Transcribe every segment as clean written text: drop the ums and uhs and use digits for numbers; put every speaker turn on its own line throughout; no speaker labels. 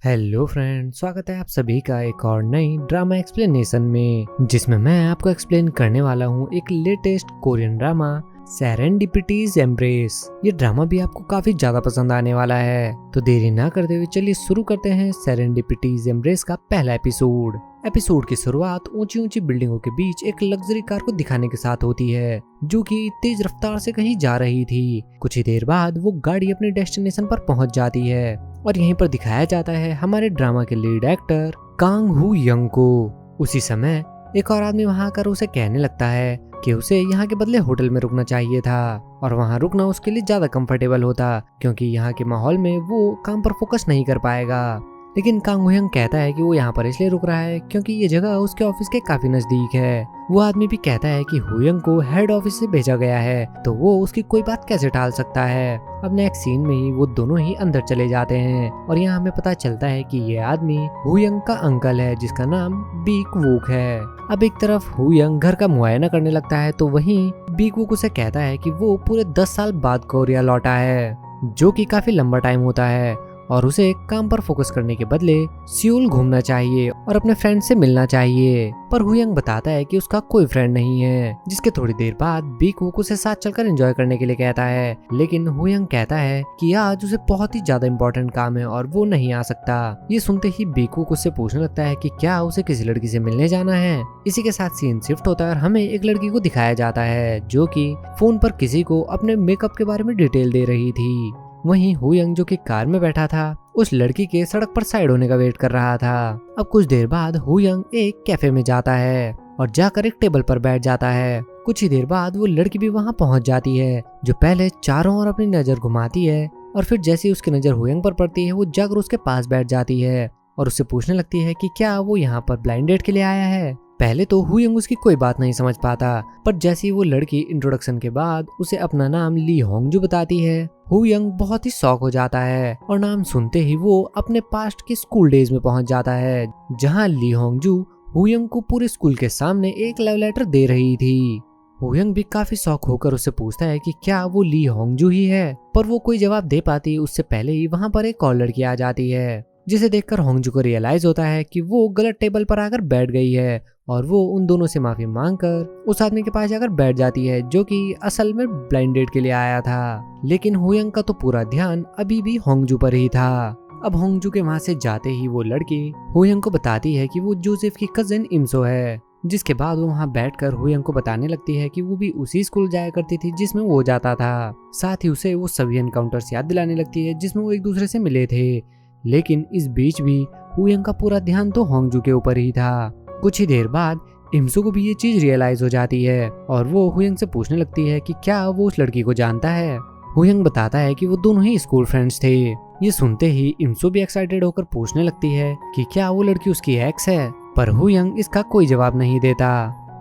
Hello friend, स्वागत है आप सभी का एक और नई ड्रामा एक्सप्लेनेशन में, जिसमें मैं आपको एक्सप्लेन करने वाला हूँ एक लेटेस्ट कोरियन ड्रामा सेरेंडिपिटीज एम्ब्रेस। ये ड्रामा भी आपको काफी ज्यादा पसंद आने वाला है, तो देरी ना करते हुए चलिए शुरू करते हैं सेरेंडिपिटीज एम्ब्रेस का पहला एपिसोड। एपिसोड की शुरुआत ऊंची ऊंची बिल्डिंगों के बीच एक लग्जरी कार को दिखाने के साथ होती है, जो कि तेज रफ्तार से कहीं जा रही थी। कुछ ही देर बाद वो गाड़ी अपने डेस्टिनेशन पर पहुंच जाती है और यहीं पर दिखाया जाता है हमारे ड्रामा के लीड एक्टर कांग हू यंग को। उसी समय एक और आदमी वहां आकर उसे कहने लगता है कि उसे यहाँ के बदले होटल में रुकना चाहिए था, और वहाँ रुकना उसके लिए ज्यादा कंफर्टेबल होता, क्योंकि यहाँ के माहौल में वो काम पर फोकस नहीं कर पाएगा। लेकिन कांग हू यंग कहता है कि वो यहाँ पर इसलिए रुक रहा है क्योंकि ये जगह उसके ऑफिस के काफी नजदीक है। वो आदमी भी कहता है कि हू यंग को हेड ऑफिस से भेजा गया है, तो वो उसकी कोई बात कैसे टाल सकता है। अब नेक्स्ट सीन में ही वो दोनों ही अंदर चले जाते हैं और यहाँ हमें पता चलता है कि ये आदमी हू यंग का अंकल है, जिसका नाम बीक वूक है। अब एक तरफ हू यंग घर का मुआयना करने लगता है, तो वहीं बीक वूक उसे कहता है कि वो पूरे 10 साल बाद कोरिया लौटा है, जो कि काफी लंबा टाइम होता है, और उसे काम पर फोकस करने के बदले सियोल घूमना चाहिए और अपने फ्रेंड से मिलना चाहिए। पर हू यंग बताता है कि उसका कोई फ्रेंड नहीं है, जिसके थोड़ी देर बाद बीक वूक उसे साथ चलकर एंजॉय करने के लिए कहता है। लेकिन हू यंग कहता है कि आज उसे बहुत ही ज्यादा इंपॉर्टेंट काम है और वो नहीं आ सकता। ये सुनते ही बीक वूक उससे पूछने लगता है कि क्या उसे किसी लड़की से मिलने जाना है। इसी के साथ सीन शिफ्ट होता है और हमें एक लड़की को दिखाया जाता है, जो कि फोन पर किसी को अपने मेकअप के बारे में डिटेल दे रही थी। वहीं हू यंग, जो कि कार में बैठा था, उस लड़की के सड़क पर साइड होने का वेट कर रहा था। अब कुछ देर बाद हू यंग एक कैफे में जाता है और जाकर एक टेबल पर बैठ जाता है। कुछ ही देर बाद वो लड़की भी वहां पहुंच जाती है, जो पहले चारों ओर अपनी नजर घुमाती है, और फिर जैसे ही उसकी नजर हू यंग पर पड़ती है, वो जाकर उसके पास बैठ जाती है और उससे पूछने लगती है कि क्या वो यहाँ पर ब्लाइंड डेट के लिए आया है। पहले तो हू यंग उसकी कोई बात नहीं समझ पाता, पर जैसे ही वो लड़की इंट्रोडक्शन के बाद उसे अपना नाम ली होंगजू बताती है, हू यंग बहुत ही शॉक हो जाता है और नाम सुनते ही वो अपने पास्ट के स्कूल डेज में पहुंच जाता है, जहां ली होंगजू हू यंग को पूरे स्कूल के सामने एक लव लेटर दे रही थी। हू यंग भी काफी शॉक होकर उससे पूछता है कि क्या वो ली होंगजू ही है, पर वो कोई जवाब दे पाती उससे पहले ही वहां पर एक और लड़की आ जाती है, जिसे देखकर होंगजू को रियलाइज होता है कि वो गलत टेबल पर आकर बैठ गई है, और वो उन दोनों से माफी मांगकर उस आदमी के पास जाकर बैठ जाती है, जो कि असल में ब्लाइंड डेट के लिए आया था। लेकिन हू यंग का तो पूरा ध्यान अभी भी होंगजू पर ही था। अब होंगजू के वहां से जाते ही वो लड़की हू यंग को बताती है कि वो जोसेफ की कजिन इम्सो है, जिसके बाद वो वहाँ बैठकर हू यंग को बताने लगती है कि वो भी उसी स्कूल जाया करती थी जिसमें वो जाता था। साथ ही उसे वो सभी एनकाउंटर्स याद दिलाने लगती है जिसमें वो एक दूसरे से मिले थे। लेकिन इस बीच भी हू यंग का पूरा ध्यान तो होंगजू के ऊपर ही था। कुछ ही देर बाद इम्सो को भी ये चीज रियलाइज हो जाती है और वो हू यंग से पूछने लगती है कि क्या वो उस लड़की को जानता है। हू यंग बताता है कि वो दोनों ही स्कूल फ्रेंड्स थे। ये सुनते ही इम्सो भी एक्साइटेड होकर पूछने लगती है कि क्या वो लड़की उसकी एक्स है, पर हू यंग इसका कोई जवाब नहीं देता।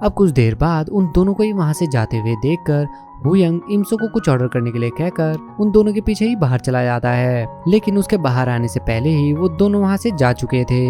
अब कुछ देर बाद उन दोनों को ही वहां से जाते हुए देखकर हू यंग इम्सो को कुछ ऑर्डर करने के लिए कहकर उन दोनों के पीछे ही बाहर चला जाता है। लेकिन उसके बाहर आने से पहले ही वो दोनों वहां से जा चुके थे।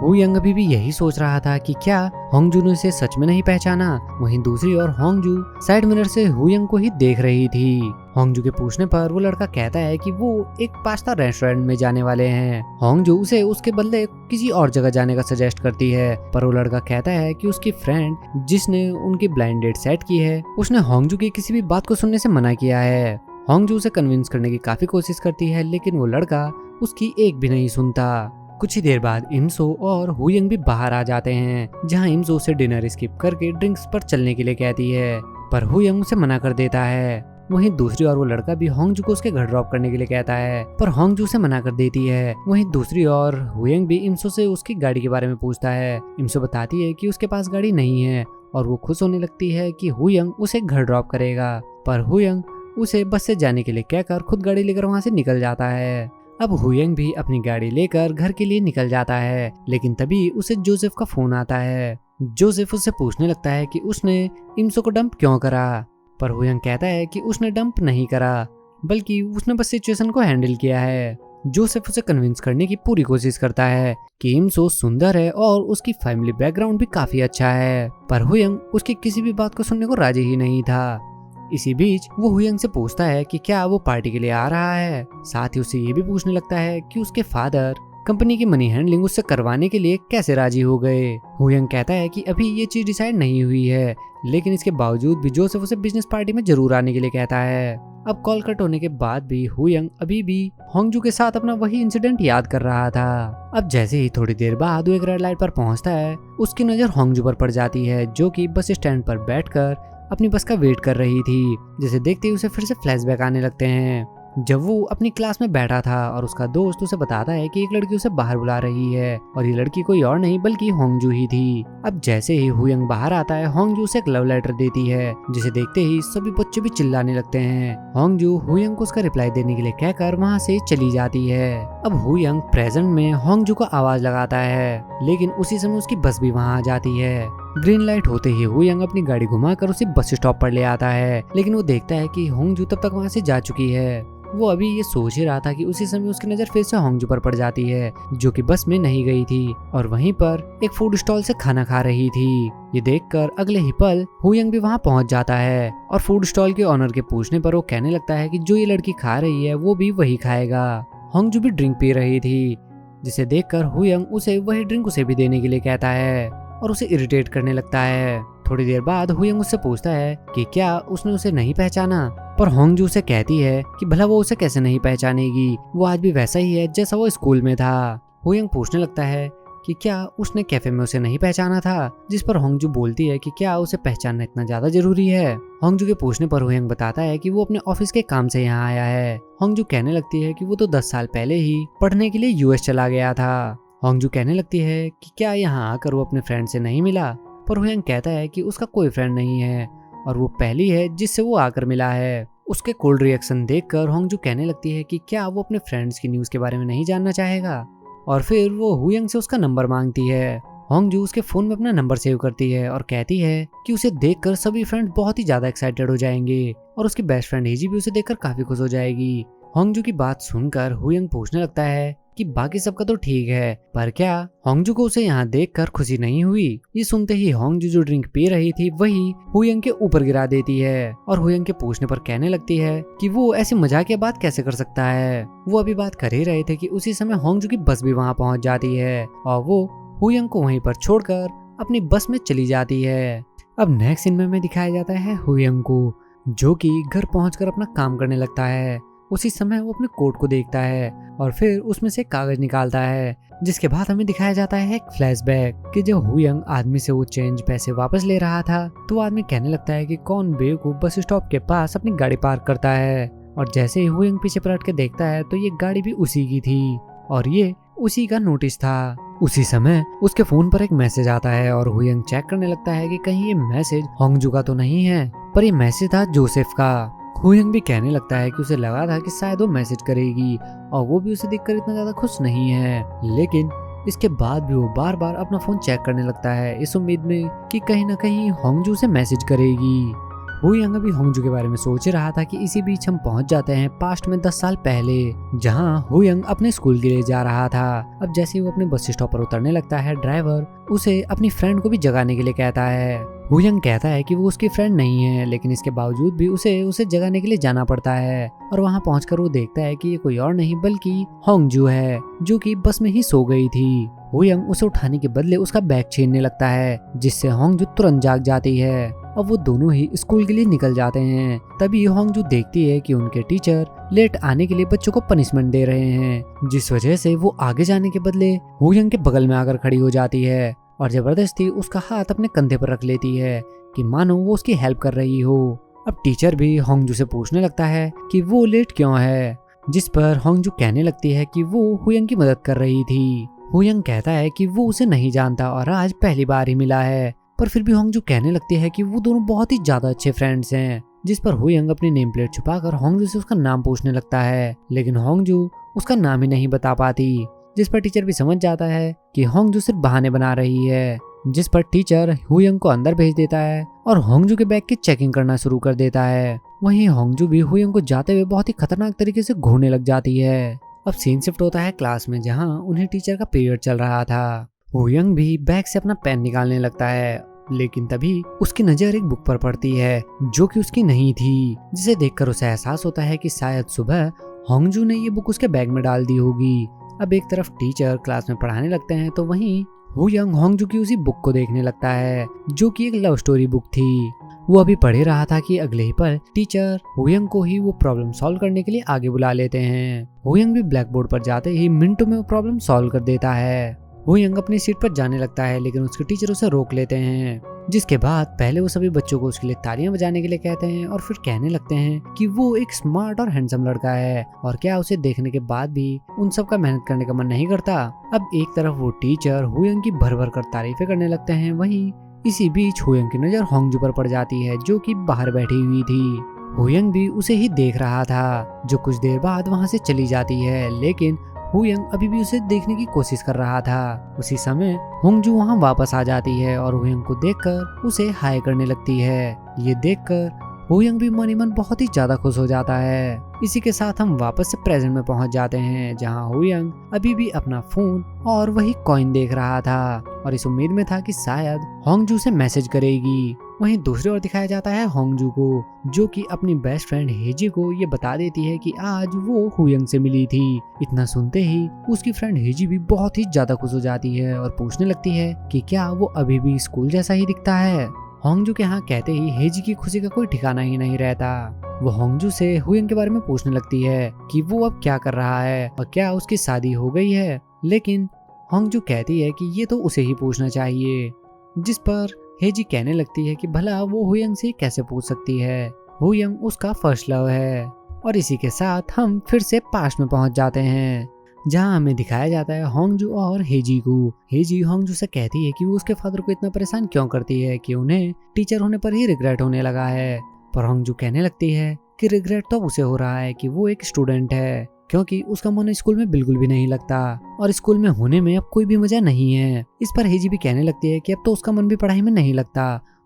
हू यंग अभी भी यही सोच रहा था कि क्या होंगजू ने उसे सच में नहीं पहचाना। वहीं दूसरी ओर होंगजू साइड मिरर से हू यंग को ही देख रही थी। होंगजू के पूछने पर वो लड़का कहता है कि वो एक पास्ता रेस्टोरेंट में जाने वाले हैं। होंगजू उसे उसके बदले किसी और जगह जाने का सजेस्ट करती है, पर वो लड़का कहता है कि उसकी फ्रेंड जिसने उनकी ब्लाइंड डेट सेट की है, उसने होंगजू की किसी भी बात को सुनने से मना किया है। होंगजू उसे कन्विंस करने की काफी कोशिश करती है, लेकिन वो लड़का उसकी एक भी नहीं सुनता। कुछ ही देर बाद इम्सो और हू यंग भी बाहर आ जाते हैं, जहां इम्सो उसे डिनर स्किप करके ड्रिंक्स पर चलने के लिए कहती है, पर हू यंग उसे मना कर देता है। वहीं दूसरी ओर वो लड़का भी होंगजू को उसके घर ड्रॉप करने के लिए कहता है, पर होंगजू से मना कर देती है। वहीं दूसरी ओर हू यंग भी इम्सो से उसकी गाड़ी के बारे में पूछता है। इम्सो बताती है कि उसके पास गाड़ी नहीं है और वो खुश होने लगती है कि हू यंग उसे घर ड्रॉप करेगा, पर हू यंग उसे बस से जाने के लिए कहकर खुद गाड़ी लेकर वहां से निकल जाता है। अब हू यंग भी अपनी गाड़ी लेकर घर के लिए निकल जाता है, लेकिन तभी उसे जोसेफ का फोन आता है। जोसेफ उससे पूछने लगता है कि उसने इम्सो को डंप क्यों करा, पर हू यंग कहता है कि उसने डंप नहीं करा, बल्कि उसने बस सिचुएशन को हैंडल किया है। जोसेफ उसे कन्विंस करने की पूरी कोशिश करता है कि इम्सो सुंदर है और उसकी फैमिली बैकग्राउंड भी काफी अच्छा है, पर हू यंग उसकी किसी भी बात को सुनने को राजी ही नहीं था। इसी बीच वो हू यंग से पूछता है कि क्या वो पार्टी के लिए आ रहा है। साथ ही उससे ये भी पूछने लगता है कि उसके फादर कंपनी की मनी हैंडलिंग उससे करवाने के लिए कैसे राजी हो गए। हुयंग कहता है कि अभी ये चीज डिसाइड नहीं हुई है, लेकिन इसके बावजूद भी जोसेफ उसे बिजनेस पार्टी में जरूर आने के लिए कहता है। अब कॉल कट होने के बाद भी हुयंग अभी भी होंगजू के साथ अपना वही इंसिडेंट याद कर रहा था। अब जैसे ही थोड़ी देर बाद वो एक रेड लाइट पर पहुंचता है, उसकी नजर होंगजू पर पड़ जाती है, जो कि बस स्टैंड पर बैठकर अपनी बस का वेट कर रही थी। जिसे देखते ही उसे फिर से फ्लैशबैक आने लगते हैं, जब वो अपनी क्लास में बैठा था और उसका दोस्त उसे बताता है कि एक लड़की उसे बाहर बुला रही है और ये लड़की कोई और नहीं बल्कि होंगजू ही थी। अब जैसे ही हुयंग बाहर आता है, होंगजू उसे एक लव लेटर देती है, जिसे देखते ही सभी बच्चे भी चिल्लाने लगते हैं। होंगजू हुयंग को उसका रिप्लाई देने के लिए कहकर वहाँ से चली जाती है। अब हुयंग प्रेजेंट में होंगजू को आवाज लगाता है, लेकिन उसी समय उसकी बस भी वहाँ आ जाती है। ग्रीन लाइट होते ही हुयंग अपनी गाड़ी घुमाकर उसे बस स्टॉप पर ले आता है, लेकिन वो देखता है कि होंगजू तब तक वहाँ से जा चुकी है। वो अभी ये सोच ही रहा था कि उसी समय उसकी नजर फिर से होंगजू पर पड़ जाती है, जो कि बस में नहीं गई थी और वहीं पर एक फूड स्टॉल से खाना खा रही थी। ये देखकर अगले ही पल हुयंग भी वहां पहुंच जाता है और फूड स्टॉल के ऑनर के पूछने पर वो कहने लगता है कि जो ये लड़की खा रही है वो भी वही खाएगा। होंगजू भी ड्रिंक पी रही थी, जिसे देखकर हुयंग उसे वही ड्रिंक उसे भी देने के लिए कहता है और उसे इरिटेट करने लगता है। थोड़ी देर बाद हुयंग उससे पूछता है कि क्या उसने उसे नहीं पहचाना, पर होंगजू उसे कहती है कि भला वो उसे कैसे नहीं पहचानेगी, वो आज भी वैसा ही है जैसा वो स्कूल में था। हुयंग पूछने लगता है कि क्या उसने कैफे में उसे नहीं पहचाना था, जिस पर होंगजू बोलती है कि क्या उसे पहचानना इतना ज्यादा जरूरी है। होंगजू के पूछने पर हुयंग बताता है कि वो अपने ऑफिस के काम से यहाँ आया है। होंगजू कहने लगती है कि वो तो 10 साल पहले ही पढ़ने के लिए यूएस चला गया था। होंगजू कहने लगती है कि क्या यहाँ आकर वो अपने फ्रेंड से नहीं मिला, पर हुयंग कहता है कि उसका कोई फ्रेंड नहीं है और वो पहली है जिससे वो आकर मिला है। उसके कोल्ड रिएक्शन देखकर होंगजू कहने लगती है कि क्या वो अपने फ्रेंड्स की न्यूज़ के बारे में नहीं जानना चाहेगा, और फिर वो हुयंग से उसका नंबर मांगती है। होंगजू उसके फोन में अपना नंबर सेव करती है और कहती है कि उसे देखकर सभी फ्रेंड्स बहुत ही ज्यादा एक्साइटेड हो जाएंगे और उसकी बेस्ट फ्रेंड हिजी भी उसे देखकर काफी खुश हो जाएगी। होंगजू की बात सुनकर हुयंग पूछने लगता है कि बाकी सबका तो ठीक है, पर क्या होंगजू को उसे यहाँ देखकर खुशी नहीं हुई। ये सुनते ही होंगजू जो ड्रिंक पी रही थी वही हुयंग के ऊपर गिरा देती है और हुयंग के पूछने पर कहने लगती है कि वो ऐसी मजाकिया बात कैसे कर सकता है। वो अभी बात कर ही रहे थे कि उसी समय होंगजू की बस भी वहाँ पहुँच जाती है और वो हुयंग को वहीं पर छोड़कर अपनी बस में चली जाती है। अब नेक्स्ट सीन में दिखाया जाता है हुयंग को, जो कि घर पहुंचकर अपना काम करने लगता है। उसी समय वो अपने कोट को देखता है और फिर उसमें से कागज निकालता है, जिसके बाद हमें दिखाया जाता है एक फ्लैशबैक कि जब हुयंग आदमी से वो चेंज पैसे वापस ले रहा था तो वो आदमी कहने लगता है कि कौन बेवकूफ बस स्टॉप के पास अपनी गाड़ी पार्क करता है, और जैसे ही हुयंग पीछे पलट के देखता है तो ये गाड़ी भी उसी की थी और ये उसी का नोटिस था। उसी समय उसके फोन पर एक मैसेज आता है और हुयंग चेक करने लगता है कि कहीं ये मैसेज होंगजू का तो नहीं है, पर ये मैसेज था जोसेफ का। हुयंग भी कहने लगता है कि उसे लगा था कि शायद वो मैसेज करेगी और वो भी उसे देखकर इतना ज्यादा खुश नहीं है, लेकिन इसके बाद भी वो बार बार अपना फोन चेक करने लगता है इस उम्मीद में कि कहीं ना कहीं होंगजू से मैसेज करेगी। हुयंग अभी होंगजू के बारे में सोच रहा था कि इसी बीच हम पहुंच जाते हैं पास्ट में 10 साल पहले, जहां हुयंग अपने स्कूल के लिए जा रहा था। अब जैसे ही वो अपने बस स्टॉप पर उतरने लगता है, ड्राइवर उसे अपनी फ्रेंड को भी जगाने के लिए कहता है। हुयंग कहता है कि वो उसकी फ्रेंड नहीं है, लेकिन इसके बावजूद भी उसे जगाने के लिए जाना पड़ता है और वहां पहुंचकर वो देखता है कि ये कोई और नहीं बल्कि होंगजू है, जो कि बस में ही सो गई थी। हुयंग उसे उठाने के बदले उसका बैग छीनने लगता है, जिससे होंगजू तुरंत जाग जाती है। अब वो दोनों ही स्कूल के लिए निकल जाते हैं। तभी होंगजू देखती है कि उनके टीचर लेट आने के लिए बच्चों को पनिशमेंट दे रहे हैं, जिस वजह से वो आगे जाने के बदले हुयंग के बगल में आकर खड़ी हो जाती है और जबरदस्ती उसका हाथ अपने कंधे पर रख लेती है कि मानो वो उसकी हेल्प कर रही हो। अब टीचर भी होंगजू से पूछने लगता है कि वो लेट क्यों है, जिस पर होंगजू कहने लगती है कि वो हुयंग की मदद कर रही थी। हुयंग कहता है कि वो उसे नहीं जानता और आज पहली बार ही मिला है, पर फिर भी होंगजू कहने लगती है कि वो दोनों बहुत ही ज्यादा अच्छे फ्रेंड्स हैं, जिस पर हुयंग अपनी नेम प्लेट छुपाकर होंगजू से उसका नाम पूछने लगता है, लेकिन होंगजू उसका नाम ही नहीं बता पाती, जिस पर टीचर भी समझ जाता है कि होंगजू सिर्फ बहाने बना रही है, जिस पर टीचर हुयंग को अंदर भेज देता है और होंगजू के बैग की चेकिंग करना शुरू कर देता है। वहीं होंगजू भी हुयंग को जाते हुए बहुत ही खतरनाक तरीके से घूरने लग जाती है। अब सीन शिफ्ट होता है क्लास में, जहाँ उन्हें टीचर का पीरियड चल रहा था। हुयंग भी बैग से अपना पेन निकालने लगता है, लेकिन तभी उसकी नजर एक बुक पर पड़ती है जो कि उसकी नहीं थी, जिसे देखकर उसे एहसास होता है कि शायद सुबह होंगजू ने ये बुक उसके बैग में डाल दी होगी। अब एक तरफ टीचर क्लास में पढ़ाने लगते हैं तो वहीं हुयंग होंगजू की उसी बुक को देखने लगता है जो कि एक लव स्टोरी बुक थी। वो अभी पढ़ ही रहा था कि अगले ही पल टीचर हुयंग को ही वो प्रॉब्लम सॉल्व करने के लिए आगे बुला लेते हैं। हुयंग भी ब्लैक बोर्ड पर जाते ही मिनटों में वो प्रॉब्लम सॉल्व कर देता है। हुयंग अपनी सीट पर जाने लगता है लेकिन उसके टीचर उसे रोक लेते हैं, जिसके बाद पहले वो सभी बच्चों को उसके लिए तालियां बजाने के लिए कहते हैं और फिर कहने लगते हैं कि वो एक स्मार्ट और हैंडसम लड़का है और क्या उसे देखने के बाद भी उन सब का मेहनत करने का मन नहीं करता। अब एक तरफ वो टीचर हुयंग की भर भर कर तारीफें करने लगते हैं, वहीं इसी बीच हुयंग की नजर होंगजू पर पड़ जाती है जो कि बाहर बैठी हुई थी। हुयंग भी उसे ही देख रहा था जो कुछ देर बाद वहाँ से चली जाती है, लेकिन हुयंग अभी भी उसे देखने की कोशिश कर रहा था। उसी समय होंगजू वहाँ वापस आ जाती है और हुयंग को देखकर उसे हाय करने लगती है। ये देखकर हुयंग भी मन ही मन बहुत ही ज्यादा खुश हो जाता है। इसी के साथ हम वापस से प्रेजेंट में पहुंच जाते हैं जहां हुयंग अभी भी अपना फोन और वही कॉइन देख रहा था और इस उम्मीद में था कि शायद होंगजू से मैसेज करेगी। वहीं दूसरी ओर दिखाया जाता है होंगजू को जो कि अपनी बेस्ट फ्रेंड हेजी को ये बता देती है कि आज वो हुयंग से मिली थी। इतना सुनते ही उसकी फ्रेंड हेजी भी बहुत ही ज्यादा खुश हो जाती है और पूछने लगती है कि क्या वो अभी भी स्कूल जैसा ही दिखता है। होंगजू के यहाँ कहते ही हेजी की खुशी का कोई ठिकाना ही नहीं रहता। वो होंगजू से हुयंग के बारे में पूछने लगती है कि वो अब क्या कर रहा है और क्या उसकी शादी हो गई है, लेकिन होंगजू कहती है कि ये तो उसे ही पूछना चाहिए, जिस पर हेजी कहने लगती है कि भला वो हुयंग से कैसे पूछ सकती है, हुयंग उसका फर्स्ट लव है। और इसी के साथ हम फिर से पास्ट में पहुंच जाते हैं जहां हमें दिखाया जाता है होंगजू और हेजी को। हेजी होंगजू से कहती है कि वो उसके फादर को इतना परेशान क्यों करती है कि उन्हें टीचर होने पर ही रिग्रेट होने लगा है, पर होंगजू कहने लगती है कि रिग्रेट तो उसे हो रहा है कि वो एक स्टूडेंट है क्योंकि उसका मन स्कूल में बिल्कुल भी नहीं लगता और स्कूल में होने में अब कोई भी मजा नहीं है। इस पर हेजी भी कहने लगती है कि अब तो उसका मन भी पढ़ाई में नहीं लगता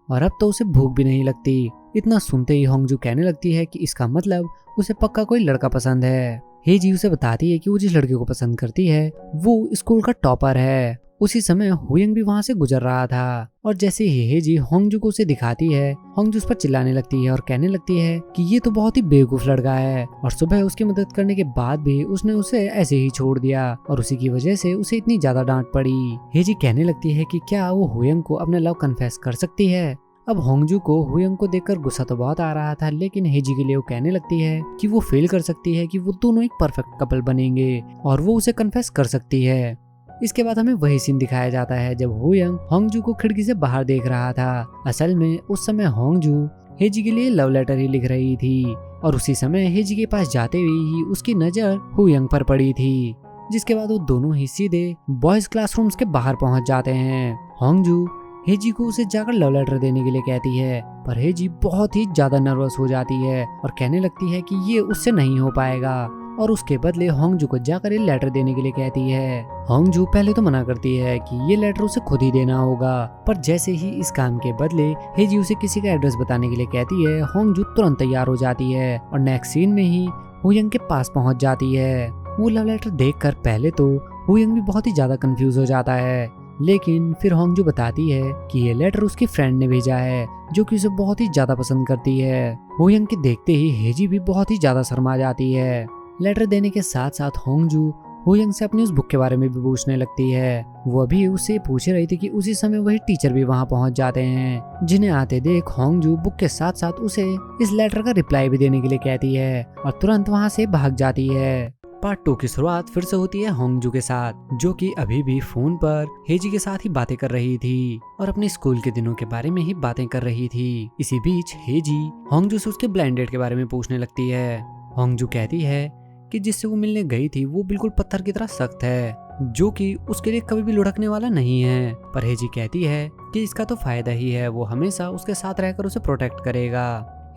और अब तो उसे भूख भी नहीं लगती। इतना सुनते ही होंगजू कहने लगती है कि इसका मतलब उसे पक्का कोई लड़का पसंद है। हेजी उसे बताती है कि वो जिस लड़के को पसंद करती है वो स्कूल का टॉपर है। उसी समय हुयंग भी वहाँ से गुजर रहा था और जैसे ही हेजी होंगजू को उसे दिखाती है, होंगजू उस पर चिल्लाने लगती है और कहने लगती है कि ये तो बहुत ही बेवकूफ लड़का है और सुबह उसकी मदद करने के बाद भी उसने उसे ऐसे ही छोड़ दिया और उसी की वजह से उसे इतनी ज्यादा डांट पड़ी। हेजी कहने लगती है कि क्या वो हुयंग को अपना लव कन्फेस कर सकती है। अब होंगजू को हुयंग को देखकर गुस्सा तो बहुत आ रहा था, लेकिन हेजी के लिए वो कहने लगती है कि वो फील कर सकती है कि वो दोनों एक परफेक्ट कपल बनेंगे और वो उसे कन्फेस कर सकती है। इसके बाद हमें वही सीन दिखाया जाता है जब हुयंग होंगजू को खिड़की से बाहर देख रहा था। असल में उस समय होंगजू हेजी के लिए लव लेटर ही लिख रही थी और उसी समय हेजी के पास जाते हुए ही उसकी नजर हुयंग पर पड़ी थी, जिसके बाद वो दोनों ही सीधे बॉयज क्लासरूम्स के बाहर पहुंच जाते हैं। होंगजू हेजी को उसे जाकर लव लेटर देने के लिए कहती है, पर हेजी बहुत ही ज्यादा नर्वस हो जाती है और कहने लगती है कि ये उससे नहीं हो पाएगा और उसके बदले होंगजू को जाकर ये लेटर देने के लिए कहती है। होंगजू पहले तो मना करती है कि ये लेटर उसे खुद ही देना होगा, पर जैसे ही इस काम के बदले हेजी उसे किसी का एड्रेस बताने के लिए कहती है, होंगजू तुरंत तैयार हो जाती है और नेक्स्ट सीन में ही हुयंग के पास पहुंच जाती है। वो लव लेटर देखकर पहले तो हुयंग भी बहुत ही ज्यादा कंफ्यूज हो जाता है, लेकिन फिर होंगजू बताती है कि ये लेटर उसकी फ्रेंड ने भेजा है जो कि उसे बहुत ही ज्यादा पसंद करती है। हुयंग के देखते ही हेजी भी बहुत ही ज्यादा शर्मा जाती है। लेटर देने के साथ साथ होंगजू हुयंग से अपनी उस बुक के बारे में भी पूछने लगती है। वो अभी उससे पूछ रही थी कि उसी समय वही टीचर भी वहाँ पहुँच जाते हैं, जिन्हें आते देख होंगजू बुक के साथ साथ उसे इस लेटर का रिप्लाई भी देने के लिए कहती है और तुरंत वहाँ से भाग जाती है। पार्ट 2 की शुरुआत फिर से होती है होंगजू के साथ, जो कि अभी भी फोन पर हेजी के साथ ही बातें कर रही थी और अपने स्कूल के दिनों के बारे में ही बातें कर रही थी। इसी बीच हेजी होंगजू से उसके ब्लाइंड डेट के बारे में पूछने लगती है। होंगजू कहती है कि जिससे वो मिलने गई थी वो बिल्कुल पत्थर की तरह सख्त है, जो कि उसके लिए कभी भी लुढ़कने वाला नहीं है। पर हेजी कहती है कि इसका तो फायदा ही है, वो हमेशा उसके साथ रहकर उसे प्रोटेक्ट करेगा।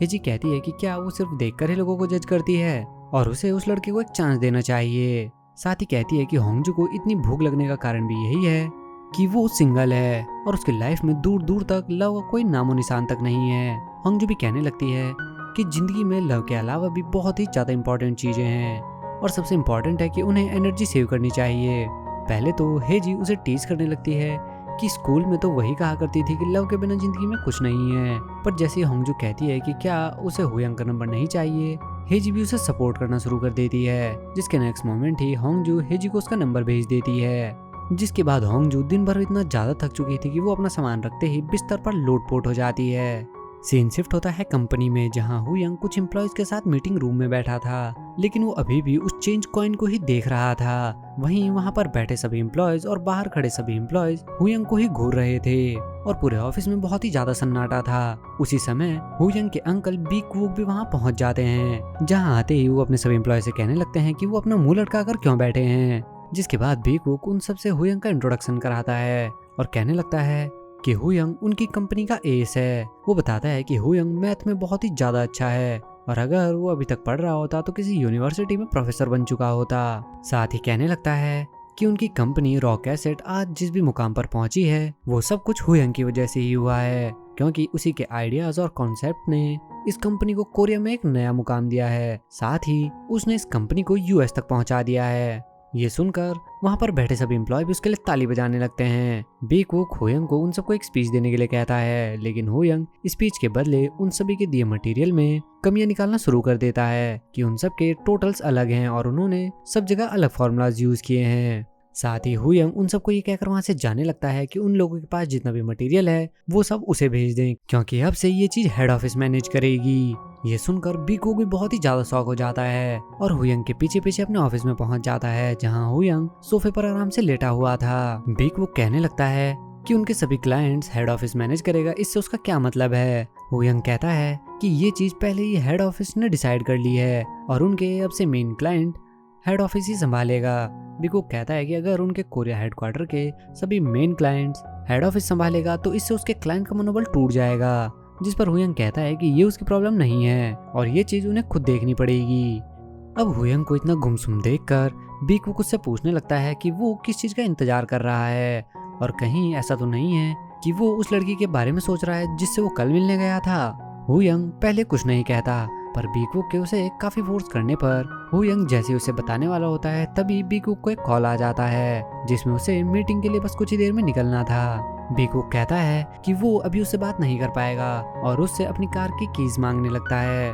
हेजी कहती है कि क्या वो सिर्फ देखकर ही लोगों को जज करती है और उसे उस लड़के को एक चांस देना चाहिए। साथ ही कहती है कि होंगजू को इतनी भूख लगने का कारण भी यही है कि वो सिंगल है और उसकी लाइफ में दूर दूर तक लव का कोई नामो निशान तक नहीं है। होंगजू भी कहने लगती है कि जिंदगी में लव के अलावा भी बहुत ही ज्यादा इंपॉर्टेंट चीजें हैं और सबसे इम्पोर्टेंट है कि उन्हें एनर्जी सेव करनी चाहिए। पहले तो हेजी उसे टीज करने लगती है कि स्कूल में तो वही कहा करती थी कि लव के बिना जिंदगी में कुछ नहीं है, पर जैसे होंगजू कहती है कि क्या उसे हुयंग का नंबर नहीं चाहिए, हेजी भी उसे सपोर्ट करना शुरू कर देती है, जिसके नेक्स्ट मोमेंट ही होंगजू हेजी को उसका नंबर भेज देती है। जिसके बाद होंगजू दिन भर इतना ज्यादा थक चुकी थी कि वो अपना सामान रखते ही बिस्तर पर लोटपोट हो जाती है। सीन शिफ्ट होता है कंपनी में, जहां हुयंग कुछ एम्प्लॉयज के साथ मीटिंग रूम में बैठा था, लेकिन वो अभी भी उस चेंज कॉइन को ही देख रहा था। वहीं वहां पर बैठे सभी एम्प्लॉयज और बाहर खड़े सभी एम्प्लॉयज हुयंग को ही घूर रहे थे और पूरे ऑफिस में बहुत ही ज्यादा सन्नाटा था। उसी समय हुयंग के अंकल बीक वूक भी वहां पहुंच जाते हैं, जहां आते ही वो अपने सभी एम्प्लॉय से कहने लगते हैं कि वो अपना मुंह लटका कर क्यों बैठे हैं। जिसके बाद बीक वूक उन सबसे हुयंग का इंट्रोडक्शन कराता है और कहने लगता है कि हुयंग उनकी कंपनी का एस है। वो बताता है कि हुयंग मैथ में बहुत ही ज्यादा अच्छा है और अगर वो अभी तक पढ़ रहा होता तो किसी यूनिवर्सिटी में प्रोफेसर बन चुका होता। साथ ही कहने लगता है कि उनकी कंपनी रॉक एसेट आज जिस भी मुकाम पर पहुंची है वो सब कुछ हुयंग की वजह से ही हुआ है, क्योंकि उसी के आइडियाज और कॉन्सेप्ट ने इस कंपनी को कोरिया में एक नया मुकाम दिया है। साथ ही उसने इस कंपनी को यूएस तक पहुंचा दिया है। ये सुनकर वहां पर बैठे सभी एम्प्लॉय भी उसके लिए ताली बजाने लगते हैं। बीक वूक हुयंग को उन सबको एक स्पीच देने के लिए कहता है, लेकिन हुयंग स्पीच के बदले उन सभी के दिए मटेरियल में कमियां निकालना शुरू कर देता है कि उन सब के टोटल्स अलग हैं और उन्होंने सब जगह अलग फॉर्मूलाज यूज किए हैं। साथ ही हुयंग उन सबको ये कहकर वहां से जाने लगता है कि उन लोगों के पास जितना भी मटेरियल है वो सब उसे भेज दें, क्योंकि अब से ये चीज हेड ऑफिस मैनेज करेगी। ये सुनकर बीकू भी बहुत ही ज्यादा शॉक हो जाता है और हुयंग के पीछे पीछे अपने ऑफिस में पहुंच जाता है, जहां हुयंग सोफे पर आराम से लेटा हुआ था। बीकू कहने लगता है कि उनके सभी क्लाइंट्स हेड ऑफिस मैनेज करेगा, इससे उसका क्या मतलब है। हुयंग कहता है कि ये चीज पहले ही हेड ऑफिस ने डिसाइड कर ली है और उनके अब से मेन क्लाइंट हेड ऑफिस ही संभालेगा। बीकू कहता है कि अगर उनके कोरिया हेडक्वार्टर के सभी मेन क्लाइंट्स हेड ऑफिस संभालेगा तो इससे उसके क्लाइंट का मनोबल टूट जाएगा। जिस पर हुयंग कहता है कि ये उसकी प्रॉब्लम नहीं है और ये चीज उन्हें खुद देखनी पड़ेगी। अब हुयंग को इतना गुमसुम देखकर बीकू उससे पूछने लगता है कि वो किस चीज का इंतजार कर रहा है और कहीं ऐसा तो नहीं है कि वो उस लड़की के बारे में सोच रहा है जिससे वो कल मिलने गया था। हुयंग पहले कुछ नहीं कहता, पर बीकू के उसे काफी फोर्स करने पर हुयंग जैसे उसे बताने वाला होता है तभी बीकू को एक कॉल आ जाता है, जिसमें उसे मीटिंग के लिए बस कुछ ही देर में निकलना था। बीकू कहता है कि वो अभी उससे बात नहीं कर पाएगा और उससे अपनी कार की कीज मांगने लगता है।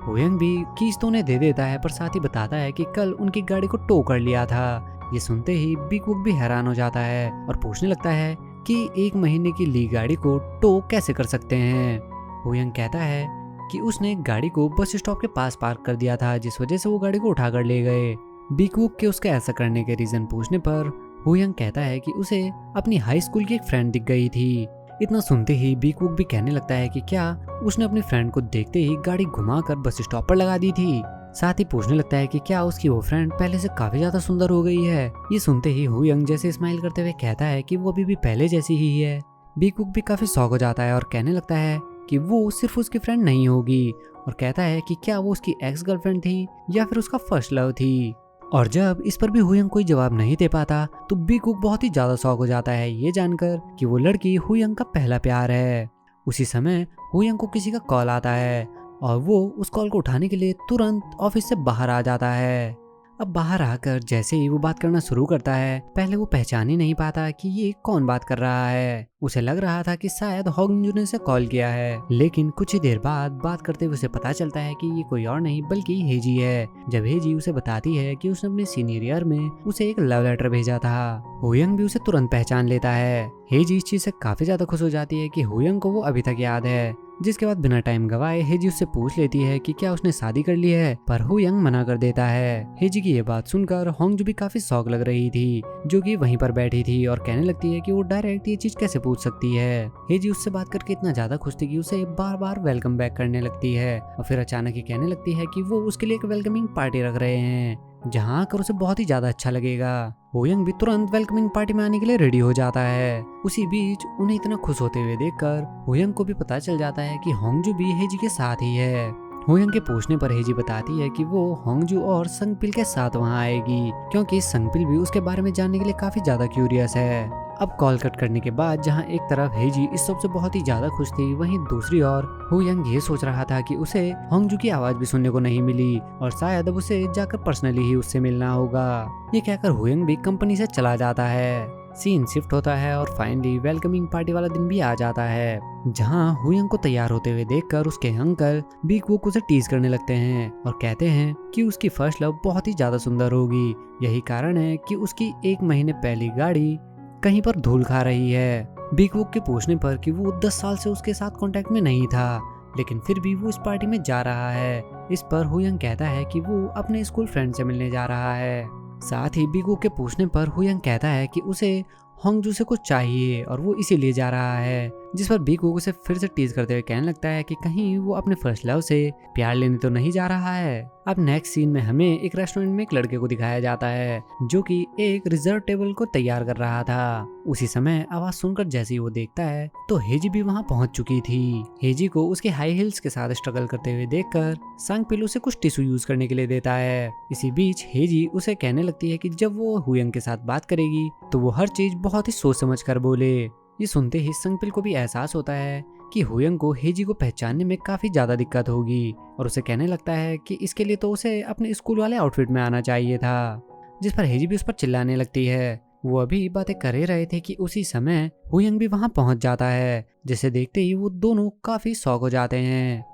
हुयंग भी कीज तो उन्हें दे देता है, पर साथ ही बताता है कि कल उनकी गाड़ी को टो कर लिया था। ये सुनते ही बीकू भी हैरान हो जाता है और पूछने लगता है कि 1 महीने की ली गाड़ी को टो कैसे कर सकते हैं। हुयंग कहता है कि उसने गाड़ी को बस स्टॉप के पास पार्क कर दिया था, जिस वजह से वो गाड़ी को उठा कर ले गए। बीकू के उसके ऐसा करने के रीजन पूछने पर हुयंग कहता है कि उसे अपनी हाई स्कूल की एक फ्रेंड दिख गई थी। इतना सुनते ही बीकू भी कहने लगता है कि क्या उसने अपनी फ्रेंड को देखते ही गाड़ी घुमाकर बस स्टॉप पर लगा दी थी। साथ ही पूछने लगता है कि क्या उसकी वो फ्रेंड पहले से काफी ज्यादा सुंदर हो गई है। ये सुनते ही हुयंग जैसे स्माइल करते हुए कहता है कि वो अभी भी पहले जैसी ही है। बीकू भी काफी शॉक हो जाता है और कहने लगता है कि वो सिर्फ उसकी फ्रेंड नहीं होगी और कहता है कि क्या वो उसकी एक्स गर्लफ्रेंड थी या फिर उसका फर्स्ट लव थी। और जब इस पर भी हुयंग कोई जवाब नहीं दे पाता तो बीकू बहुत ही ज्यादा शॉक हो जाता है ये जानकर कि वो लड़की हुयंग का पहला प्यार है। उसी समय हुयंग को किसी का कॉल आता है और वो उस कॉल को उठाने के लिए तुरंत ऑफिस से बाहर आ जाता है। अब बाहर आकर जैसे ही वो बात करना शुरू करता है, पहले वो पहचान ही नहीं पाता कि ये कौन बात कर रहा है। उसे लग रहा था कि शायद होंगजू ने उसे कॉल किया है, लेकिन कुछ ही देर बाद बात करते हुए उसे पता चलता है कि ये कोई और नहीं बल्कि हेजी है। जब हेजी उसे बताती है कि उसने अपने सीनियर ईयर में उसे एक लव लेटर भेजा था, हुयंग भी उसे तुरंत पहचान लेता है। हेजी इस चीज से काफी ज्यादा खुश हो जाती है कि हुयंग को वो अभी तक याद है। जिसके बाद बिना टाइम गवाए हेजी उससे पूछ लेती है कि क्या उसने शादी कर ली है, पर हुयंग मना कर देता है। हेजी की ये बात सुनकर होंगजू भी काफी शौक लग रही थी, जो कि वहीं पर बैठी थी और कहने लगती है कि वो डायरेक्ट ये चीज कैसे पूछ सकती है। हेजी उससे बात करके इतना ज्यादा खुश थी कि उसे बार बार वेलकम बैक करने लगती है और फिर अचानक ही कहने लगती है कि वो उसके लिए एक वेलकमिंग पार्टी रख रहे हैं, जहाँ आकर उसे बहुत ही ज्यादा अच्छा लगेगा। हुयंग भी तुरंत वेलकमिंग पार्टी में आने के लिए रेडी हो जाता है। उसी बीच उन्हें इतना खुश होते हुए देखकर हुयंग को भी पता चल जाता है कि होंगजू भी हेजी के साथ ही है। हुयंग के पूछने पर हेजी बताती है कि वो होंगजू और संगपिल के साथ वहां आएगी, क्योंकि संगपिल भी उसके बारे में जानने के लिए काफी ज्यादा क्यूरियस है। अब कॉल कट करने के बाद जहां एक तरफ हेजी इस सब से बहुत ही ज्यादा खुश थी, वहीं दूसरी ओर हुयंग ये सोच रहा था कि उसे होंगजू की आवाज भी सुनने को नहीं मिली और शायद अब उसे जाकर पर्सनली ही उससे मिलना होगा। ये कहकर हुयंग भी कंपनी से चला जाता है। सीन शिफ्ट होता है और फाइनली वेलकमिंग पार्टी वाला दिन भी आ जाता है, जहां हुयंग को तैयार होते हुए देखकर उसके अंकल बीक वुक उसे टीज करने लगते हैं और कहते हैं कि उसकी फर्स्ट लव बहुत ही ज्यादा सुंदर होगी, यही कारण है कि उसकी 1 महीने पहली गाड़ी कहीं पर धूल खा रही है। बीक वुक के पूछने पर कि वो 10 साल से उसके साथ कांटेक्ट में नहीं था, लेकिन फिर भी वो इस पार्टी में जा रहा है। इस पर हुयंग कहता है कि वो अपने स्कूल फ्रेंड से मिलने जा रहा है। साथ ही बीक वुक के पूछने पर हुयंग कहता है कि उसे होंगजू से कुछ चाहिए और वो इसीलिए जा रहा है, जिस पर बीक वुक उसे फिर से टीज करते हुए कहने लगता है कि कहीं वो अपने फर्स्ट लव से प्यार लेने तो नहीं जा रहा है। अब नेक्स्ट सीन में हमें एक रेस्टोरेंट में एक लड़के को दिखाया जाता है जो कि एक रिजर्व टेबल को तैयार कर रहा था। उसी समय आवाज सुनकर जैसे ही वो देखता है तो हेजी भी वहां पहुंच चुकी थी। हेजी को उसके हाई हील्स के साथ स्ट्रगल करते हुए देखकर सांगपिल उसे कुछ टिश्यू यूज करने के लिए देता है। इसी बीच हेजी उसे कहने लगती है कि जब वो हुयंग के साथ बात करेगी तो वो हर चीज बहुत ही सोच समझ कर बोले। ये सुनते ही संगपिल को भी एहसास होता है कि हुयंग को हेजी को पहचानने में काफी ज्यादा दिक्कत होगी और उसे कहने लगता है कि इसके लिए तो उसे अपने स्कूल वाले आउटफिट में आना चाहिए था, जिस पर हेजी भी उस पर चिल्लाने लगती है। वो अभी बातें कर ही रहे थे कि उसी समय हुयंग भी वहां पहुंच जाता है, जिसे देखते ही वो दोनों काफी शॉक हो जाते हैं।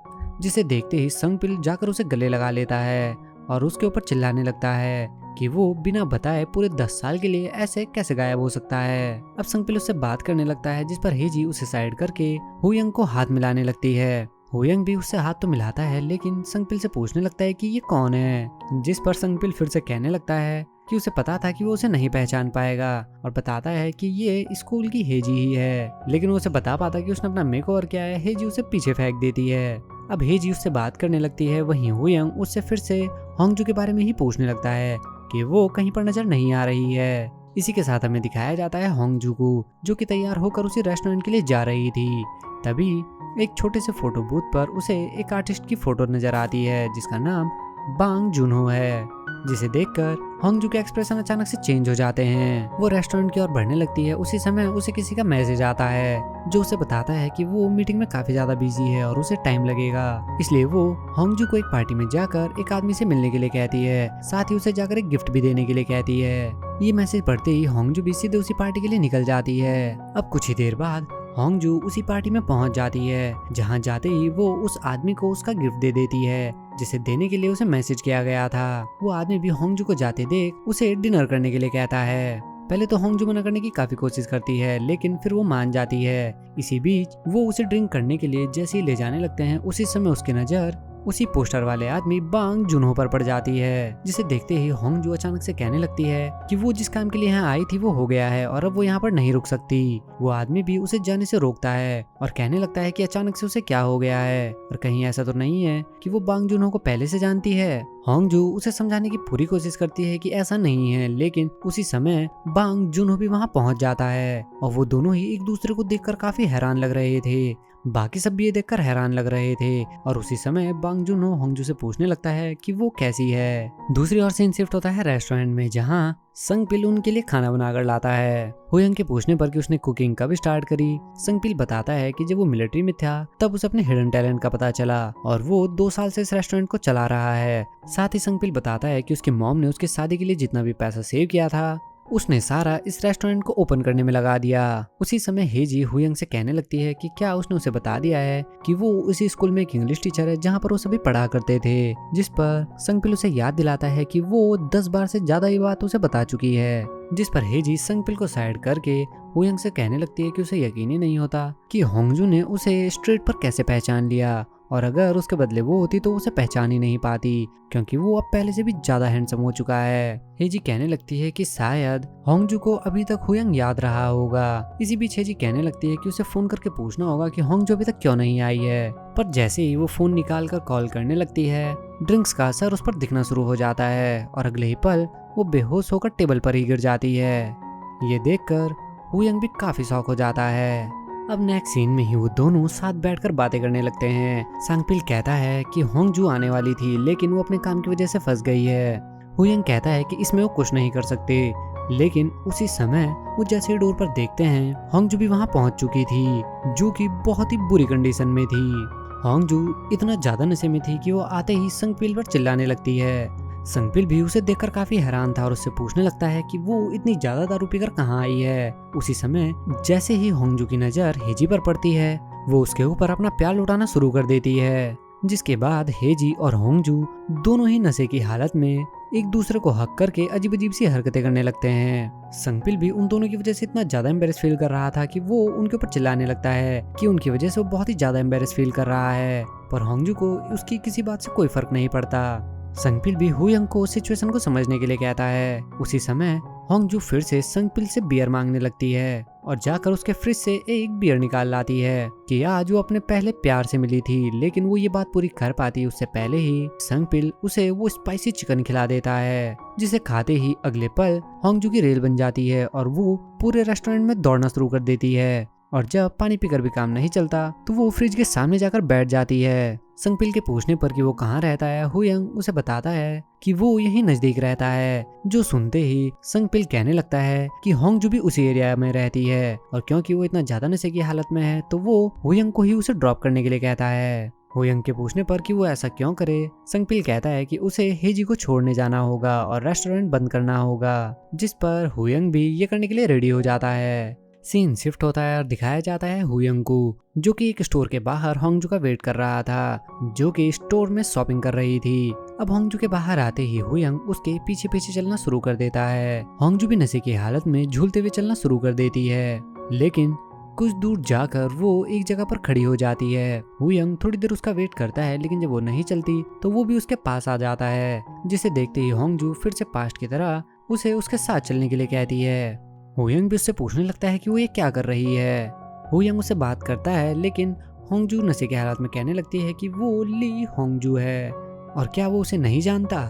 जिसे देखते ही संगपिल जाकर उसे गले लगा लेता है और उसके ऊपर चिल्लाने लगता है कि वो बिना बताए पूरे 10 साल के लिए ऐसे कैसे गायब हो सकता है। अब संगपिल उससे बात करने लगता है, जिस पर हेजी उसे साइड करके हुयंग को हाथ मिलाने लगती है। हुयंग भी उससे हाथ तो मिलाता है, लेकिन संगपिल से पूछने लगता है कि ये कौन है, जिस पर संगपिल फिर से कहने लगता है कि उसे पता था कि वो उसे नहीं पहचान पाएगा और बताता है कि ये स्कूल की हेजी ही है, लेकिन वो उसे बता पाता कि उसने अपना मेकओवर किया है। हेजी उसे पीछे फेंक देती है। अब हेजी उससे बात करने लगती है, वहीं हुयंग उससे फिर से होंगजू के बारे में ही पूछने लगता है कि वो कहीं पर नजर नहीं आ रही है। इसी के साथ हमें दिखाया जाता है होंगजू को, जो कि तैयार होकर उसी रेस्टोरेंट के लिए जा रही थी। तभी एक छोटे से फोटो बूथ पर उसे एक आर्टिस्ट की फोटो नजर आती है जिसका नाम बांग जुनहो है, जिसे देखकर होंगजू के एक्सप्रेशन अचानक से चेंज हो जाते हैं। वो रेस्टोरेंट की ओर बढ़ने लगती है। उसी समय उसे किसी का मैसेज आता है जो उसे बताता है कि वो मीटिंग में काफी ज्यादा बिजी है और उसे टाइम लगेगा, इसलिए वो होंगजू को एक पार्टी में जाकर एक आदमी से मिलने के लिए कहती है, साथ ही उसे जाकर एक गिफ्ट भी देने के लिए कहती है। ये मैसेज पढ़ते ही होंगजू भी सीधे उसी पार्टी के लिए निकल जाती है। अब कुछ ही देर बाद होंगजू उसी पार्टी में पहुंच जाती है, जहां जाते ही वो उस आदमी को उसका गिफ्ट दे देती है जिसे देने के लिए उसे मैसेज किया गया था। वो आदमी भी होंगजू को जाते देख उसे डिनर करने के लिए कहता है। पहले तो होंगजू मना करने की काफी कोशिश करती है, लेकिन फिर वो मान जाती है। इसी बीच वो उसे ड्रिंक करने के लिए जैसे ही ले जाने लगते हैं, उसी समय उसकी नजर उसी पोस्टर वाले आदमी बांग जुनहो पर पड़ जाती है, जिसे देखते ही होंगजू अचानक से कहने लगती है कि वो जिस काम के लिए यहाँ आई थी वो हो गया है और अब वो यहाँ पर नहीं रुक सकती। वो आदमी भी उसे जाने से रोकता है और कहने लगता है कि अचानक से उसे क्या हो गया है और कहीं ऐसा तो नहीं है कि वो बांग जुनहो को पहले से जानती है। होंगजू उसे समझाने की पूरी कोशिश करती है कि ऐसा नहीं है, लेकिन उसी समय बांग जुनहो भी वहाँ पहुँच जाता है और वो दोनों ही एक दूसरे को देखकर काफी हैरान लग रहे थे। बाकी सब भी ये देखकर हैरान लग रहे थे और उसी समय बांग जुनहो होंगजू से पूछने लगता है कि वो कैसी है। दूसरी ओर सीन शिफ्ट होता है रेस्टोरेंट में, जहाँ संगपिल उनके लिए खाना बनाकर लाता है। हुयंग के पूछने पर कि उसने कुकिंग कब स्टार्ट करी, संगपिल बताता है कि जब वो मिलिट्री में था तब उसे अपने हिडन टैलेंट का पता चला और वो 2 साल से इस रेस्टोरेंट को चला रहा है। साथ ही संगपिल बताता है कि उसकी मॉम ने उसकी शादी के लिए जितना भी पैसा सेव किया था उसने सारा इस रेस्टोरेंट को ओपन करने में लगा दिया। उसी समय हेजी हुयंग से कहने लगती है कि क्या उसने उसे बता दिया है कि वो उसी स्कूल में एक इंग्लिश टीचर है जहाँ पर वो सभी पढ़ा करते थे, जिस पर संगपिल उसे याद दिलाता है कि वो 10 बार से ज्यादा ये बात उसे बता चुकी है। जिस पर हेजी संगपिल को साइड करके हुयंग से कहने लगती है कि उसे यकीन ही नहीं होता कि होंगजू ने उसे स्ट्रीट पर कैसे पहचान लिया और अगर उसके बदले वो होती तो उसे पहचान ही नहीं पाती, क्योंकि वो अब पहले से भी ज्यादा हैंडसम हो चुका है। हेजी कहने लगती है कि शायद होंगजू को अभी तक हुयंग याद रहा होगा। इसी बीच हेजी कहने लगती है कि उसे फोन करके पूछना होगा कि होंगजू अभी तक क्यों नहीं आई है, पर जैसे ही वो फोन निकाल कर कॉल करने लगती है ड्रिंक्स का असर उस पर दिखना शुरू हो जाता है और अगले ही पल वो बेहोश होकर टेबल पर ही गिर जाती है। ये देखकर हुयंग भी काफी शॉक हो जाता है। अब नेक्स्ट सीन में ही वो दोनों साथ बैठकर बातें करने लगते हैं। सांगपिल कहता है कि होंगजू आने वाली थी लेकिन वो अपने काम की वजह से फंस गई है। हुयंग कहता है कि इसमें वो कुछ नहीं कर सकते, लेकिन उसी समय वो जैसे ही डोर पर देखते हैं होंगजू भी वहाँ पहुँच चुकी थी, जो कि बहुत ही बुरी कंडीशन में थी। होंगजू इतना ज्यादा नशे में थी कि वो आते ही संगपिल पर चिल्लाने लगती है। संगपिल भी उसे देखकर काफी हैरान था और उससे पूछने लगता है कि वो इतनी ज्यादा दारू पीकर कहाँ आई है। उसी समय जैसे ही होंगजू की नजर हेजी पर पड़ती है, वो उसके ऊपर अपना प्यार लुटाना शुरू कर देती है, जिसके बाद हेजी और होंगजू दोनों ही नशे की हालत में एक दूसरे को हक करके अजीब अजीब सी हरकतें करने लगते हैं। संगपिल भी उन दोनों की वजह से इतना ज्यादा एम्बेरस फील कर रहा था कि वो उनके ऊपर चिल्लाने लगता है कि उनकी वजह से वो बहुत ही ज्यादा एम्बेरस फील कर रहा है, पर होंगजू को उसकी किसी बात से कोई फर्क नहीं पड़ता। संगपिल भी हुयंग को सिचुएशन को समझने के लिए कहता है। उसी समय होंगजू फिर से संगपिल से बियर मांगने लगती है और जाकर उसके फ्रिज से एक बियर निकाल लाती है कि आज वो अपने पहले प्यार से मिली थी, लेकिन वो ये बात पूरी कर पाती उससे पहले ही संगपिल उसे वो स्पाइसी चिकन खिला देता है, जिसे खाते ही अगले पल होंगजू की रेल बन जाती है और वो पूरे रेस्टोरेंट में दौड़ना शुरू कर देती है। और जब पानी पीकर भी काम नहीं चलता तो वो फ्रिज के सामने जाकर बैठ जाती है। संगपिल के पूछने पर कि वो कहाँ रहता है, हुयंग उसे बताता है कि वो यहीं नजदीक रहता है, जो सुनते ही संगपिल कहने लगता है कि होंगजू भी उसी एरिया में रहती है और क्योंकि वो इतना ज्यादा नशे की हालत में है तो वो हुयंग को ही उसे ड्रॉप करने के लिए कहता है। हुयंग के पूछने पर कि वो ऐसा क्यों करे, संगपिल कहता है कि उसे हेजी को छोड़ने जाना होगा और रेस्टोरेंट बंद करना होगा, जिस पर हुयंग भी ये करने के लिए रेडी हो जाता है। सीन शिफ्ट होता है और दिखाया जाता है हुयंग को, जो कि एक स्टोर के बाहर होंगजू का वेट कर रहा था, जो कि स्टोर में शॉपिंग कर रही थी। अब होंगजू के बाहर आते ही हुयंग उसके पीछे पीछे चलना शुरू कर देता है। होंगजू भी नशे की हालत में झूलते हुए चलना शुरू कर देती है, लेकिन कुछ दूर जाकर वो एक जगह पर खड़ी हो जाती है। हुयंग थोड़ी देर उसका वेट करता है, लेकिन जब वो नहीं चलती तो वो भी उसके पास आ जाता है, जिसे देखते ही होंगजू फिर से पास्ट की तरह उसे उसके साथ चलने के लिए कहती है। हुयंग भी उससे पूछने लगता है कि वो ये क्या कर रही है। हुयंग उससे बात करता है, लेकिन होंगजू नशे के हालत में कहने लगती है कि वो ली होंगजू है और क्या वो उसे नहीं जानता।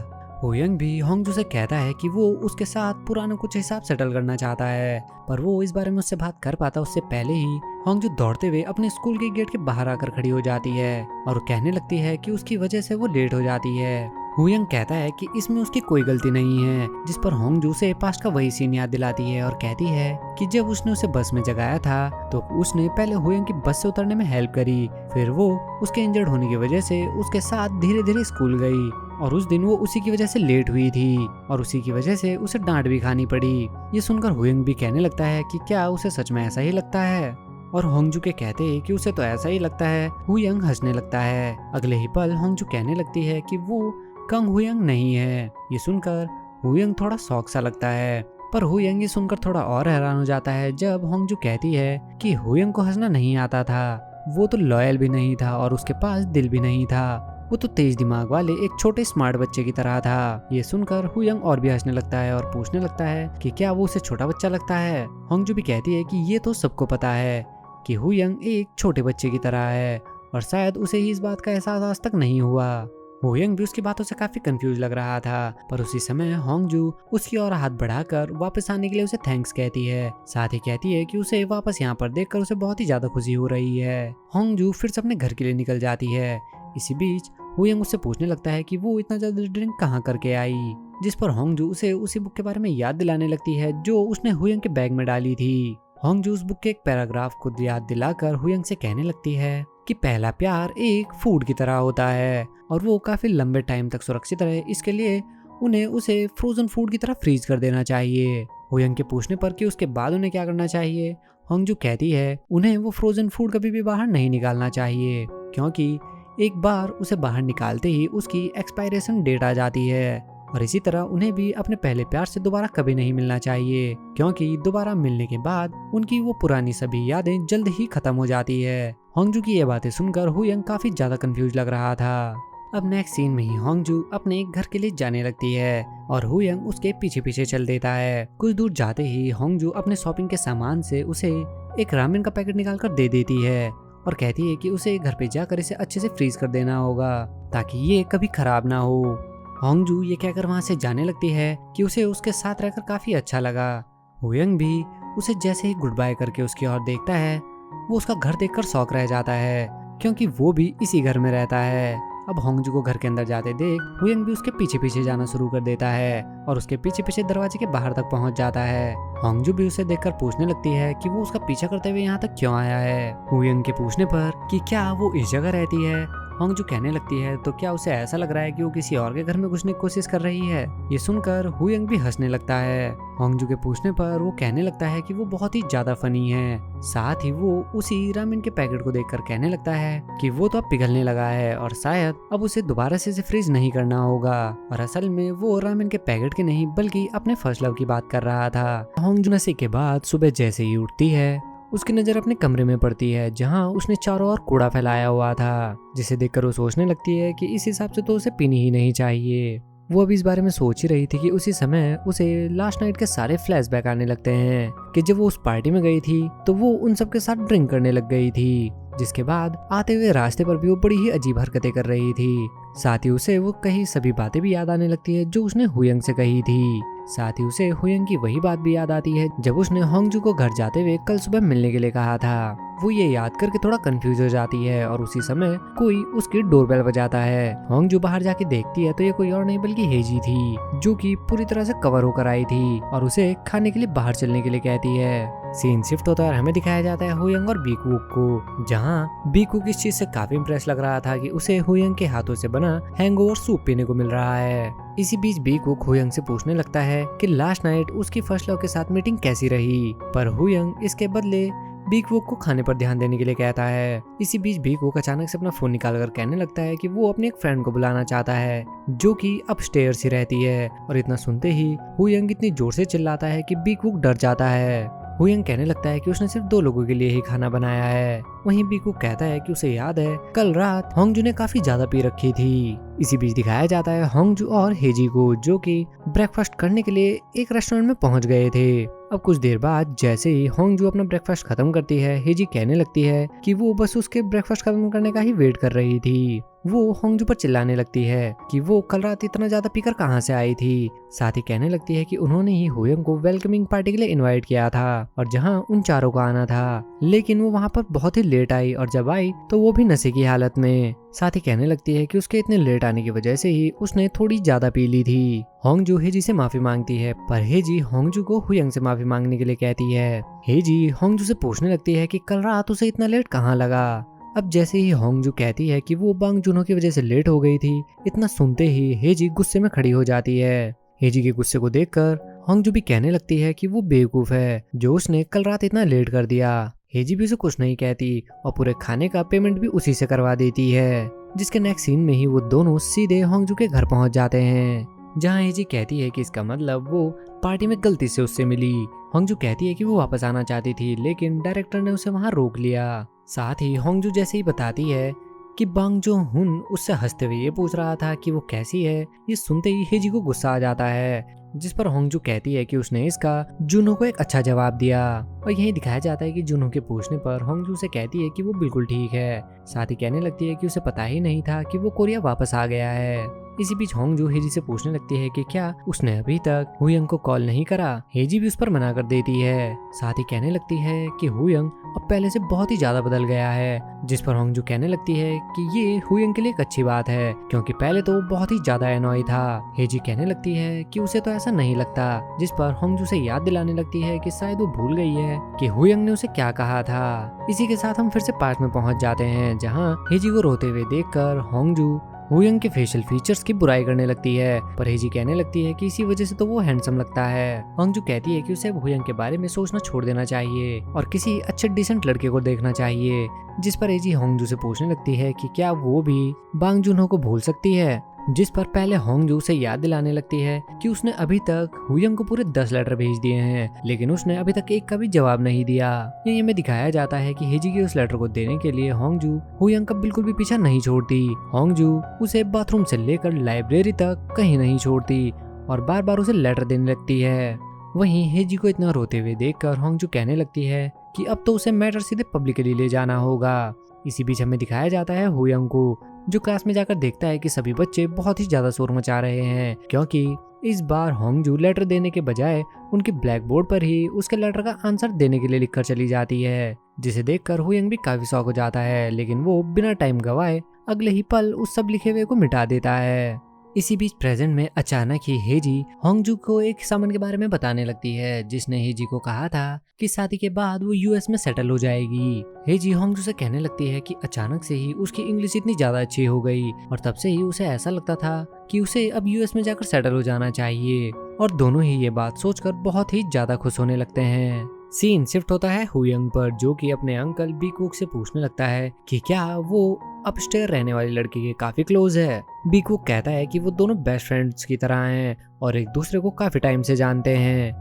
हुयंग भी होंगजू से कहता है कि वो उसके साथ पुराना कुछ हिसाब सेटल करना चाहता है, पर वो इस बारे में उससे बात कर पाता उससे पहले ही होंगजू दौड़ते हुए अपने स्कूल के गेट के बाहर आकर खड़ी हो जाती है और कहने लगती है कि उसकी वजह से वो लेट हो जाती है। हुयंग कहता है कि इसमें उसकी कोई गलती नहीं है, जिस पर होंगजू से पास्ट का वही सीन याद दिलाती है और कहती है कि जब उसने उसे बस में जगाया था तो उसने पहले हुयंग की बस से उतरने में हेल्प करी, फिर वो उसके इंजर्ड होने की वजह से उसके साथ धीरे धीरे स्कूल गई और उस दिन वो उसी की वजह से लेट हुई थी और उसी की वजह से उसे डांट भी खानी पड़ी। ये सुनकर हुयंग भी कहने लगता है कि क्या उसे सच में ऐसा ही लगता है, और होंगजू के कहते हैं कि उसे तो ऐसा ही लगता है। हुयंग हंसने लगता है। अगले ही पल होंगजू कहने लगती है कि वो कंग हुयंग नहीं है। ये सुनकर हुयंग थोड़ा शौक सा लगता है, पर हुयंग ये सुनकर थोड़ा और हैरान हो जाता है जब होंगजू कहती है कि हुयंग को हंसना नहीं आता था, वो तो लॉयल भी नहीं था और उसके पास दिल भी नहीं था, वो तो तेज दिमाग वाले एक छोटे स्मार्ट बच्चे की तरह था। ये सुनकर हुयंग और भी हंसने लगता है और पूछने लगता है कि क्या वो उसे छोटा बच्चा लगता है। होंगजू भी कहती है कि ये तो सबको पता है कि हुयंग एक छोटे बच्चे की तरह है और शायद उसे ही इस बात का एहसास आज तक नहीं हुआ। हुयंग भी उसकी बातों से काफी कंफ्यूज लग रहा था, पर उसी समय होंगजू उसकी ओर हाथ बढ़ाकर वापस आने के लिए उसे थैंक्स कहती है। साथ ही कहती है कि उसे वापस यहाँ पर देखकर उसे बहुत ही ज्यादा खुशी हो रही है। होंगजू फिर से अपने घर के लिए निकल जाती है। इसी बीच हुयंग उससे पूछने लगता है कि वो इतना ज्यादा ड्रिंक कहाँ करके आई, जिस पर होंगजू उसे उसी बुक के बारे में याद दिलाने लगती है जो उसने हुयंग के बैग में डाली थी। होंगजू उस बुक के एक पैराग्राफ को याद दिलाकर हुयंग से कहने लगती है कि पहला प्यार एक फूड की तरह होता है और वो काफी लंबे टाइम तक सुरक्षित रहे, इसके लिए उन्हें उसे फ्रोजन फूड की तरह फ्रीज कर देना चाहिए। हुयंग के पूछने पर कि उसके बाद उन्हें क्या करना चाहिए, होंगजू कहती है उन्हें वो फ्रोजन फूड कभी भी बाहर नहीं निकालना चाहिए, क्योंकि एक बार उसे बाहर निकालते ही उसकी एक्सपायरेशन डेट आ जाती है, और इसी तरह उन्हें भी अपने पहले प्यार से दोबारा कभी नहीं मिलना चाहिए, क्योंकि दोबारा मिलने के बाद उनकी वो पुरानी सभी यादें जल्द ही खत्म हो जाती है। होंगजू की ये बातें सुनकर हुयंग काफी ज्यादा कंफ्यूज लग रहा था। अब नेक्स्ट सीन में ही होंगजू अपने घर के लिए जाने लगती है और हुयंग उसके पीछे पीछे चल देता है। कुछ दूर जाते ही होंगजू अपने शॉपिंग के सामान से उसे एक रामेन का पैकेट निकाल कर दे देती है और कहती है कि उसे घर पे जाकर इसे अच्छे से फ्रीज कर देना होगा ताकि ये कभी खराब ना हो। होंगजू ये कहकर वहां से जाने लगती है कि उसे उसके साथ रहकर काफी अच्छा लगा। हुयंग भी उसे जैसे ही गुड बाय करके उसकी ओर देखता है, वो उसका घर देखकर शौक रह जाता है, क्योंकि वो भी इसी घर में रहता है। अब होंगजू को घर के अंदर जाते देख हुयंग भी उसके पीछे पीछे जाना शुरू कर देता है और उसके पीछे पीछे दरवाजे के बाहर तक पहुंच जाता है। होंगजू भी उसे देखकर पूछने लगती है कि वो उसका पीछा करते हुए यहाँ तक क्यों आया है। हुयंग के पूछने पर कि क्या वो इस जगह रहती है, होंगजू कहने लगती है तो क्या उसे ऐसा लग रहा है कि वो किसी और के घर में घुसने की कोशिश कर रही है। ये सुनकर हुयंग भी हंसने लगता है। होंगजू के पूछने पर वो कहने लगता है कि वो बहुत ही ज्यादा फनी है। साथ ही वो उसी रामेन के पैकेट को देखकर कहने लगता है कि वो तो अब पिघलने लगा है और शायद अब उसे दोबारा से इसे फ्रीज नहीं करना होगा। और असल में वो रामेन के पैकेट के नहीं बल्कि अपने फर्स्ट लव की बात कर रहा था। होंगजू नशे के बाद सुबह जैसे ही उठती है उसकी नजर अपने कमरे में पड़ती है जहां उसने चारों ओर कूड़ा फैलाया हुआ था, जिसे देखकर वो सोचने लगती है कि इस हिसाब से तो उसे पीनी ही नहीं चाहिए। वो अभी इस बारे में सोच ही रही थी कि उसी समय उसे लास्ट नाइट के सारे फ्लैशबैक आने लगते हैं कि जब वो उस पार्टी में गई थी तो वो उन सब के साथ ड्रिंक करने लग गई थी, जिसके बाद आते हुए रास्ते पर भी वो बड़ी ही अजीब हरकतें कर रही थी। साथ ही उसे वो कही सभी बातें भी याद आने लगती है जो उसने हुयंग से कही थी। साथ ही उसे हुयंग की वही बात भी याद आती है जब उसने होंगजू को घर जाते हुए कल सुबह मिलने के लिए कहा था। वो ये याद करके थोड़ा कंफ्यूज हो जाती है और उसी समय कोई उसकी डोरबेल बजाता है। होंगजू बाहर जाके देखती है तो ये कोई और नहीं बल्कि हेजी थी जो कि पूरी तरह से कवर होकर आई थी और उसे खाने के लिए बाहर चलने के लिए कहती है। सीन शिफ्ट होता है और हमें दिखाया जाता है हुयंग और बीकवुक को, जहाँ बीकवुक इस चीज से काफी इम्प्रेस लग रहा था कि उसे हुयंग के हाथों से बना हैंगओवर सूप पीने को मिल रहा है। इसी बीच बीकवुक हुयंग से पूछने लगता है कि लास्ट नाइट उसकी फर्स्ट लव के साथ मीटिंग कैसी रही, पर हुयंग इसके बदले बीकवुक को खाने पर ध्यान देने के लिए कहता है। इसी बीच बीकवुक अचानक से अपना फोन निकालकर कहने लगता है कि वो अपने एक फ्रेंड को बुलाना चाहता है जो कि अपस्टेयर्स ही रहती है, और इतना सुनते ही हुयंग इतनी जोर से चिल्लाता है कि बीकवुक डर जाता है। हुयंग कहने लगता है कि उसने सिर्फ 2 लोगों के लिए ही खाना बनाया है। वहीं बीकवुक कहता है कि उसे याद है कल रात होंगजू ने काफी ज्यादा पी रखी थी। इसी बीच दिखाया जाता है होंगजू और हेजी को जो कि ब्रेकफास्ट करने के लिए एक रेस्टोरेंट में पहुंच गए थे। अब कुछ देर बाद जैसे ही होंगजू अपना ब्रेकफास्ट खत्म करती है, हेजी कहने लगती है कि वो बस उसके ब्रेकफास्ट खत्म करने का ही वेट कर रही थी। वो होंगजू पर चिल्लाने लगती है कि वो कल रात इतना ज्यादा पीकर कहां से आई थी। साथ ही कहने लगती है कि उन्होंने ही हुयंग को वेलकमिंग पार्टी के लिए इनवाइट किया था और जहां उन चारों को आना था, लेकिन वो वहां पर बहुत ही लेट आई और जब आई तो वो भी नशे की हालत में। साथ ही कहने लगती है कि उसके इतने लेट आने की वजह से ही उसने थोड़ी ज्यादा पी ली थी। होंगजू हेजी से माफी मांगती है पर हेजी होंगजू को हुयंग से माफी मांगने के लिए कहती है। हेजी होंगजू से पूछने लगती है कि कल रात उसे इतना लेट कहाँ लगा। अब जैसे ही होंगजू कहती है कि वो बांग जुनो की वजह से लेट हो गई थी, इतना सुनते ही हेजी गुस्से में खड़ी हो जाती है। हेजी के गुस्से को देखकर होंगजू भी कहने लगती है कि वो बेवकूफ है जो उसने कल रात इतना लेट कर दिया। हेजी भी उसे कुछ नहीं कहती और पूरे खाने का पेमेंट भी उसी से करवा देती है, जिसके नेक्स्ट सीन में ही वो दोनों सीधे होंगजू के घर पहुंच जाते हैं, जहां हेजी कहती है कि इसका मतलब वो पार्टी में गलती से उससे मिली। होंगजू कहती है कि वो वापस आना चाहती थी लेकिन डायरेक्टर ने उसे वहां रोक लिया। साथ ही होंगजू जैसे ही बताती है कि बांग जो हुन उससे हंसते हुए ये पूछ रहा था कि वो कैसी है, ये सुनते ही हेजी को गुस्सा आ जाता है, जिस पर होंगजू कहती है कि उसने इसका जुनो को एक अच्छा जवाब दिया। और यही दिखाया जाता है कि जुनो के पूछने पर होंगजू से कहती है कि वो बिल्कुल ठीक है। साथ ही कहने लगती है कि उसे पता ही नहीं था कि वो कोरिया वापस आ गया है। इसी बीच होंगजू हेजी से पूछने लगती है कि क्या उसने अभी तक हुयंग को कॉल नहीं करा। हेजी भी उस पर मना कर देती है। साथ ही कहने लगती है कि हुयंग अब पहले से बहुत ही ज्यादा बदल गया है, जिस पर होंगजू कहने लगती है कि ये हुयंग के लिए एक अच्छी बात है क्योंकि पहले तो वो बहुत ही ज्यादा एनॉय था। हेजी कहने लगती है कि उसे तो ऐसा नहीं लगता, जिस पर होंगजू से याद दिलाने लगती है कि शायद वो भूल गई है कि हुयंग ने उसे क्या कहा था। इसी के साथ हम फिर से पार्क में पहुंच जाते हैं, जहाँ हेजी को रोते हुए देखकर होंगजू हुयंग के फेशियल फीचर्स की बुराई करने लगती है, पर हेजी कहने लगती है कि इसी वजह से तो वो हैंडसम लगता है। होंगजू कहती है कि उसे हुयंग के बारे में सोचना छोड़ देना चाहिए और किसी अच्छे डिसेंट लड़के को देखना चाहिए, जिस पर हेजी होंगजू से पूछने लगती है कि क्या वो भी बांग जुनहो को भूल सकती है, जिस पर पहले होंगजू से याद दिलाने लगती है कि उसने अभी तक हुयंग को पूरे 10 लेटर भेज दिए हैं लेकिन उसने अभी तक एक का भी जवाब नहीं दिया। यही हमें दिखाया जाता है कि हेजी के उस लेटर को देने के लिए होंगजू हुयंग का बिल्कुल भी पीछा नहीं छोड़ती। होंगजू उसे बाथरूम से लेकर लाइब्रेरी तक कहीं नहीं छोड़ती और बार बार उसे लेटर देने लगती है। वहीं हेजी को इतना रोते हुए देखकर होंगजू कहने लगती है कि अब तो उसे मैटर सीधे पब्लिकली ले जाना होगा। इसी बीच हमें दिखाया जाता है हुयंग को, जो क्लास में जाकर देखता है कि सभी बच्चे बहुत ही ज्यादा शोर मचा रहे हैं क्योंकि इस बार होंगजू लेटर देने के बजाय उनके ब्लैक बोर्ड पर ही उसके लेटर का आंसर देने के लिए लिखकर चली जाती है, जिसे देखकर हुयंग भी काफी शॉक हो जाता है, लेकिन वो बिना टाइम गवाए अगले ही पल उस सब लिखे हुए को मिटा देता है। इसी बीच प्रेजेंट में अचानक ही हेजी होंगजू को एक सामान के बारे में बताने लगती है जिसने हेजी को कहा था कि शादी के बाद वो यूएस में सेटल हो जाएगी। हेजी होंगजू से कहने लगती है कि अचानक से ही उसकी इंग्लिश इतनी ज्यादा अच्छी हो गई और तब से ही उसे ऐसा लगता था कि उसे अब यूएस में जाकर सेटल हो जाना चाहिए। और दोनों ही ये बात सोचकर बहुत ही ज्यादा खुश होने लगते हैं। सीन शिफ्ट होता है हुयंग पर, जो कि अपने अंकल बीकुक से पूछने लगता है कि क्या वो अपस्टेयर रहने वाली लड़की के काफी क्लोज है। बीकुक कहता है कि वो दोनों बेस्ट फ्रेंड्स की तरह हैं और एक दूसरे को काफी टाइम से जानते हैं।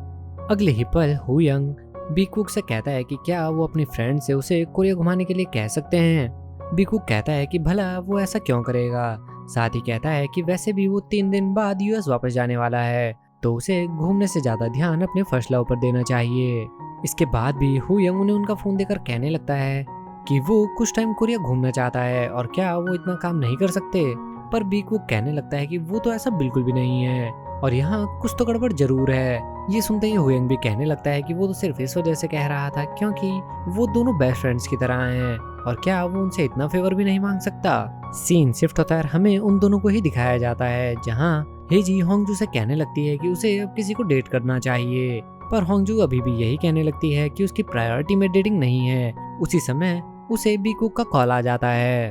अगले ही पल हुयंग बीकुक से कहता है कि क्या वो अपनी फ्रेंड से उसे कोरिया घुमाने के लिए कह सकते हैं। बीकुक कहता है कि भला वो ऐसा क्यों करेगा। साथ ही कहता है कि वैसे भी वो 3 दिन बाद यूएस वापस जाने वाला है, तो उसे घूमने से ज्यादा ध्यान अपने फर्स्ट लव पर देना चाहिए। इसके बाद भी हुयंग उन्हें उनका फोन देकर कहने लगता है कि वो कुछ टाइम कोरिया घूमना चाहता है और क्या वो इतना काम नहीं कर सकते। पर बीकुक कहने लगता है कि वो तो ऐसा बिल्कुल भी नहीं है और यहाँ कुछ तो गड़बड़ जरूर है। ये सुनते ही हुयंग भी कहने लगता है कि वो तो सिर्फ इस वजह से कह रहा था क्योंकि वो दोनों बेस्ट फ्रेंड्स की तरह हैं और क्या वो उनसे इतना फेवर भी नहीं मांग सकता। सीन शिफ्ट होता है, हमें उन दोनों को ही दिखाया जाता है जहाँ हेजी होंगजू से कहने लगती है कि उसे अब किसी को डेट करना चाहिए, पर होंगजू अभी भी यही कहने लगती है कि उसकी प्रायोरिटी में डेटिंग नहीं है। उसी समय उसे बीकुक का कॉल आ जाता है,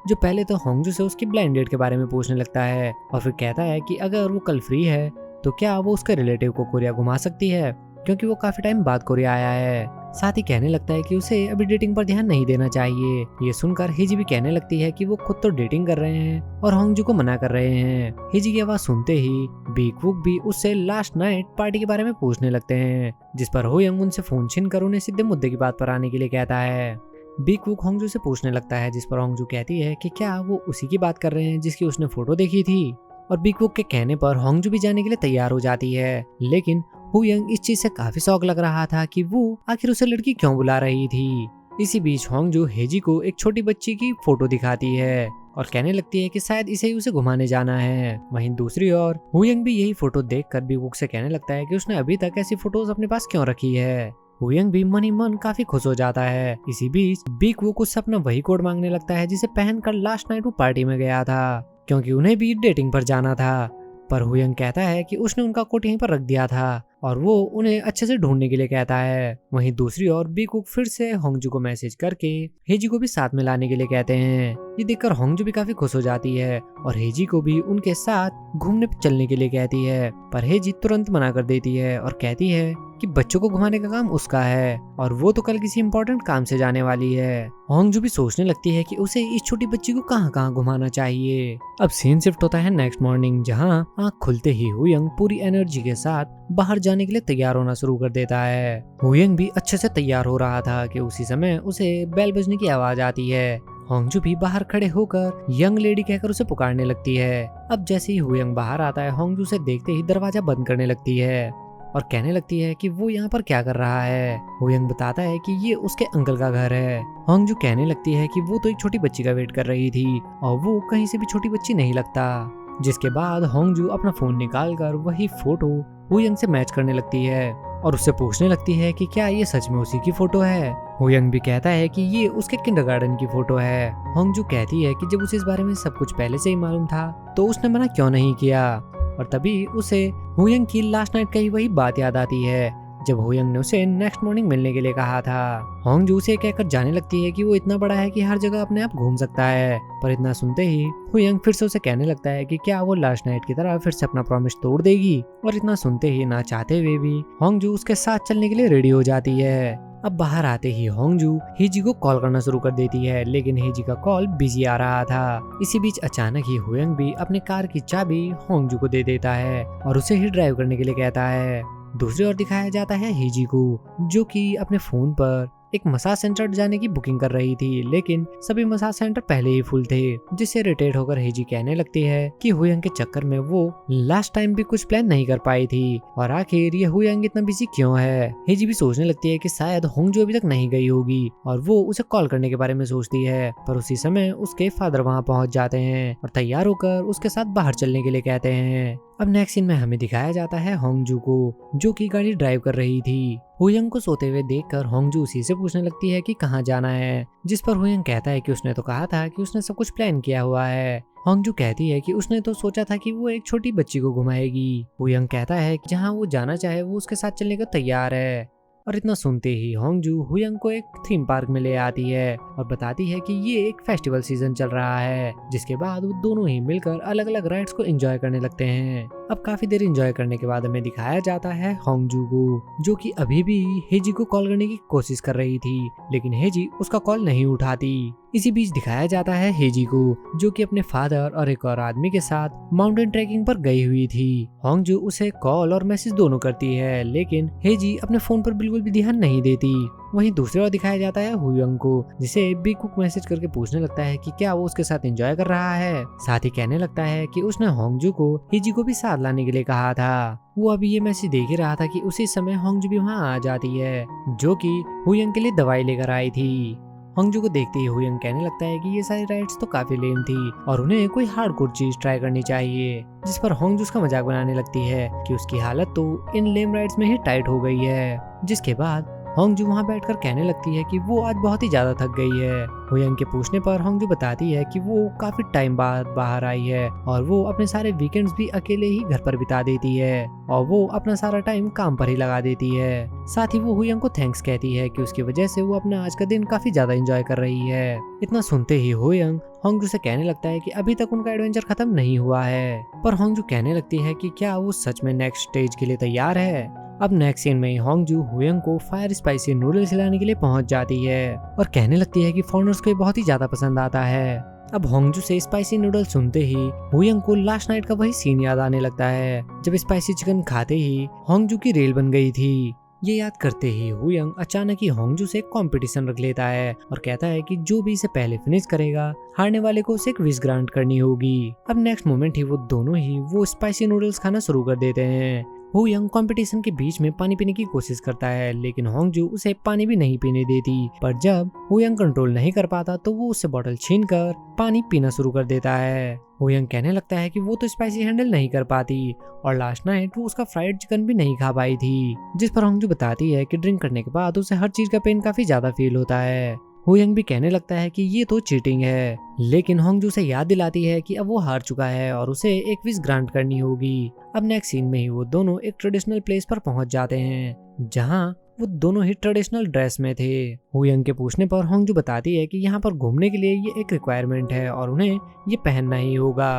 जो पहले तो होंगजू से उसकी ब्लाइंड डेट के बारे में पूछने लगता है और फिर कहता है कि अगर वो कल फ्री है तो क्या वो उसके रिलेटिव को कोरिया घुमा सकती है, क्योंकि वो काफी टाइम बाद कोरिया आया है। साथ ही कहने लगता है कि उसे अभी डेटिंग पर ध्यान नहीं देना चाहिए। ये सुनकर हिजी भी कहने लगती है कि वो खुद तो डेटिंग कर रहे हैं और होंगजू को मना कर रहे हैं। हिजी की आवाज सुनते ही बीकुक भी उससे लास्ट नाइट पार्टी के बारे में पूछने लगते हैं, जिस पर होयंग उनसे फोन छीन कर उन्हें सीधे मुद्दे की बात पर आने के लिए कहता है। बीकुक होंगजू से पूछने लगता है, जिस पर होंगजू कहती है कि क्या वो उसी की बात कर रहे हैं जिसकी उसने फोटो देखी थी। और बीकुक के कहने पर होंगजू भी जाने के लिए तैयार हो जाती है, लेकिन हुयंग इस चीज से काफी शौक लग रहा था कि वो आखिर उसे लड़की क्यों बुला रही थी। इसी बीच होंगजू हेजी को एक छोटी बच्ची की फोटो दिखाती है और कहने लगती है कि शायद इसे ही उसे घुमाने जाना है। वहीं दूसरी ओर हुयंग भी यही फोटो देखकर बीकुक से कहने लगता है कि उसने अभी तक ऐसी फोटोज अपने पास क्यों रखी है। हुयंग भी मन ही मन काफी खुश हो जाता है। इसी बीच बीकुक उससे अपना वही कोट मांगने लगता है जिसे पहनकर लास्ट नाइट वो पार्टी में गया था, क्योंकि उन्हें भी डेटिंग पर जाना था। पर हुयंग कहता है कि उसने उनका कोट यहीं पर रख दिया था और वो उन्हें अच्छे से ढूंढने के लिए कहता है। वहीं दूसरी ओर बीकुक फिर से होंगजू को मैसेज करके हेजी को भी साथ में लाने के लिए कहते हैं। ये देखकर होंगजू भी काफी खुश हो जाती है और हेजी को भी उनके साथ घूमने चलने के लिए कहती है, पर हेजी तुरंत मना कर देती है और कहती है कि बच्चों को घुमाने का काम उसका है और वो तो कल किसी इंपॉर्टेंट काम से जाने वाली है। होंगजू भी सोचने लगती है कि उसे इस छोटी बच्ची को कहाँ कहाँ घुमाना चाहिए। अब सीन शिफ्ट होता है नेक्स्ट मॉर्निंग, जहाँ आँख खुलते ही हुयंग पूरी एनर्जी के साथ बाहर जाने के लिए तैयार होना शुरू कर देता है। हुयंग भी अच्छे से तैयार हो रहा था कि उसी समय उसे बेल बजने की आवाज आती है। होंगजू भी बाहर खड़े होकर यंग लेडी कहकर उसे पुकारने लगती है। अब जैसे ही हुयंग बाहर आता है, होंगजू से देखते ही दरवाजा बंद करने लगती है और कहने लगती है कि वो यहाँ पर क्या कर रहा है। हुयंग बताता है कि ये उसके अंकल का घर है। होंगजू कहने लगती है कि वो तो एक छोटी बच्ची का वेट कर रही थी और वो कहीं से भी छोटी बच्ची नहीं लगता। जिसके बाद होंगजू अपना फोन निकालकर वही फोटो हुयंग से मैच करने लगती है और उससे पूछने लगती है कि क्या ये सच में उसी की फोटो है। हुयंग भी कहता है कि ये उसके किंडरगार्टन की फोटो है। होंगजू कहती है कि जब उसे इस बारे में सब कुछ पहले से ही मालूम था तो उसने मना क्यों नहीं किया। और तभी उसे हुयंग की लास्ट नाइट कही वही बात याद आती है जब हुयंग ने उसे नेक्स्ट मॉर्निंग मिलने के लिए कहा था। होंगजू उसे कहकर जाने लगती है कि वो इतना बड़ा है कि हर जगह अपने आप घूम सकता है, पर इतना सुनते ही हुयंग फिर से उसे कहने लगता है कि क्या वो लास्ट नाइट की तरह फिर से अपना प्रॉमिस तोड़ देगी। और इतना सुनते ही ना चाहते हुए भी होंगजू उसके साथ चलने के लिए रेडी हो जाती है। अब बाहर आते ही होंगजू हेजी को कॉल करना शुरू कर देती है, लेकिन हेजी का कॉल बिजी आ रहा था। इसी बीच अचानक ही हुयंग भी अपने कार की चाबी होंगजू को दे देता है और उसे ही ड्राइव करने के लिए कहता है। दूसरी ओर दिखाया जाता है हेजी को, जो कि अपने फोन पर एक मसाज सेंटर जाने की बुकिंग कर रही थी, लेकिन सभी मसाज सेंटर पहले ही फुल थे, जिससे इरिटेट होकर हेजी कहने लगती है कि हुयंग के चक्कर में वो लास्ट टाइम भी कुछ प्लान नहीं कर पाई थी और आखिर ये हुयंग इतना बिजी क्यों है। हेजी भी सोचने लगती है कि शायद होंगजू अभी तक नहीं गई होगी और वो उसे कॉल करने के बारे में सोचती है, पर उसी समय उसके फादर वहाँ पहुँच जाते हैं और तैयार होकर उसके साथ बाहर चलने के लिए कहते हैं। अब नेक्स्ट सीन में हमें दिखाया जाता है होंगजू को, जो कि गाड़ी ड्राइव कर रही थी। हुयंग को सोते हुए देखकर होंगजू उसी से पूछने लगती है कि कहाँ जाना है, जिस पर हुयंग कहता है कि उसने तो कहा था कि उसने सब कुछ प्लान किया हुआ है। होंगजू कहती है कि उसने तो सोचा था कि वो एक छोटी बच्ची को घुमाएगी। हुयंग कहता है कि जहाँ वो जाना चाहे वो उसके साथ चलने को तैयार है। और इतना सुनते ही होंगजू हुयंग को एक थीम पार्क में ले आती है और बताती है कि ये एक फेस्टिवल सीजन चल रहा है, जिसके बाद वो दोनों ही मिलकर अलग अलग राइड्स को एंजॉय करने लगते हैं। अब काफी देर एंजॉय करने के बाद हमें दिखाया जाता है होंगजू को, जो कि अभी भी हेजी को कॉल करने की कोशिश कर रही थी, लेकिन हेजी उसका कॉल नहीं उठाती। इसी बीच दिखाया जाता है हेजी को, जो कि अपने फादर और एक और आदमी के साथ माउंटेन ट्रैकिंग पर गई हुई थी। होंगजू उसे कॉल और मैसेज दोनों करती है, लेकिन हेजी अपने फोन पर बिल्कुल भी ध्यान नहीं देती। वहीं दूसरी ओर दिखाया जाता है हुयंग को, जिसे बिग कुक मैसेज करके पूछने लगता है कि क्या वो उसके साथ एंजॉय कर रहा है। साथ ही कहने लगता है कि उसने होंगजू को हेजी को भी साथ लाने के लिए कहा था। वो अभी ये मैसेज देख ही रहा था कि उसी समय होंगजू भी वहाँ आ जाती है, जो कि हुयंग के लिए दवाई लेकर आई थी। होंगजू को देखते ही हुयंग कहने लगता है कि ये सारी राइड्स तो काफी लेम थी और उन्हें कोई हार्डकोर चीज ट्राई करनी चाहिए, जिस पर होंगजू उसका मजाक बनाने लगती है कि उसकी हालत तो इन लेम राइड्स में ही टाइट हो गई है। जिसके बाद होंगजू वहाँ बैठकर कहने लगती है कि वो आज बहुत ही ज्यादा थक गई है। हुयंग के पूछने पर होंगजू बताती है कि वो काफी टाइम बाद बाहर आई है और वो अपने सारे वीकेंड्स भी अकेले ही घर पर बिता देती है और वो अपना सारा टाइम काम पर ही लगा देती है। साथ ही वो हुयंग को थैंक्स कहती है कि उसकी वजह से वो अपना आज का दिन काफी ज्यादा एंजॉय कर रही है। इतना सुनते ही हुयंग होंगजू से कहने लगता है कि अभी तक उनका एडवेंचर खत्म नहीं हुआ है, पर होंगजू कहने लगती है कि क्या वो सच में नेक्स्ट स्टेज के लिए तैयार है। अब नेक्स्ट सीन में होंगजू हुयंग को फायर स्पाइसी नूडल्स खिलाने के लिए पहुंच जाती है और कहने लगती है कि फॉरेनर्स को ये बहुत ही ज्यादा पसंद आता है। अब होंगजू से स्पाइसी नूडल्स सुनते ही हुयंग को लास्ट नाइट का वही सीन याद आने लगता है, जब स्पाइसी चिकन खाते ही होंगजू की रेल बन गई थी। ये याद करते ही हुयंग अचानक ही होंगजू से कंपटीशन रख लेता है और कहता है कि जो भी इसे पहले फिनिश करेगा, हारने वाले को उसे एक विश ग्रांट करनी होगी। अब नेक्स्ट मोमेंट ही वो दोनों ही वो स्पाइसी नूडल्स खाना शुरू कर देते हैं। हुयंग कंपटीशन के बीच में पानी पीने की कोशिश करता है, लेकिन होंगजू उसे पानी भी नहीं पीने देती। पर जब हुयंग कंट्रोल नहीं कर पाता तो वो उससे बोतल छीनकर पानी पीना शुरू कर देता है। हुयंग कहने लगता है कि वो तो स्पाइसी हैंडल नहीं कर पाती और लास्ट नाइट वो उसका फ्राइड चिकन भी नहीं खा पाई थी, जिस पर होंगजू बताती है कि ड्रिंक करने के बाद उसे हर चीज का पेन काफी ज्यादा फील होता है। हुयंग भी कहने लगता है कि ये तो चीटिंग है, लेकिन होंगजू उसे याद दिलाती है कि अब वो हार चुका है और उसे एक विश ग्रांट करनी होगी। अब नेक्स्ट सीन में ही वो दोनों एक ट्रेडिशनल प्लेस पर पहुंच जाते हैं, जहां वो दोनों ही ट्रेडिशनल ड्रेस में थे। हुयंग के पूछने पर होंगजू बताती है कि यहाँ पर घूमने के लिए ये एक रिक्वायरमेंट है और उन्हें ये पहनना ही होगा।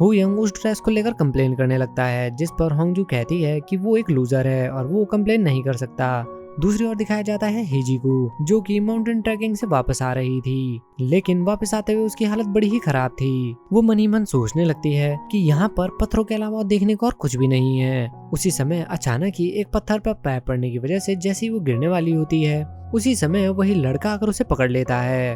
हुयंग उस ड्रेस को लेकर कंप्लेन करने लगता है, जिस पर होंगजू कहती है कि वो एक लूजर है और वो कंप्लेन नहीं कर सकता। दूसरी ओर दिखाया जाता है हेजी को, जो कि माउंटेन ट्रैकिंग से वापस आ रही थी, लेकिन वापस आते हुए उसकी हालत बड़ी ही खराब थी। वो मन ही मन सोचने लगती है कि यहाँ पर पत्थरों के अलावा देखने को और कुछ भी नहीं है। उसी समय अचानक ही एक पत्थर पर पैर पड़ने की वजह से जैसे ही वो गिरने वाली होती है, उसी समय वही लड़का आकर उसे पकड़ लेता है,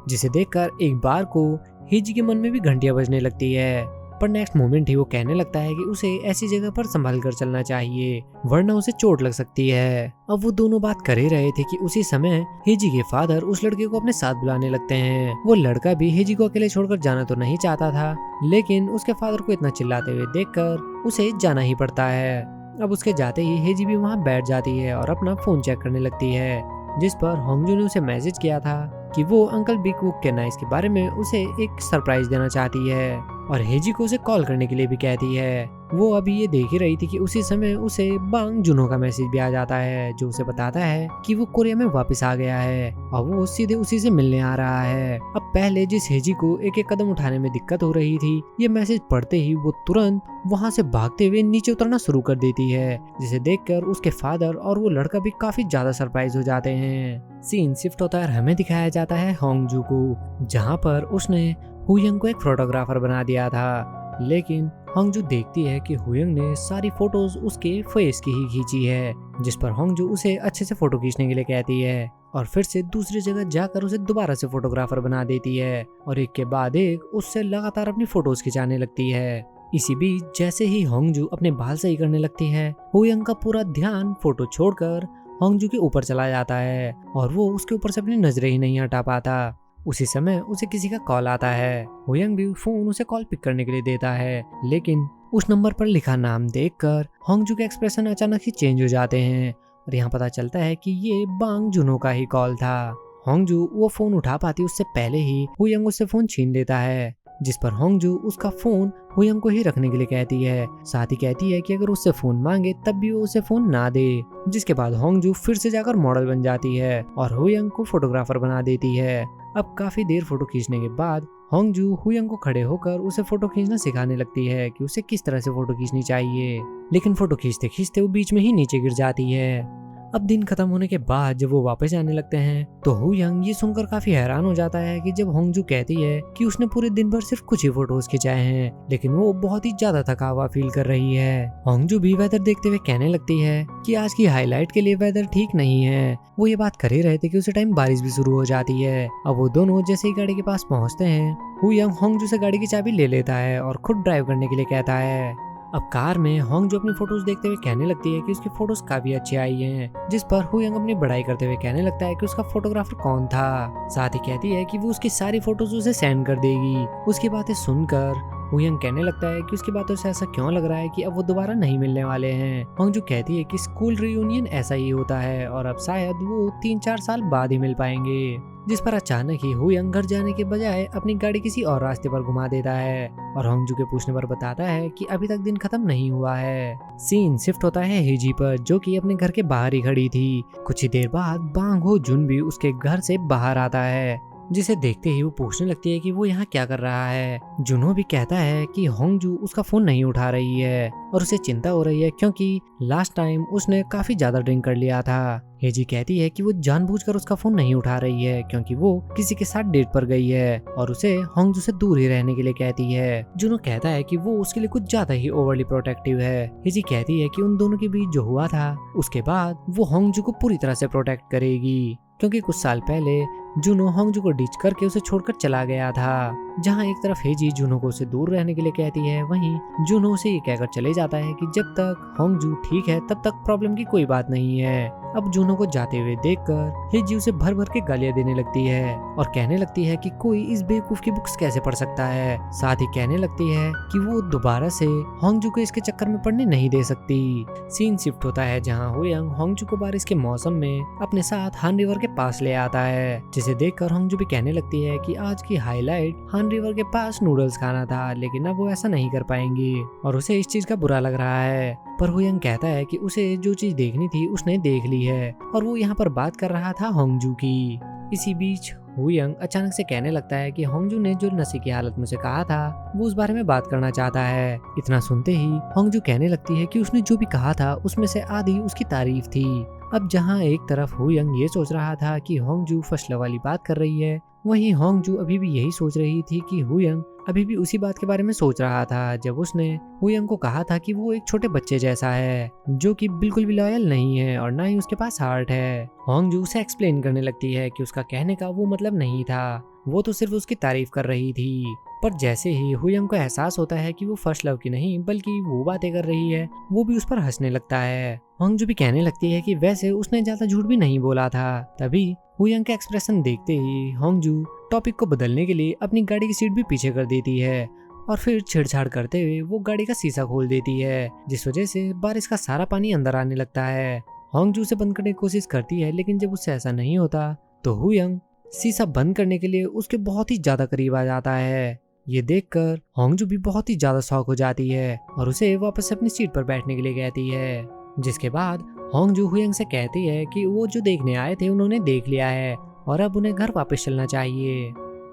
जिसे देखकर एक बार को हेजी के मन में भी घंटियां बजने लगती है। पर नेक्स्ट मोमेंट ही वो कहने लगता है कि उसे ऐसी जगह पर संभल कर चलना चाहिए, वरना उसे चोट लग सकती है। अब वो दोनों बात कर ही रहे थे कि उसी समय हेजी के फादर उस लड़के को अपने साथ बुलाने लगते हैं। वो लड़का भी हेजी को अकेले छोड़कर जाना तो नहीं चाहता था, लेकिन उसके फादर को इतना चिल्लाते हुए देखकर उसे जाना ही पड़ता है। अब उसके जाते ही हेजी भी वहाँ बैठ जाती है और अपना फोन चेक करने लगती है, जिस पर होंगजू ने उसे मैसेज किया था कि वो अंकल बिग कुक के नाइस के बारे में उसे एक सरप्राइज देना चाहती है और हेजी को उसे कॉल करने के लिए भी कहती है। वो अभी ये देख ही रही थी कि उसी समय उसे बांग जुनो का मैसेज भी आ जाता है, जो उसे बताता है कि वो कोरिया में वापस आ गया है और वो सीधे उसी से मिलने आ रहा है। अब पहले जिस हेजी को एक एक कदम उठाने में दिक्कत हो रही थी, ये मैसेज पढ़ते ही वो तुरंत वहाँ से भागते हुए नीचे उतरना शुरू कर देती है, जिसे देखकर उसके फादर और वो लड़का भी काफी ज्यादा सरप्राइज हो जाते हैं। सीन शिफ्ट होता है और हमें दिखाया जाता है होंगजू को, जहाँ पर उसने हुयंग को एक फोटोग्राफर बना दिया था, लेकिन होंगजू देखती है कि हुयंग ने सारी फोटोज उसके फेस की ही खींची है, जिस पर होंगजू उसे अच्छे से फोटो खींचने के लिए कहती है और फिर से दूसरी जगह जाकर उसे दोबारा से फोटोग्राफर बना देती है और एक के बाद एक उससे लगातार अपनी फोटोज खिंचाने लगती है। इसी बीच जैसे ही होंगजू अपने बाल सही करने लगती है, हुयंग का पूरा ध्यान फोटो छोड़कर होंगजू के ऊपर चला जाता है और वो उसके ऊपर से अपनी नजरें ही नहीं हटा पाता। उसी समय उसे किसी का कॉल आता है। हुयंग भी फोन उसे कॉल पिक करने के लिए देता है, लेकिन उस नंबर पर लिखा नाम देखकर होंगजू के एक्सप्रेशन अचानक ही चेंज हो जाते हैं और यहाँ पता चलता है कि ये बांग जुनो का ही कॉल था। होंगजू वो फोन उठा पाती उससे पहले ही हुयंग उससे फोन छीन लेता है, जिस पर होंगजू उसका फोन हुयंग को ही रखने के लिए कहती है। साथ ही कहती है कि अगर उससे फोन मांगे तब भी वो उसे फोन ना दे। जिसके बाद होंगजू फिर से जाकर मॉडल बन जाती है और हुयंग को फोटोग्राफर बना देती है। अब काफी देर फोटो खींचने के बाद होंगजू हुयंग को खड़े होकर उसे फोटो खींचना सिखाने लगती है कि उसे किस तरह से फोटो खींचनी चाहिए। लेकिन फोटो खींचते खींचते वो बीच में ही नीचे गिर जाती है। अब दिन खत्म होने के बाद जब वो वापस आने लगते हैं तो हुयंग ये सुनकर काफी हैरान हो जाता है कि जब होंगजू कहती है कि उसने पूरे दिन भर सिर्फ कुछ ही फोटोज खिंचाए हैं, लेकिन वो बहुत ही ज्यादा थका हुआ फील कर रही है। होंगजू भी वेदर देखते हुए कहने लगती है कि आज की हाईलाइट के लिए वेदर ठीक नहीं है। वो ये बात कर ही रहे थे कि उसी टाइम बारिश भी शुरू हो जाती है। अब वो दोनों जैसे ही गाड़ी के पास पहुंचते हैं, हुयंग होंगजू से गाड़ी की चाबी ले लेता है और खुद ड्राइव करने के लिए कहता है। अब कार में होंगजू अपनी फोटोज देखते हुए कहने लगती है कि उसकी फोटोज काफी अच्छी आई हैं, जिस पर हुयंग अपनी बड़ाई करते हुए कहने लगता है कि उसका फोटोग्राफर कौन था। साथ ही कहती है कि वो उसकी सारी फोटोज उसे सेंड कर देगी। उसकी बातें सुनकर हुयंग कहने लगता है कि उसकी बातों से ऐसा क्यों लग रहा है कि अब वो दोबारा नहीं मिलने वाले हैं। होंगजू कहती है कि स्कूल रियूनियन ऐसा ही होता है और अब शायद वो 3-4 साल बाद ही मिल पाएंगे। जिस पर अचानक ही हुयंग घर जाने के बजाय अपनी गाड़ी किसी और रास्ते पर घुमा देता है और होंगजू के पूछने पर बताता है कि अभी तक दिन खत्म नहीं हुआ है। सीन शिफ्ट होता है हेजी पर, जो कि अपने घर के बाहर ही खड़ी थी। कुछ ही देर बाद बांग हो जुन भी उसके घर से बाहर आता है, जिसे देखते ही वो पूछने लगती है कि वो यहाँ क्या कर रहा है। जुनो भी कहता है कि होंगजू उसका फोन नहीं उठा रही है और उसे चिंता हो रही है क्योंकि लास्ट टाइम उसने काफी ज्यादा ड्रिंक कर लिया था। हेजी कहती है कि वो जानबूझकर उसका फोन नहीं उठा रही है क्योंकि वो किसी के साथ डेट पर गई है और उसे होंगजू से दूर ही रहने के लिए कहती है। जुनो कहता है कि वो उसके लिए कुछ ज्यादा ही ओवरली प्रोटेक्टिव है। हेजी कहती है कि उन दोनों के बीच जो हुआ था उसके बाद वो होंगजू को पूरी तरह से प्रोटेक्ट करेगी, क्योंकि कुछ साल पहले जुनो होंगजू को डिच करके उसे छोड़कर चला गया था। जहां एक तरफ हेजी जुनो को उसे दूर रहने के लिए कहती है, वहीं जुनो उसे ये कहकर चले जाता है कि जब तक होंगजू ठीक है तब तक प्रॉब्लम की कोई बात नहीं है। अब जुनो को जाते हुए देखकर हेजी उसे भर भर के गालियां देने लगती है और कहने लगती है कि कोई इस बेवकूफ की बुक्स कैसे पढ़ सकता है। साथ ही कहने लगती है कि वो दोबारा से होंगजू को इसके चक्कर में पड़ने नहीं दे सकती। सीन शिफ्ट होता है जहाँ हुयंग होंगजू को बारिश के मौसम में अपने साथ हान रिवर के पास ले आता है, जिसे देखकर होंगजू भी कहने लगती है कि आज की हाईलाइट हान रिवर के पास नूडल्स खाना था, लेकिन अब वो ऐसा नहीं कर पाएंगी और उसे इस चीज का बुरा लग रहा है। पर हुयंग कहता है कि उसे जो चीज देखनी थी उसने देख ली है और वो यहाँ पर बात कर रहा था होंगजू की। इसी बीच हुयंग अचानक से कहने लगता है कि होंगजू ने जो नशे की हालत में से कहा था वो उस बारे में बात करना चाहता है। इतना सुनते ही होंगजू कहने लगती है कि उसने जो भी कहा था उसमें से आधी उसकी तारीफ थी। अब जहाँ एक तरफ हुयंग ये सोच रहा था कि होंगजू फर्स्ट लव वाली बात कर रही है, वहीं होंगजू अभी भी यही सोच रही थी कि हुयंग अभी भी उसी बात के बारे में सोच रहा था जब उसने हुयंग को कहा था कि वो एक छोटे बच्चे जैसा है जो कि बिल्कुल भी लॉयल नहीं है और ना ही उसके पास हार्ट है। होंगजू उसे एक्सप्लेन करने लगती है कि उसका कहने का वो मतलब नहीं था, वो तो सिर्फ उसकी तारीफ कर रही थी। पर जैसे ही हुयंग को एहसास होता है कि वो फर्स्ट लव की नहीं बल्कि वो बातें कर रही है, वो भी उस पर हंसने लगता है। होंगजू भी कहने लगती है कि वैसे उसने ज्यादा झूठ भी नहीं बोला था। तभी हुयंग का एक्सप्रेशन देखते ही होंगजू टॉपिक को बदलने के लिए अपनी गाड़ी की सीट भी पीछे कर देती है और फिर छेड़छाड़ करते हुए वो गाड़ी का शीशा खोल देती है, जिस वजह से बारिश का सारा पानी अंदर आने लगता है। होंगजू उसे बंद करने की कोशिश करती है, लेकिन जब उससे ऐसा नहीं होता तो हुयंग शीशा बंद करने के लिए उसके बहुत ही ज्यादा करीब आ जाता है। ये देखकर होंगजू भी बहुत ही ज्यादा शॉक हो जाती है और उसे वापस अपनी सीट पर बैठने के लिए कहती है। जिसके बाद होंगजू हुयंग से कहती है कि वो जो देखने आए थे उन्होंने देख लिया है और अब उन्हें घर वापस चलना चाहिए।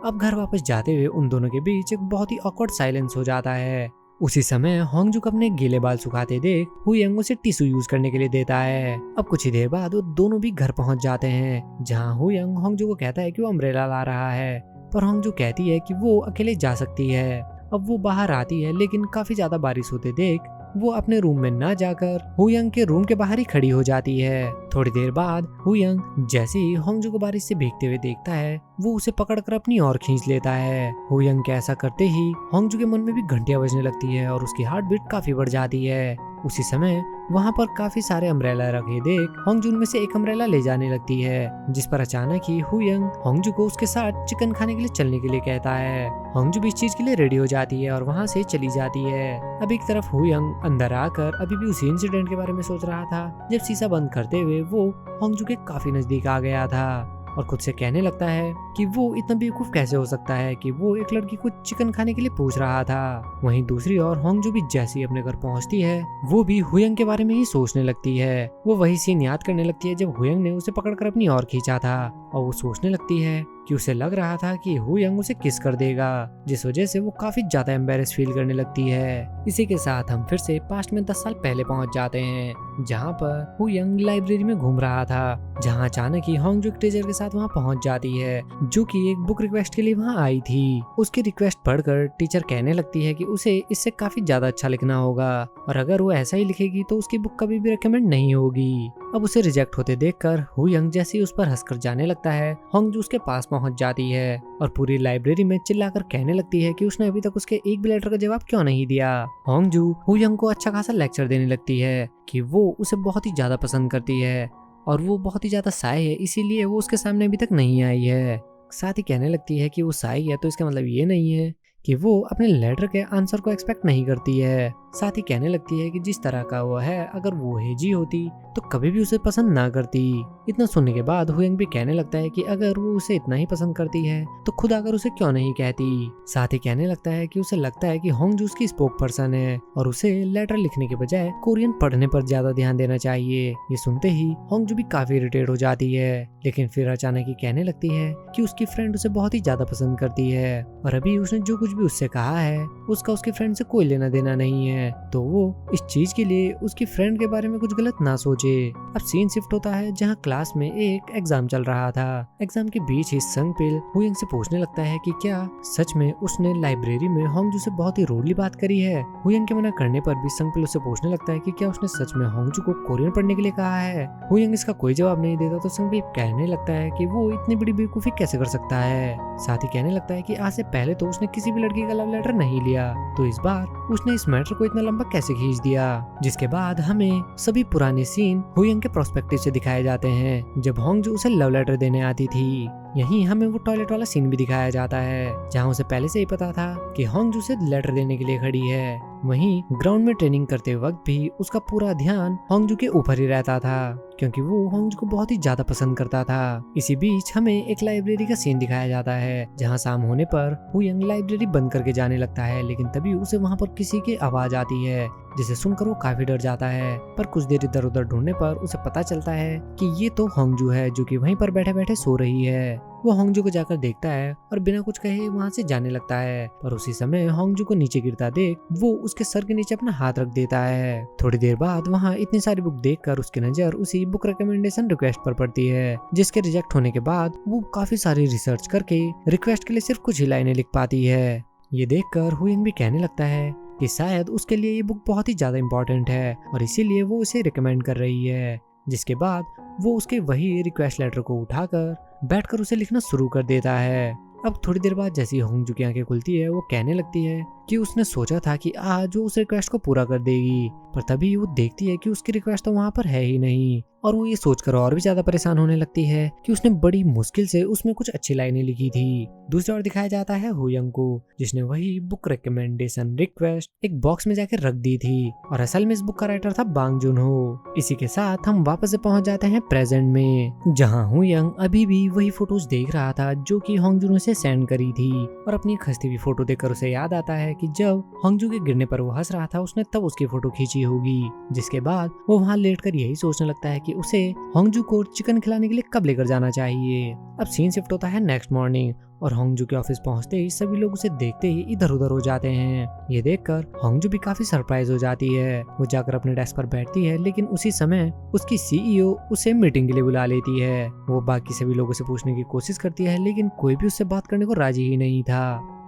अब घर वापस जाते हुए उन दोनों के बीच एक बहुत ही ऑकवर्ड साइलेंस हो जाता है। उसी समय होंगजू को अपने गीले बाल सुखाते देख हुयंग उसे टिश्यू यूज करने के लिए देता है। अब कुछ ही देर बाद वो दोनों भी घर पहुंच जाते हैं, जहां हुयंग होंगजू को कहता है कि वो अम्ब्रेला ला रहा है, पर होंगजू कहती है कि वो अकेले जा सकती है। अब वो बाहर आती है, लेकिन काफी ज्यादा बारिश होते देख वो अपने रूम में ना जाकर हुयंग के रूम के बाहर ही खड़ी हो जाती है। थोड़ी देर बाद हुयंग जैसे ही होंगजू को बारिश से भीगते हुए देखता है, वो उसे पकड़कर अपनी ओर खींच लेता है। हुयंग के ऐसा करते ही होंगजू के मन में भी घंटियां बजने लगती है और उसकी हार्ट बीट काफी बढ़ जाती है। उसी समय वहाँ पर काफी सारे अम्ब्रेला रखे देख होंगजू में से एक अम्ब्रेला ले जाने लगती है, जिस पर अचानक ही हुयंग होंगजू को उसके साथ चिकन खाने के लिए चलने के लिए कहता है। होंगजू भी इस चीज के लिए रेडी हो जाती है और वहाँ से चली जाती है। अब एक तरफ हुयंग अंदर आकर अभी भी उसी इंसिडेंट के बारे में सोच रहा था जब शीशा बंद करते हुए वो होंगजू के काफी नजदीक आ गया था और खुद से कहने लगता है कि वो इतना बेवकूफ कैसे हो सकता है कि वो एक लड़की को चिकन खाने के लिए पूछ रहा था। वहीं दूसरी ओर होंगजू भी जैसे ही अपने घर पहुंचती है वो भी हुयंग के बारे में ही सोचने लगती है। वो वही सीन याद करने लगती है जब हुयंग ने उसे पकड़कर अपनी ओर खींचा था और वो सोचने लगती है कि उसे लग रहा था कि हुयंग उसे किस कर देगा, जिस वजह से वो काफी ज्यादा एम्बेरस फील करने लगती है। इसी के साथ हम फिर से पास्ट में 10 साल पहले पहुंच जाते हैं, जहां पर हुयंग लाइब्रेरी में घूम रहा था, जहां अचानक ही होंगजू एक टीचर के साथ वहां पहुंच जाती है जो कि एक बुक रिक्वेस्ट के लिए वहां आई थी। उसकी रिक्वेस्ट पढ़कर टीचर कहने लगती है कि उसे इससे काफी ज्यादा अच्छा लिखना होगा और अगर वो ऐसा ही लिखेगी तो उसकी बुक कभी भी रिकमेंड नहीं होगी। अब उसे रिजेक्ट होते देखकर हुयंग जैसे ही उस पर हंसकर जाने लगता है, होंगजू उसके पास पहुंच जाती है और पूरी लाइब्रेरी में चिल्लाकर कहने लगती है कि उसने अभी तक उसके एक भी लेटर का जवाब क्यों नहीं दिया। होंगजू हुयंग को अच्छा खासा लेक्चर देने लगती है कि वो उसे बहुत ही ज्यादा पसंद करती है और वो बहुत ही ज्यादा साय है, इसीलिए वो उसके सामने अभी तक नहीं आई है। साथ ही कहने लगती है कि वो साई है तो इसका मतलब ये नहीं है कि वो अपने लेटर के आंसर को एक्सपेक्ट नहीं करती है। साथ ही कहने लगती है कि जिस तरह का वो है अगर वो हेजी होती तो कभी भी उसे पसंद ना करती। इतना सुनने के बाद हुयंग भी कहने लगता है कि अगर वो उसे इतना ही पसंद करती है तो खुद आकर उसे क्यों नहीं कहती। साथ ही कहने लगता है कि उसे लगता है कि होंगजू उसकी स्पोक पर्सन है और उसे लेटर लिखने के बजाय कोरियन पढ़ने पर ज्यादा ध्यान देना चाहिए। ये सुनते ही होंगजू भी काफी इरिटेट हो जाती है, लेकिन फिर अचानक ही कहने लगती है कि उसकी फ्रेंड उसे बहुत ही ज्यादा पसंद करती है और अभी उसने जो कुछ भी उससे कहा है उसका उसकी फ्रेंड से कोई लेना देना नहीं है, तो वो इस चीज के लिए उसकी फ्रेंड के बारे में कुछ गलत ना सोचे। अब सीन शिफ्ट होता है जहाँ क्लास में एक एग्जाम चल रहा था। एग्जाम के बीच ही संगपिल हुयंग से पूछने लगता है कि क्या सच में उसने लाइब्रेरी में होंगजू से बहुत ही रूडली बात करी है। हुयंग के मना करने पर भी संगपिल उससे पूछने लगता है कि क्या उसने सच में होंगजू को कोरियन पढ़ने के लिए कहा है। हुयंग इसका कोई जवाब नहीं देता तो संगपिल कहने लगता है कि वो इतनी बड़ी बेवकूफी कैसे कर सकता है। साथ ही कहने लगता है कि आज से पहले तो उसने किसी भी लड़की का लव लेटर नहीं लिया, तो इस बार उसने इस मैटर को इतना लंबा कैसे खींच दिया। जिसके बाद हमें सभी पुराने सीन हुयंग के प्रोस्पेक्टिव से दिखाए जाते हैं जब होंगजू उसे लव लेटर देने आती थी। यहीं हमें वो टॉयलेट वाला सीन भी दिखाया जाता है जहाँ उसे पहले से ही पता था कि होंगजू से लेटर देने के लिए खड़ी है। वहीं ग्राउंड में ट्रेनिंग करते वक्त भी उसका पूरा ध्यान होंगजू के ऊपर ही रहता था क्योंकि वो होंगजू को बहुत ही ज्यादा पसंद करता था। इसी बीच हमें एक लाइब्रेरी का सीन दिखाया जाता है जहाँ शाम होने पर हुयंग लाइब्रेरी बंद करके जाने लगता है, लेकिन तभी उसे वहाँ पर किसी की आवाज आती है जिसे सुनकर वो काफी डर जाता है। पर कुछ देर इधर उधर ढूंढने पर उसे पता चलता है कि ये तो होंगजू है जो कि वहीं पर बैठे बैठे सो रही है। वो होंगजू को जाकर देखता है और बिना कुछ कहे वहाँ से जाने लगता है, पर उसी समय होंगजू को नीचे गिरता देख वो उसके सर के नीचे अपना हाथ रख देता है। थोड़ी देर बाद वहाँ इतनी सारी बुक देखकर उसकी नजर उसी बुक रिकमेंडेशन रिक्वेस्ट पर पड़ती है, जिसके रिजेक्ट होने के बाद वो काफी सारी रिसर्च करके रिक्वेस्ट के लिए सिर्फ कुछ ही लाइनें लिख पाती है। ये देखकर हुयंग भी कहने लगता है कि शायद उसके लिए ये बुक बहुत ही ज्यादा इम्पोर्टेंट है और इसीलिए वो उसे रिकमेंड कर रही है। जिसके बाद वो उसके वही रिक्वेस्ट लेटर को उठाकर बैठकर उसे लिखना शुरू कर देता है। अब थोड़ी देर बाद जैसी होंगजू की आंखें खुलती है वो कहने लगती है कि उसने सोचा था कि आज वो उस रिक्वेस्ट को पूरा कर देगी, पर तभी वो देखती है कि उसकी रिक्वेस्ट तो वहाँ पर है ही नहीं और वो ये सोचकर और भी ज्यादा परेशान होने लगती है कि उसने बड़ी मुश्किल से उसमें कुछ अच्छी लाइनें लिखी थी। दूसरी ओर दिखाया जाता है हुयंग को जिसने वही बुक रिकमेंडेशन रिक्वेस्ट एक बॉक्स में जाकर रख दी थी और असल में इस बुक का राइटर था बांग जून हो। इसी के साथ हम वापस से पहुंच जाते हैं प्रेजेंट में, जहाँ हुयंग अभी भी वही फोटोज देख रहा था जो कि होंगजू ने उसे सेंड करी थी और अपनी खस्ती हुई फोटो देखकर उसे याद आता है कि जब होंगजू के गिरने पर वो हंस रहा था उसने तब उसकी फोटो खींची होगी। जिसके बाद वो वहाँ लेटकर यही सोचने लगता है कि उसे होंगजू को चिकन खिलाने के लिए कब लेकर जाना चाहिए। अब सीन शिफ्ट होता है नेक्स्ट मॉर्निंग और होंगजू के ऑफिस पहुंचते ही सभी लोग उसे देखते ही इधर उधर हो जाते हैं। ये देखकर होंगजू भी काफी सरप्राइज हो जाती है। वो जाकर अपने डेस्क पर बैठती है, लेकिन उसी समय उसकी सीईओ उसे मीटिंग के लिए बुला लेती है। वो बाकी सभी लोगों से पूछने की कोशिश करती है, लेकिन कोई भी उससे बात करने को राजी ही नहीं था।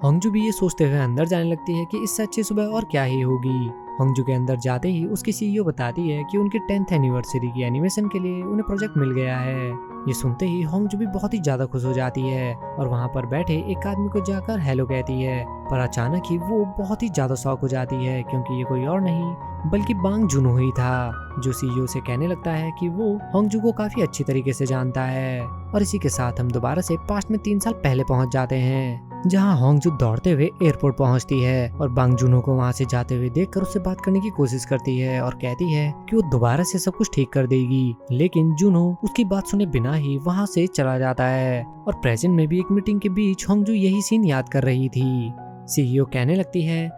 होंगजू भी ये सोचते हुए अंदर जाने लगती है कि इससे अच्छी सुबह और क्या ही होगी। होंगजू के अंदर जाते ही उसकी सीईओ बताती है कि उनकी 10th एनिवर्सरी की एनिमेशन के लिए उन्हें प्रोजेक्ट मिल गया है। ये सुनते ही होंगजू भी बहुत ही ज्यादा खुश हो जाती है और वहाँ पर बैठे एक आदमी को जाकर हेलो कहती है। पर अचानक ही वो बहुत ही ज्यादा शॉक हो जाती है क्योंकि ये कोई और नहीं बल्कि बांग जुनहो ही था, जो सीईओ से कहने लगता है कि वो होंगजू को काफी अच्छी तरीके से जानता है। और इसी के साथ हम दोबारा से पास्ट में 3 साल पहले पहुंच जाते हैं, जहां होंगजू दौड़ते हुए एयरपोर्ट पहुंचती है और बांग जुनहो को वहां से जाते हुए देखकर उससे बात करने की कोशिश करती है और कहती है कि वो दोबारा से सब कुछ ठीक कर देगी। लेकिन जुनहो उसकी बात सुने बिना ही वहां से चला जाता है। और प्रेजेंट में भी एक मीटिंग के बीच होंगजू यही सीन याद कर रही थी। सीईओ कहने लगती है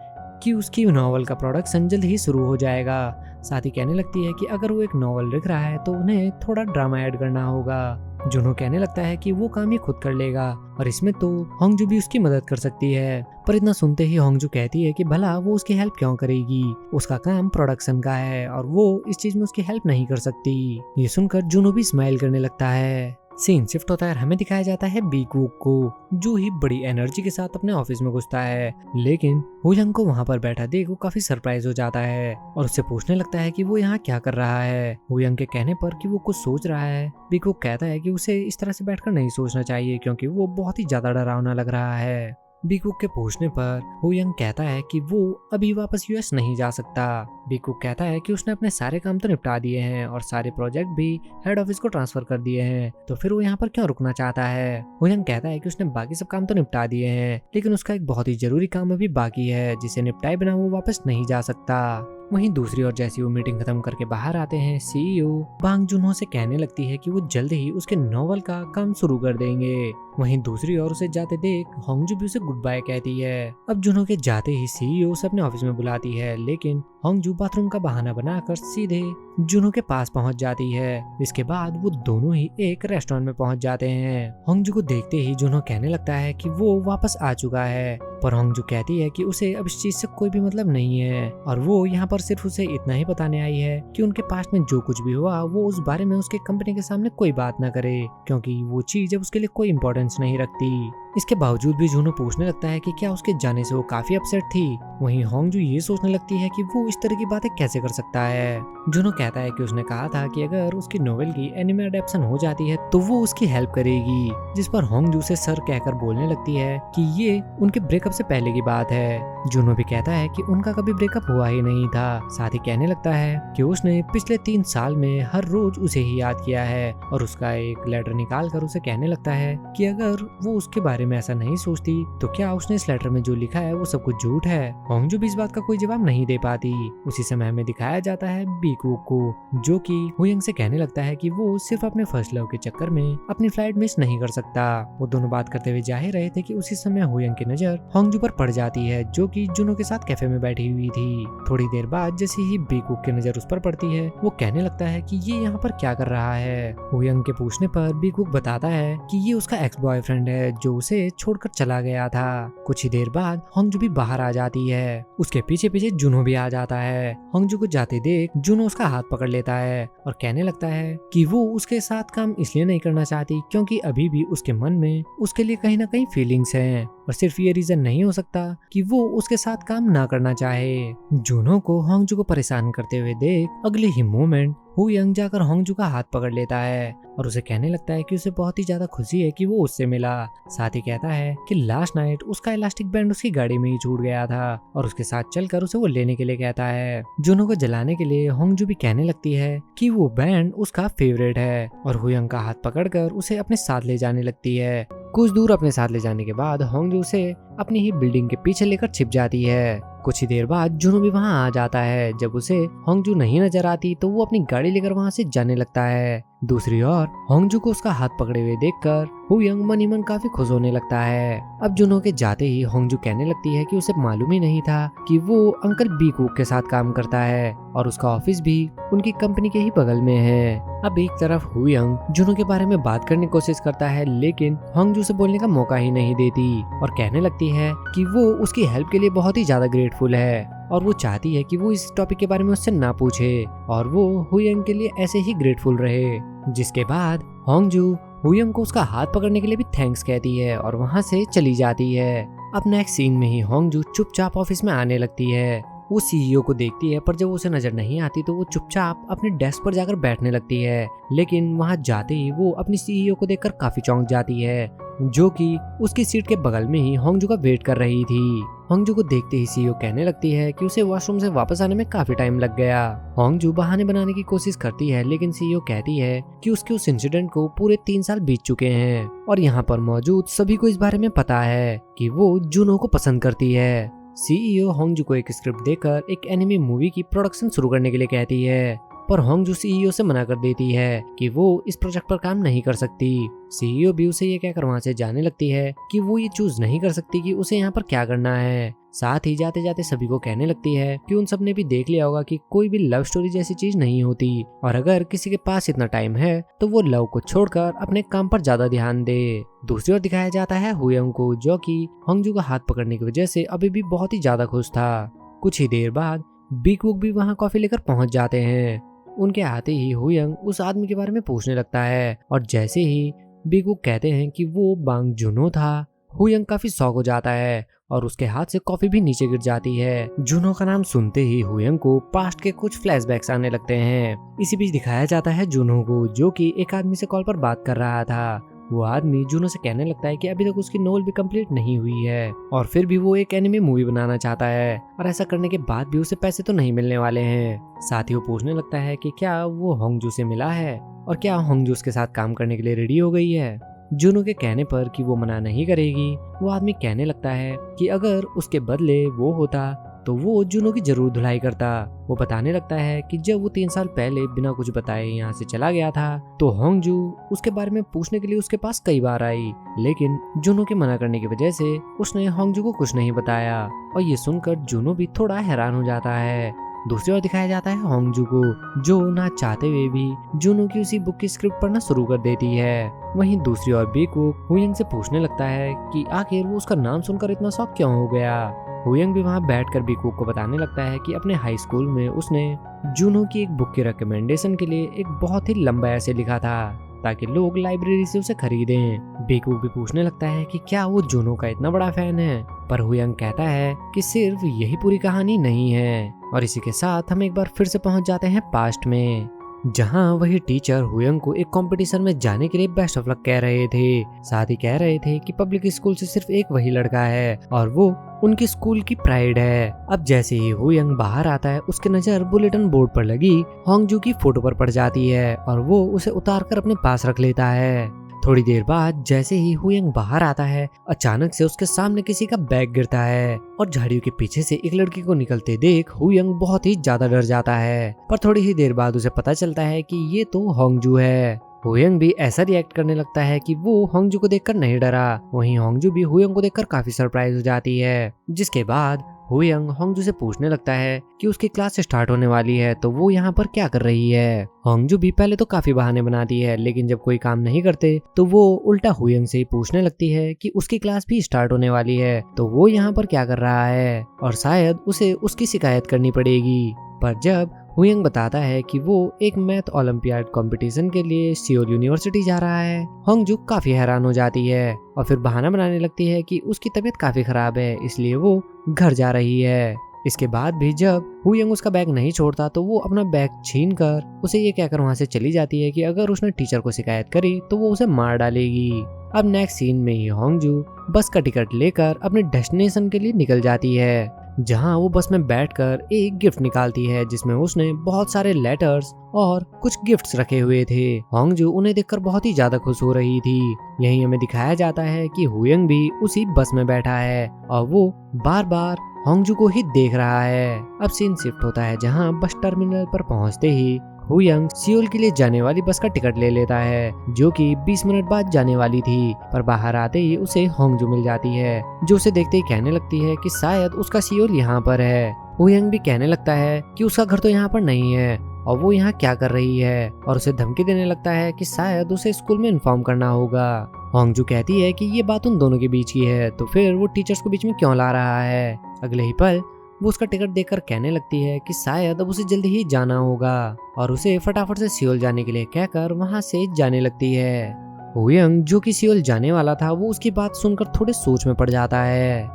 कि उसकी नॉवल का प्रोडक्शन जल्द ही शुरू हो जाएगा। साथ ही कहने लगती है कि अगर वो एक नॉवल लिख रहा है तो उन्हें थोड़ा ड्रामा ऐड करना होगा। जुनहो कहने लगता है कि वो काम ही खुद कर लेगा और इसमें तो होंगजू भी उसकी मदद कर सकती है। पर इतना सुनते ही होंगजू कहती है कि भला वो उसकी हेल्प क्यों करेगी, उसका काम प्रोडक्शन का है और वो इस चीज में उसकी हेल्प नहीं कर सकती। ये सुनकर जुनहो भी स्माइल करने लगता है। सीन शिफ्ट होता है, हमें दिखाया जाता है बीकवूक को, जो ही बड़ी एनर्जी के साथ अपने ऑफिस में घुसता है। लेकिन हुयंग को वहाँ पर बैठा देख वो काफी सरप्राइज हो जाता है और उससे पूछने लगता है कि वो यहाँ क्या कर रहा है। हुयंग के कहने पर कि वो कुछ सोच रहा है, बीकवूक कहता है कि उसे इस तरह से बैठकर नहीं सोचना चाहिए क्योंकि वो बहुत ही ज्यादा डरावना लग रहा है। बीकवूक के पूछने पर हुयंग कहता है कि वो अभी वापस यूएस नहीं जा सकता। बीकवूक कहता है कि उसने अपने सारे काम तो निपटा दिए हैं और सारे प्रोजेक्ट भी हेड ऑफिस को ट्रांसफर कर दिए हैं, तो फिर वो यहाँ पर क्यों रुकना चाहता है। हुयंग कहता है कि उसने बाकी सब काम तो निपटा दिए हैं लेकिन उसका एक बहुत ही जरूरी काम अभी बाकी है जिसे निपटाए बिना वो वापस नहीं जा सकता। वहीं दूसरी ओर जैसे वो मीटिंग खत्म करके बाहर आते हैं, सीईओ बांग जुनहो से कहने लगती है कि वो जल्द ही उसके नॉवल का काम शुरू कर देंगे। वहीं दूसरी ओर उसे जाते देख होंगजू भी उसे गुड बाय कहती है। अब जुनहो के जाते ही सीईओ उसे अपने ऑफिस में बुलाती है, लेकिन होंगजू बाथरूम का बहाना बनाकर सीधे जुनहो के पास पहुंच जाती है। इसके बाद वो दोनों ही एक रेस्टोरेंट में पहुंच जाते हैं। होंगजू को देखते ही जुनहो कहने लगता है कि वो वापस आ चुका है, पर होंगजू कहती है कि उसे अब इस चीज से कोई भी मतलब नहीं है और वो यहाँ पर सिर्फ उसे इतना ही बताने आई है कि उनके पास में जो कुछ भी हुआ वो उस बारे में उसके कंपनी के सामने कोई बात ना करे क्योंकि वो चीज अब उसके लिए कोई इम्पोर्टेंस नहीं रखती। इसके बावजूद भी जुनहो पूछने लगता है कि क्या उसके जाने से वो काफी अपसेट थी। वहीं होंगजू ये सोचने लगती है कि वो इस तरह की बातें कैसे कर सकता है। जुनहो कहता है कि उसने कहा था कि अगर उसकी नोवेल की एनिमे अडेप्शन हो जाती है तो वो उसकी हेल्प करेगी, जिस पर होंगजू से सर कहकर बोलने लगती है कि ये उनके ब्रेकअप से पहले की बात है। जुनहो भी कहता है कि उनका कभी ब्रेकअप हुआ ही नहीं था। साथ ही कहने लगता है कि उसने पिछले 3 साल में हर रोज उसे ही याद किया है और उसका एक लेटर निकाल कर उसे कहने लगता है कि अगर वो उसके बारे में ऐसा नहीं सोचती तो क्या उसने इस लेटर में जो लिखा है वो सब कुछ झूठ है। होंगजू भी इस बात का कोई जवाब नहीं दे पाती। उसी समय हमें दिखाया जाता है बीकवूक को, जो कि हुयंग से कहने लगता है कि वो सिर्फ अपने फर्स्ट लव के चक्कर में अपनी फ्लाइट मिस नहीं कर सकता। वो दोनों बात करते हुए जा ही रहे थे कि उसी समय हुयंग की नजर होंगजू पर पड़ जाती है, जो कि जुनहो के साथ कैफे में बैठी हुई थी। थोड़ी देर बाद जैसे ही बीकवूक की नजर उस पर पड़ती है वो कहने लगता है कि ये यहाँ पर क्या कर रहा है। हुयंग के पूछने पर बीकवूक बताता है कि ये उसका एक्स बॉयफ्रेंड है जो उसे छोड़कर चला गया था। कुछ ही देर बाद होंगजू भी बाहर आ जाती है, उसके पीछे पीछे जुनहो भी आ जाता है। होंगजू को जाते देख जुनहो उसका हाथ पकड़ लेता है और कहने लगता है कि वो उसके साथ काम इसलिए नहीं करना चाहती क्योंकि अभी भी उसके मन में उसके लिए कहीं ना कहीं फीलिंग्स हैं और सिर्फ ये रीजन नहीं हो सकता कि वो उसके साथ काम ना करना चाहे। जुनहो को होंगजू को परेशान करते हुए देख अगले ही मोमेंट हुयंग जाकर होंगजू का हाथ पकड़ लेता है और उसे कहने लगता है कि उसे बहुत ही ज्यादा खुशी है कि वो उससे मिला। साथ ही कहता है कि लास्ट नाइट उसका इलास्टिक बैंड उसकी गाड़ी में ही छूट गया था और उसके साथ चलकर उसे वो लेने के लिए कहता है। जुनहो को जलाने के लिए होंगजू भी कहने लगती है कि वो बैंड उसका फेवरेट है और हुयंग का हाथ पकड़कर उसे अपने साथ ले जाने लगती है। कुछ दूर अपने साथ ले जाने के बाद होंगजू उसे अपनी ही बिल्डिंग के पीछे लेकर छिप जाती है। कुछ ही देर बाद जुनहो भी वहां आ जाता है। जब उसे होंगजू नहीं नजर आती तो वो अपनी गाड़ी लेकर वहां से जाने लगता है। दूसरी ओर होंगजू को उसका हाथ पकड़े हुए देखकर हुयंग मन ही मन काफी खुश होने लगता है। अब जुनहो के जाते ही होंगजू कहने लगती है कि उसे मालूम ही नहीं था कि वो अंकल बीकवूक के साथ काम करता है और उसका ऑफिस भी उनकी कंपनी के ही बगल में है। अब एक तरफ हुयंग जुनहो के बारे में बात करने की कोशिश करता है लेकिन होंगजू से बोलने का मौका ही नहीं देती और कहने लगती है कि वो उसकी हेल्प के लिए बहुत ही ज्यादा ग्रेटफुल है और वो चाहती है कि वो इस टॉपिक के बारे में उससे ना पूछे और वो हुयंग के लिए ऐसे ही ग्रेटफुल रहे। जिसके बाद होंगजू हुयंग को उसका हाथ पकड़ने के लिए भी थैंक्स कहती है और वहां से चली जाती है। अब नेक्स्ट सीन में ही होंगजू चुपचाप ऑफिस में आने लगती है वो सीईओ को देखती है, पर जब उसे नजर नहीं आती तो वो चुपचाप अपने डेस्क पर जाकर बैठने लगती है। लेकिन वहां जाते ही वो अपनी सीईओ को देखकर काफी चौंक जाती है, जो कि उसकी सीट के बगल में ही होंगजू का वेट कर रही थी। होंगजू को देखते ही सीईओ कहने लगती है कि उसे वॉशरूम से वापस आने में काफी टाइम लग गया। होंगजू बहाने बनाने की कोशिश करती है, लेकिन सीईओ कहती है कि उसके उस इंसिडेंट को पूरे 3 साल बीत चुके हैं और यहाँ पर मौजूद सभी को इस बारे में पता है कि वो जुनो को पसंद करती है। सीईओ होंगजू को एक स्क्रिप्ट देकर एक एनिमे मूवी की प्रोडक्शन शुरू करने के लिए कहती है, पर होंगजू सीईओ से मना कर देती है कि वो इस प्रोजेक्ट पर काम नहीं कर सकती। सीईओ भी उसे ये कहकर वहां से जाने लगती है कि वो ये चूज नहीं कर सकती कि उसे यहाँ पर क्या करना है। साथ ही जाते जाते सभी को कहने लगती है कि उन सब ने भी देख लिया होगा कि कोई भी लव स्टोरी जैसी चीज नहीं होती, और अगर किसी के पास इतना टाइम है तो वो लव को छोड़कर अपने काम पर ज्यादा ध्यान दे। दूसरी ओर दिखाया जाता है हुयंग को, जो कि होंगजू का हाथ पकड़ने की वजह से अभी भी बहुत ही ज्यादा खुश था। कुछ ही देर बाद बीकवुक भी वहाँ कॉफी लेकर पहुंच जाते हैं। उनके आते ही हुयंग उस आदमी के बारे में पूछने लगता है, और जैसे ही बीकवुक कहते हैं कि वो बांग जुनो था, हुयंग काफी शॉक हो जाता है और उसके हाथ से कॉफी भी नीचे गिर जाती है। जुनो का नाम सुनते ही हुयंग को पास्ट के कुछ फ्लैशबैक्स आने लगते हैं। इसी बीच दिखाया जाता है जुनो को, जो कि एक आदमी से कॉल पर बात कर रहा था। वो आदमी जुनो से कहने लगता है कि अभी तक उसकी नोवेल भी कंप्लीट नहीं हुई है और फिर भी वो एक एनिमे मूवी बनाना चाहता है, और ऐसा करने के बाद भी उसे पैसे तो नहीं मिलने वाले हैं। साथ ही वो पूछने लगता है कि क्या वो होंगजू से मिला है और क्या होंगजू उसके साथ काम करने के लिए रेडी हो गई है। जुनो के कहने पर कि वो मना नहीं करेगी, वो आदमी कहने लगता है कि अगर उसके बदले वो होता तो वो जुनो की जरूर धुलाई करता। वो बताने लगता है कि जब वो 3 साल पहले बिना कुछ बताए यहाँ से चला गया था तो होंगजू उसके बारे में पूछने के लिए उसके पास कई बार आई, लेकिन जुनो के मना करने की वजह से उसने होंगजू को कुछ नहीं बताया। और ये सुनकर जुनो भी थोड़ा हैरान हो जाता है। दूसरी ओर दिखाया जाता है होंगजू को, जो ना चाहते हुए भी जुनो की उसी बुक की स्क्रिप्ट पढ़ना शुरू कर देती है। वहीं दूसरी ओर बीकवुक हुयंग से पूछने लगता है कि आखिर वो उसका नाम सुनकर इतना शौक क्यों हो गया। हुयंग भी वहां बैठकर बीकवुक को बताने लगता है कि अपने हाई स्कूल में उसने जुनो की एक बुक के रिकमेंडेशन के लिए एक बहुत ही लंबा ऐसे लिखा था ताकि लोग लाइब्रेरी से उसे खरीदें। बीकवुक भी पूछने लगता है कि क्या वो जुनो का इतना बड़ा फैन है, पर हुयंग कहता है कि सिर्फ यही पूरी कहानी नहीं है। और इसी के साथ हम एक बार फिर से पहुंच जाते हैं पास्ट में, जहां वही टीचर हुयंग को एक कंपटीशन में जाने के लिए बेस्ट ऑफ लक कह रहे थे। साथ ही कह रहे थे कि पब्लिक स्कूल से सिर्फ एक वही लड़का है और वो उनकी स्कूल की प्राइड है। अब जैसे ही हुयंग बाहर आता है, उसकी नजर बुलेटिन बोर्ड पर लगी होंगजू की फोटो पर पड़ जाती है और वो उसे उतार कर अपने पास रख लेता है। थोड़ी देर बाद जैसे ही हुयंग बाहर आता है, अचानक से उसके सामने किसी का बैग गिरता है और झाड़ियों के पीछे से एक लड़की को निकलते देख हुयंग बहुत ही ज्यादा डर जाता है। पर थोड़ी ही देर बाद उसे पता चलता है कि ये तो होंगजू है। हुयंग भी ऐसा रिएक्ट करने लगता है कि वो होंगजू को देखकर नहीं डरा। वहीं होंगजू भी हुयंग को देखकर काफी सरप्राइज हो जाती है। जिसके बाद हुयंग होंगजू से पूछने लगता है कि उसकी क्लास स्टार्ट होने वाली है तो वो यहाँ पर क्या कर रही है। होंगजू भी पहले तो काफी बहाने बनाती है, लेकिन जब कोई काम नहीं करते तो वो उल्टा हुयंग से ही पूछने लगती है कि उसकी क्लास भी स्टार्ट होने वाली है तो वो यहाँ पर क्या कर रहा है और शायद उसे उसकी शिकायत करनी पड़ेगी। पर जब हुयंग बताता है कि वो एक मैथ ओलंपियाड कंपटीशन के लिए सियोल यूनिवर्सिटी जा रहा है, होंगजू काफी हैरान हो जाती है और फिर बहाना बनाने लगती है कि उसकी तबीयत काफी खराब है, इसलिए वो घर जा रही है। इसके बाद भी जब हुयंग उसका बैग नहीं छोड़ता तो वो अपना बैग छीनकर उसे ये कहकर वहां से चली जाती है कि अगर उसने टीचर को शिकायत करी तो वो उसे मार डालेगी। अब नेक्स्ट सीन में ही होंगजू बस का टिकट लेकर अपने डेस्टिनेशन के लिए निकल जाती है, जहां वो बस में बैठकर एक गिफ्ट निकालती है जिसमें उसने बहुत सारे लेटर्स और कुछ गिफ्ट्स रखे हुए थे। होंगजू उन्हें देखकर बहुत ही ज्यादा खुश हो रही थी। यहीं हमें दिखाया जाता है कि हुयंग भी उसी बस में बैठा है और वो बार बार होंगजू को ही देख रहा है। अब सीन शिफ्ट होता है जहां बस टर्मिनल पर पहुंचते ही हुयंग सियोल के लिए जाने वाली बस का टिकट ले लेता है, जो कि 20 मिनट बाद जाने वाली थी। पर बाहर आते ही उसे होंगजू मिल जाती है, जो उसे देखते ही कहने लगती है कि शायद उसका सियोल यहाँ पर है। हुयंग भी कहने लगता है कि उसका घर तो यहाँ पर नहीं है और वो यहाँ क्या कर रही है, और उसे धमकी देने लगता है कि शायद उसे स्कूल में इन्फॉर्म करना होगा। होंगजू कहती है कि ये बात उन दोनों के बीच की है, तो फिर वो टीचर्स को बीच में क्यों ला रहा है। अगले ही पल वो उसका टिकट देखकर कहने लगती है कि शायद अब उसे जल्दी ही जाना होगा और उसे फटाफट से सियोल जाने के लिए कहकर वहां से जाने लगती है। हुयंग जो कि सियोल जाने वाला था, वो उसकी बात सुनकर थोड़े सोच में पड़ जाता है।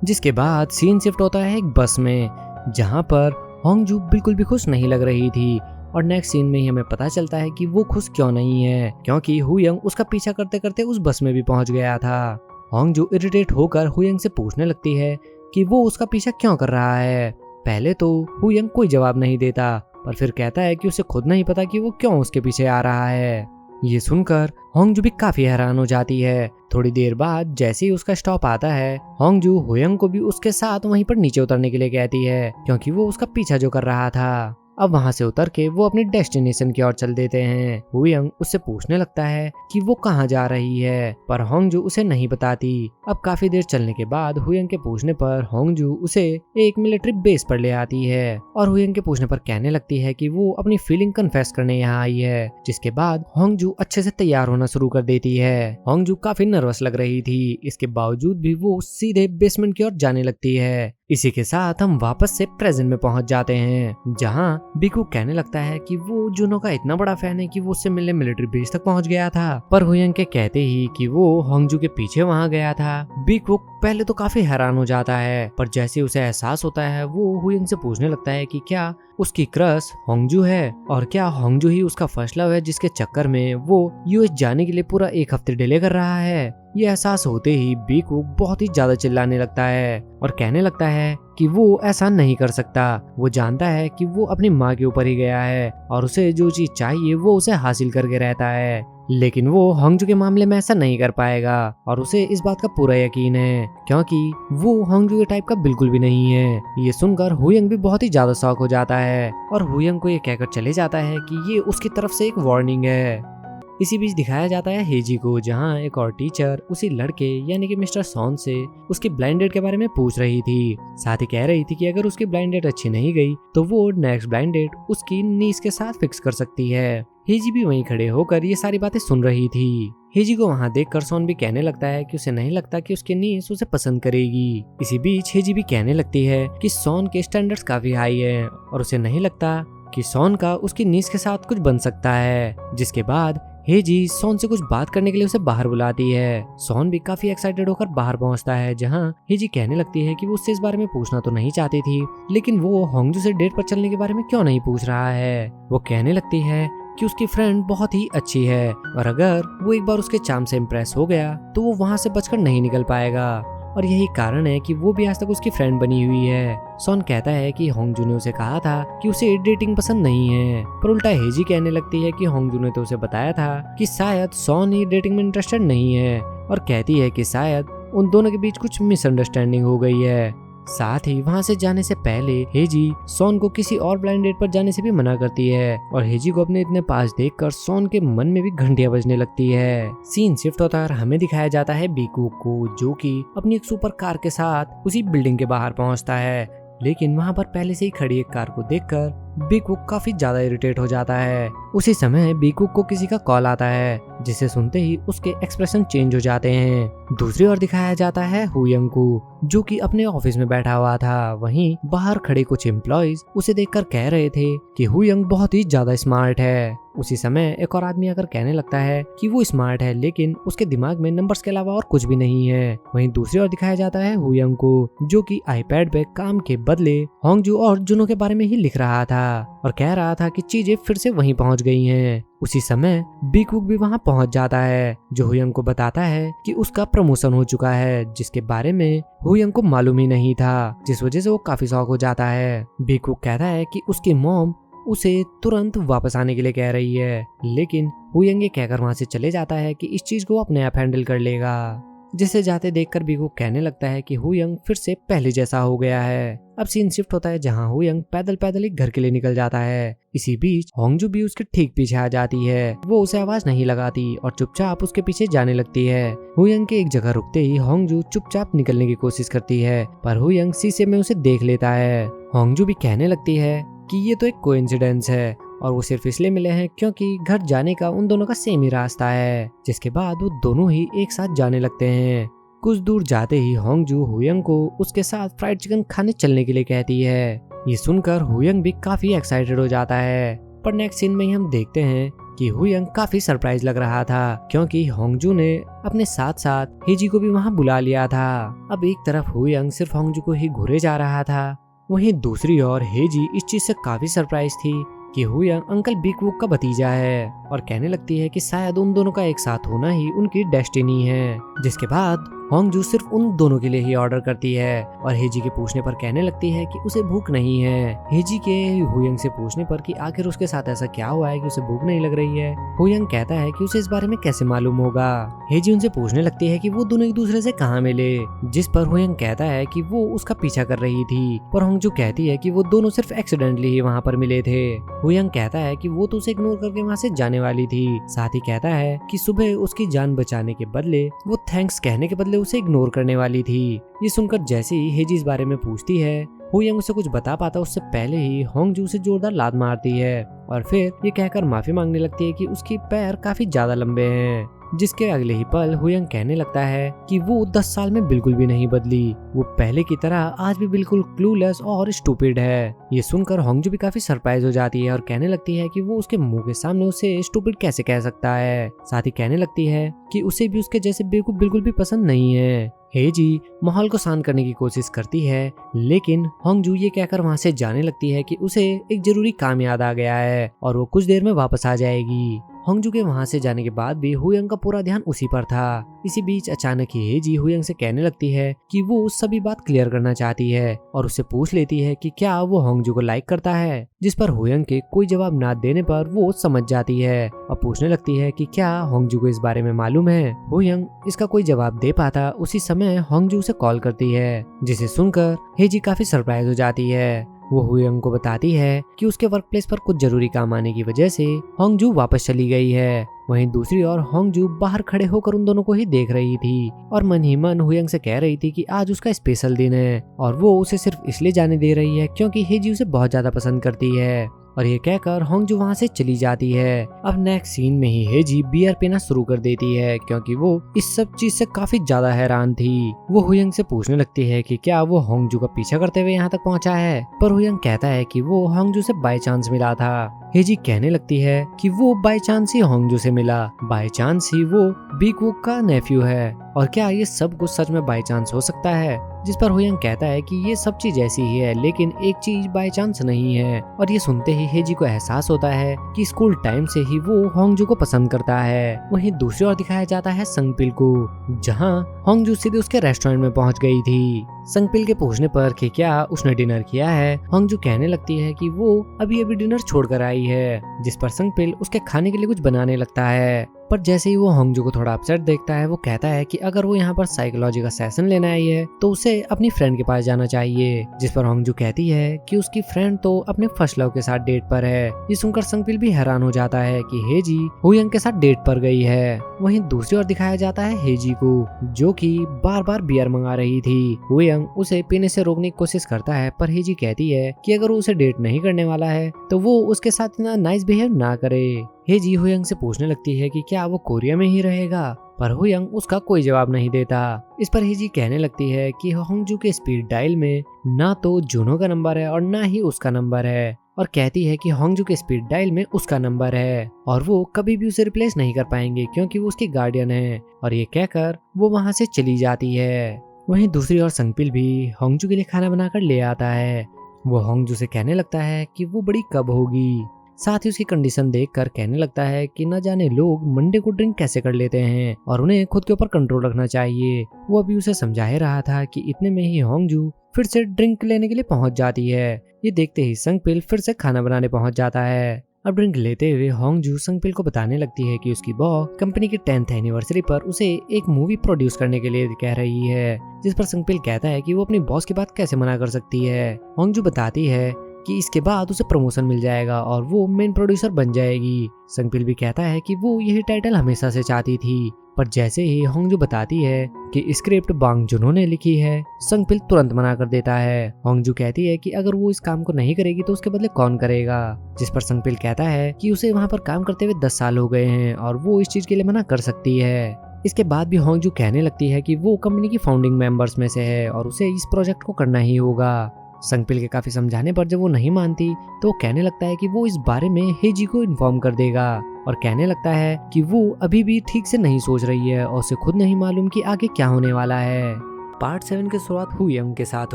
जिसके बाद सीन शिफ्ट होता है एक बस में, जहाँ पर होंगजू बिल्कुल भी खुश नहीं लग रही थी। और नेक्स्ट सीन में ही हमें पता चलता है कि वो खुश क्यों नहीं है, क्योंकि हुयंग उसका पीछा करते करते उस बस में भी पहुंच गया था। होंगजू इरिटेट होकर हुयंग से पूछने लगती है कि वो उसका पीछा क्यों कर रहा है। पहले तो हुयंग कोई जवाब नहीं देता, पर फिर कहता है कि उसे खुद नहीं पता कि वो क्यों उसके पीछे आ रहा है। ये सुनकर होंगजू भी काफी हैरान हो जाती है। थोड़ी देर बाद जैसे ही उसका स्टॉप आता है, होंगजू हुयंग को भी उसके साथ वहीं पर नीचे उतरने के लिए कहती है, क्योंकि वो उसका पीछा जो कर रहा था। अब वहां से उतर के वो अपनी डेस्टिनेशन की ओर चल देते हैं। हुयंग उससे पूछने लगता है कि वो कहाँ जा रही है, पर होंगजू उसे नहीं बताती। अब काफी देर चलने के बाद हुयंग के पूछने पर होंगजू उसे एक मिलिट्री बेस पर ले आती है और हुयंग के पूछने पर कहने लगती है कि वो अपनी फीलिंग कन्फेस करने यहाँ आई है। जिसके बाद होंगजू अच्छे से तैयार होना शुरू कर देती है। होंगजू काफी नर्वस लग रही थी, इसके बावजूद भी वो सीधे बेसमेंट की ओर जाने लगती है। इसी के साथ हम वापस से प्रेजेंट में पहुंच जाते हैं, जहां बिकू कहने लगता है कि वो जुनो का इतना बड़ा फैन है कि वो उससे मिलने मिलिट्री बेस तक पहुंच गया था। पर हुयंग के कहते ही कि वो होंगजू के पीछे वहां गया था, बिकू पहले तो काफी हैरान हो जाता है, पर जैसे उसे एहसास होता है वो हुयंग से पूछने लगता है कि क्या उसकी क्रश होंगजू है और क्या होंगजू ही उसका फर्स्ट लव है जिसके चक्कर में वो यूएस जाने के लिए पूरा एक हफ्ते डिले कर रहा है। ये एहसास होते ही बीकू बहुत ही ज्यादा चिल्लाने लगता है और कहने लगता है कि वो ऐसा नहीं कर सकता। वो जानता है कि वो अपनी माँ के ऊपर ही गया है और उसे जो चीज चाहिए वो उसे हासिल करके रहता है, लेकिन वो होंगजू के मामले में ऐसा नहीं कर पाएगा और उसे इस बात का पूरा यकीन है, क्योंकि वो होंगजू के टाइप का बिल्कुल भी नहीं है। ये सुनकर हुयंग भी बहुत ही ज्यादा शॉक हो जाता है और हुयंग को ये कहकर चले जाता है कि ये उसकी तरफ से एक वार्निंग है। इसी बीच दिखाया जाता है हेजी को, जहाँ एक और टीचर उसी लड़के यानी कि मिस्टर सॉन से उसकी ब्लाइंड डेट के बारे में पूछ रही थी। साथ ही कह रही थी कि अगर उसकी ब्लाइंड डेट अच्छी नहीं गई तो वो नेक्स्ट ब्लाइंड डेट उसकी नीस के साथ फिक्स कर सकती है। हेजी भी वहीं खड़े होकर ये सारी बातें सुन रही थी। हेजी को वहाँ देखकर सॉन भी कहने लगता है कि उसे नहीं लगता कि उसकी नीस उसे पसंद करेगी। इसी बीच हेजी भी कहने लगती है कि सॉन के स्टैंडर्ड्स काफी हाई है और उसे नहीं लगता कि सॉन का उसकी नीस के साथ कुछ बन सकता है। जिसके बाद हेजी सॉन से कुछ बात करने के लिए उसे बाहर बुलाती है। सॉन भी काफी एक्साइटेड होकर बाहर पहुंचता है, जहां हेजी कहने लगती है कि वो उससे इस बारे में पूछना तो नहीं चाहती थी, लेकिन वो होंगजू से डेट पर चलने के बारे में क्यों नहीं पूछ रहा है। वो कहने लगती है कि उसकी फ्रेंड बहुत ही अच्छी है और अगर वो एक बार उसके चार्म से इम्प्रेस हो गया तो वो वहाँ से बचकर नहीं निकल पाएगा और यही कारण है कि वो भी आज तक उसकी फ्रेंड बनी हुई है। सॉन कहता है कि होंगजू ने उसे कहा था कि उसे डेटिंग पसंद नहीं है, पर उल्टा हेजी कहने लगती है कि होंगजू ने तो उसे बताया था कि शायद सॉन ही डेटिंग में इंटरेस्टेड नहीं है और कहती है कि शायद उन दोनों के बीच कुछ मिसअंडरस्टैंडिंग हो गई है। साथ ही वहाँ से जाने से पहले हेजी सॉन को किसी और ब्लाइंड डेट पर जाने से भी मना करती है और हेजी को अपने इतने पास देखकर सॉन के मन में भी घंटियां बजने लगती है। सीन शिफ्ट होता है और हमें दिखाया जाता है बीकू को, जो कि अपनी एक सुपर कार के साथ उसी बिल्डिंग के बाहर पहुंचता है, लेकिन वहाँ पर पहले से ही खड़ी एक कार को देखकर बीकू काफी ज्यादा इरिटेट हो जाता है। उसी समय बीकू को किसी का कॉल आता है, जिसे सुनते ही उसके एक्सप्रेशन चेंज हो जाते हैं। दूसरी ओर दिखाया जाता है हुयंग को, जो कि अपने ऑफिस में बैठा हुआ था। वहीं बाहर खड़े कुछ एम्प्लॉइज उसे देखकर कह रहे थे कि हुयंग बहुत ही ज्यादा स्मार्ट है। उसी समय एक और आदमी आकर कहने लगता है कि वो स्मार्ट है, लेकिन उसके दिमाग में नंबर्स के अलावा और कुछ भी नहीं है। वहीं दूसरी ओर दिखाया जाता है हुयंग को, जो कि आईपैड पे काम के बदले होंगजू और जुनो के बारे में ही लिख रहा था और कह रहा था कि चीजें फिर से वहीं पहुंच गई हैं। उसी समय बीकुक भी वहां पहुंच जाता है, जो हुयंग को बताता है कि उसका प्रमोशन हो चुका है, जिसके बारे में हुयंग को मालूम ही नहीं था, जिस वजह से वो काफी शॉक हो जाता है। बीकुक कहता है कि उसकी मॉम उसे तुरंत वापस आने के लिए कह रही है, लेकिन हुयंग ये कहकर वहां से चले जाता है कि इस चीज को अपने आप हैंडल कर लेगा। जिसे जाते देखकर बीकुक कहने लगता है कि हुयंग फिर से पहले जैसा हो गया है। अब सीन शिफ्ट होता है जहां हुयंग पैदल पैदल एक घर के लिए निकल जाता है। इसी बीच होंगजू भी उसके ठीक पीछे आ जाती है। वो उसे आवाज नहीं लगाती और चुपचाप उसके पीछे जाने लगती है। हुयंग के एक जगह रुकते ही होंगजू चुपचाप निकलने की कोशिश करती है, पर हुयंग शीशे में उसे देख लेता है। होंगजू भी कहने लगती है कि ये तो एक कोइंसिडेंस है और वो सिर्फ इसलिए मिले हैं क्योंकि घर जाने का उन दोनों का सेम ही रास्ता है। जिसके बाद वो दोनों ही एक साथ जाने लगते हैं। कुछ दूर जाते ही होंगजू हुयंग को उसके साथ फ्राइड चिकन खाने चलने के लिए कहती है। ये सुनकर हुयंग भी काफी एक्साइटेड हो जाता है, पर नेक्स्ट सीन में ही हम देखते हैं कि हुयंग काफी सरप्राइज लग रहा था, क्योंकि होंगजू ने अपने साथ साथ हेजी को भी वहां बुला लिया था। अब एक तरफ हुयंग सिर्फ होंगजू को ही घूरे जा रहा था वहीं दूसरी ओर हेजी इस चीज से काफी सरप्राइज थी कि हुयंग अंकल बिग वुक का भतीजा है और कहने लगती है कि शायद उन दोनों का एक साथ होना ही उनकी डेस्टिनी है। जिसके बाद होंगजू सिर्फ उन दोनों के लिए ही ऑर्डर करती है और हेजी के पूछने पर कहने लगती है कि उसे भूख नहीं है। हेजी के हुयंग से पूछने पर कि आखिर उसके साथ ऐसा क्या हुआ है कि उसे भूख नहीं लग रही है, हुयंग कहता है कि उसे इस बारे में कैसे मालूम होगा। हेजी उनसे पूछने लगती है कि वो दोनों एक दूसरे से कहाँ मिले, जिस पर हुयंग कहता है कि वो उसका पीछा कर रही थी, पर होंगजू कहती है कि वो दोनों सिर्फ एक्सीडेंटली ही वहाँ पर मिले थे। हुयंग कहता है कि वो तो उसे इग्नोर करके वहाँ से जाने वाली थी। साथ ही कहता है कि सुबह उसकी जान बचाने के बदले वो थैंक्स कहने के बदले उसे इग्नोर करने वाली थी। ये सुनकर जैसे ही हेजी इस बारे में पूछती है, हुयंग उसे कुछ बता पाता उससे पहले ही होंगजू उसे जोरदार लात मारती है और फिर ये कहकर माफी मांगने लगती है कि उसके पैर काफी ज्यादा लंबे हैं। जिसके अगले ही पल हुयंग कहने लगता है कि वो 10 साल में बिल्कुल भी नहीं बदली, वो पहले की तरह आज भी बिल्कुल क्लूलेस और स्टूपिड है। ये सुनकर होंगजू भी काफी सरप्राइज हो जाती है और कहने लगती है कि वो उसके मुंह के सामने उसे स्टूपिड कैसे कह सकता है। साथ ही कहने लगती है कि उसे भी उसके जैसे बेवकूफ बिल्कुल भी पसंद नहीं है। हेजी माहौल को शांत करने की कोशिश करती है, लेकिन होंगजू ये कहकर वहाँ से जाने लगती है कि उसे एक जरूरी काम याद आ गया है और वो कुछ देर में वापस आ जाएगी। होंगजू के वहाँ से जाने के बाद भी हुयंग का पूरा ध्यान उसी पर था। इसी बीच अचानक ही हेजी हुयंग से कहने लगती है कि वो सभी बात क्लियर करना चाहती है और उससे पूछ लेती है कि क्या वो होंगजू को लाइक करता है, जिस पर हुयंग के कोई जवाब ना देने पर वो समझ जाती है और पूछने लगती है कि क्या होंगजू को इस बारे में मालूम है। हुयंग इसका कोई जवाब दे पाता उसी समय होंगजू उसे कॉल करती है, जिसे सुनकर हेजी काफी सरप्राइज हो जाती है। वो हुयंग को बताती है कि उसके वर्क प्लेस पर कुछ जरूरी काम आने की वजह से होंगजू वापस चली गई है। वहीं दूसरी ओर होंगजू बाहर खड़े होकर उन दोनों को ही देख रही थी और मन ही मन हुयंग से कह रही थी कि आज उसका स्पेशल दिन है और वो उसे सिर्फ इसलिए जाने दे रही है क्योंकि हेजी उसे बहुत ज्यादा पसंद करती है। और ये कहकर होंगजू वहाँ से चली जाती है। अब नेक्स्ट सीन में ही हेजी बियर पीना शुरू कर देती है क्योंकि वो इस सब चीज से काफी ज्यादा हैरान थी। वो हुयंग से पूछने लगती है कि क्या वो होंगजू का पीछा करते हुए यहाँ तक पहुँचा है, पर हुयंग कहता है कि वो होंगजू से बाय चांस मिला था। हेजी कहने लगती है कि वो बाय चांस ही होंगजू से मिला, बाय चांस ही वो बिग वुक का नेफ्यू है और क्या ये सब कुछ सच में बाय चांस हो सकता है, जिस पर हुयंग कहता है कि ये सब चीज ऐसी ही है लेकिन एक चीज बाय चांस नहीं है। और ये सुनते ही हेजी को एहसास होता है कि स्कूल टाइम से ही वो होंगजू को पसंद करता है। वहीं दूसरी ओर दिखाया जाता है संगपिल को, जहाँ होंगजू सीधे उसके रेस्टोरेंट में पहुंच गई थी। संगपिल के पूछने पर कि क्या उसने डिनर किया है, होंगजू कहने लगती है कि वो अभी अभी डिनर छोड़कर आई है, जिस पर संगपिल उसके खाने के लिए कुछ बनाने लगता है। पर जैसे ही वो होंगजू को थोड़ा अपसेट देखता है, वो कहता है कि अगर वो यहाँ पर साइकोलॉजी का सेशन लेने आई है तो उसे अपनी फ्रेंड के पास जाना चाहिए, जिस पर होंगजू कहती है कि उसकी फ्रेंड तो अपने फर्स्ट लव के साथ डेट पर है। ये सुनकर संगपिल भी हैरान हो जाता है कि हेजी हुयंग के साथ डेट पर गई है। वहीं दूसरी ओर दिखाया जाता है हेजी को, जो कि बार बार बियर मंगा रही थी। हुयंग उसे पीने से रोकने की कोशिश करता है, पर हेजी कहती है कि अगर वो उसे डेट नहीं करने वाला है तो वो उसके साथ इतना नाइस बिहेव ना करे। हेजी हुयंग से पूछने लगती है कि क्या वो कोरिया में ही रहेगा, पर हुयंग उसका कोई जवाब नहीं देता। इस पर हेजी कहने लगती है कि होंगजू के स्पीड डायल में ना तो जुनो का नंबर है और ना ही उसका नंबर है, और कहती है कि होंगजू के स्पीड डायल में उसका नंबर है और वो कभी भी उसे रिप्लेस नहीं कर पाएंगे क्योंकि वो उसकी गार्डियन है। और ये कहकर वो वहाँ से चली जाती है। वहीं दूसरी ओर संगपिल भी होंगजू के लिए खाना बनाकर ले आता है। वो होंगजू से कहने लगता है कि वो बड़ी कब होगी, साथ ही उसकी कंडीशन देखकर कहने लगता है कि न जाने लोग मंडे को ड्रिंक कैसे कर लेते हैं और उन्हें खुद के ऊपर कंट्रोल रखना चाहिए। वो अभी उसे समझा ही रहा था कि इतने में ही होंगजू फिर से ड्रिंक लेने के लिए पहुंच जाती है। ये देखते ही संगपिल फिर से खाना बनाने पहुंच जाता है। अब ड्रिंक लेते हुए होंगजू संगपिल को बताने लगती है कि उसकी बॉस कंपनी की 10th एनिवर्सरी पर उसे एक मूवी प्रोड्यूस करने के लिए कह रही है, जिस पर संगपिल कहता है कि वो अपनी बॉस की बात कैसे मना कर सकती है। होंगजू बताती है कि इसके बाद उसे प्रमोशन मिल जाएगा और वो मेन प्रोड्यूसर बन जाएगी। संगपिल भी कहता है कि वो यही टाइटल हमेशा से चाहती थी, पर जैसे ही होंगजू बताती है कि स्क्रिप्ट बांग जुनो ने लिखी है, संगपिल तुरंत मना कर देता है। होंगजू कहती है कि अगर वो इस काम को नहीं करेगी तो उसके बदले कौन करेगा, जिस पर संगपिल कहता है कि उसे वहाँ पर काम करते हुए 10 साल हो गए हैं और वो इस चीज के लिए मना कर सकती है। इसके बाद भी होंगजू कहने लगती है कि वो कंपनी की फाउंडिंग मेंबर्स में से है और उसे इस प्रोजेक्ट को करना ही होगा। संगपिल के काफी समझाने पर जब वो नहीं मानती तो वो कहने लगता है कि वो इस बारे में हेजी को इन्फॉर्म कर देगा और कहने लगता है कि वो अभी भी ठीक से नहीं सोच रही है और उसे खुद नहीं मालूम कि आगे क्या होने वाला है। पार्ट 7 की शुरुआत हु यंग के साथ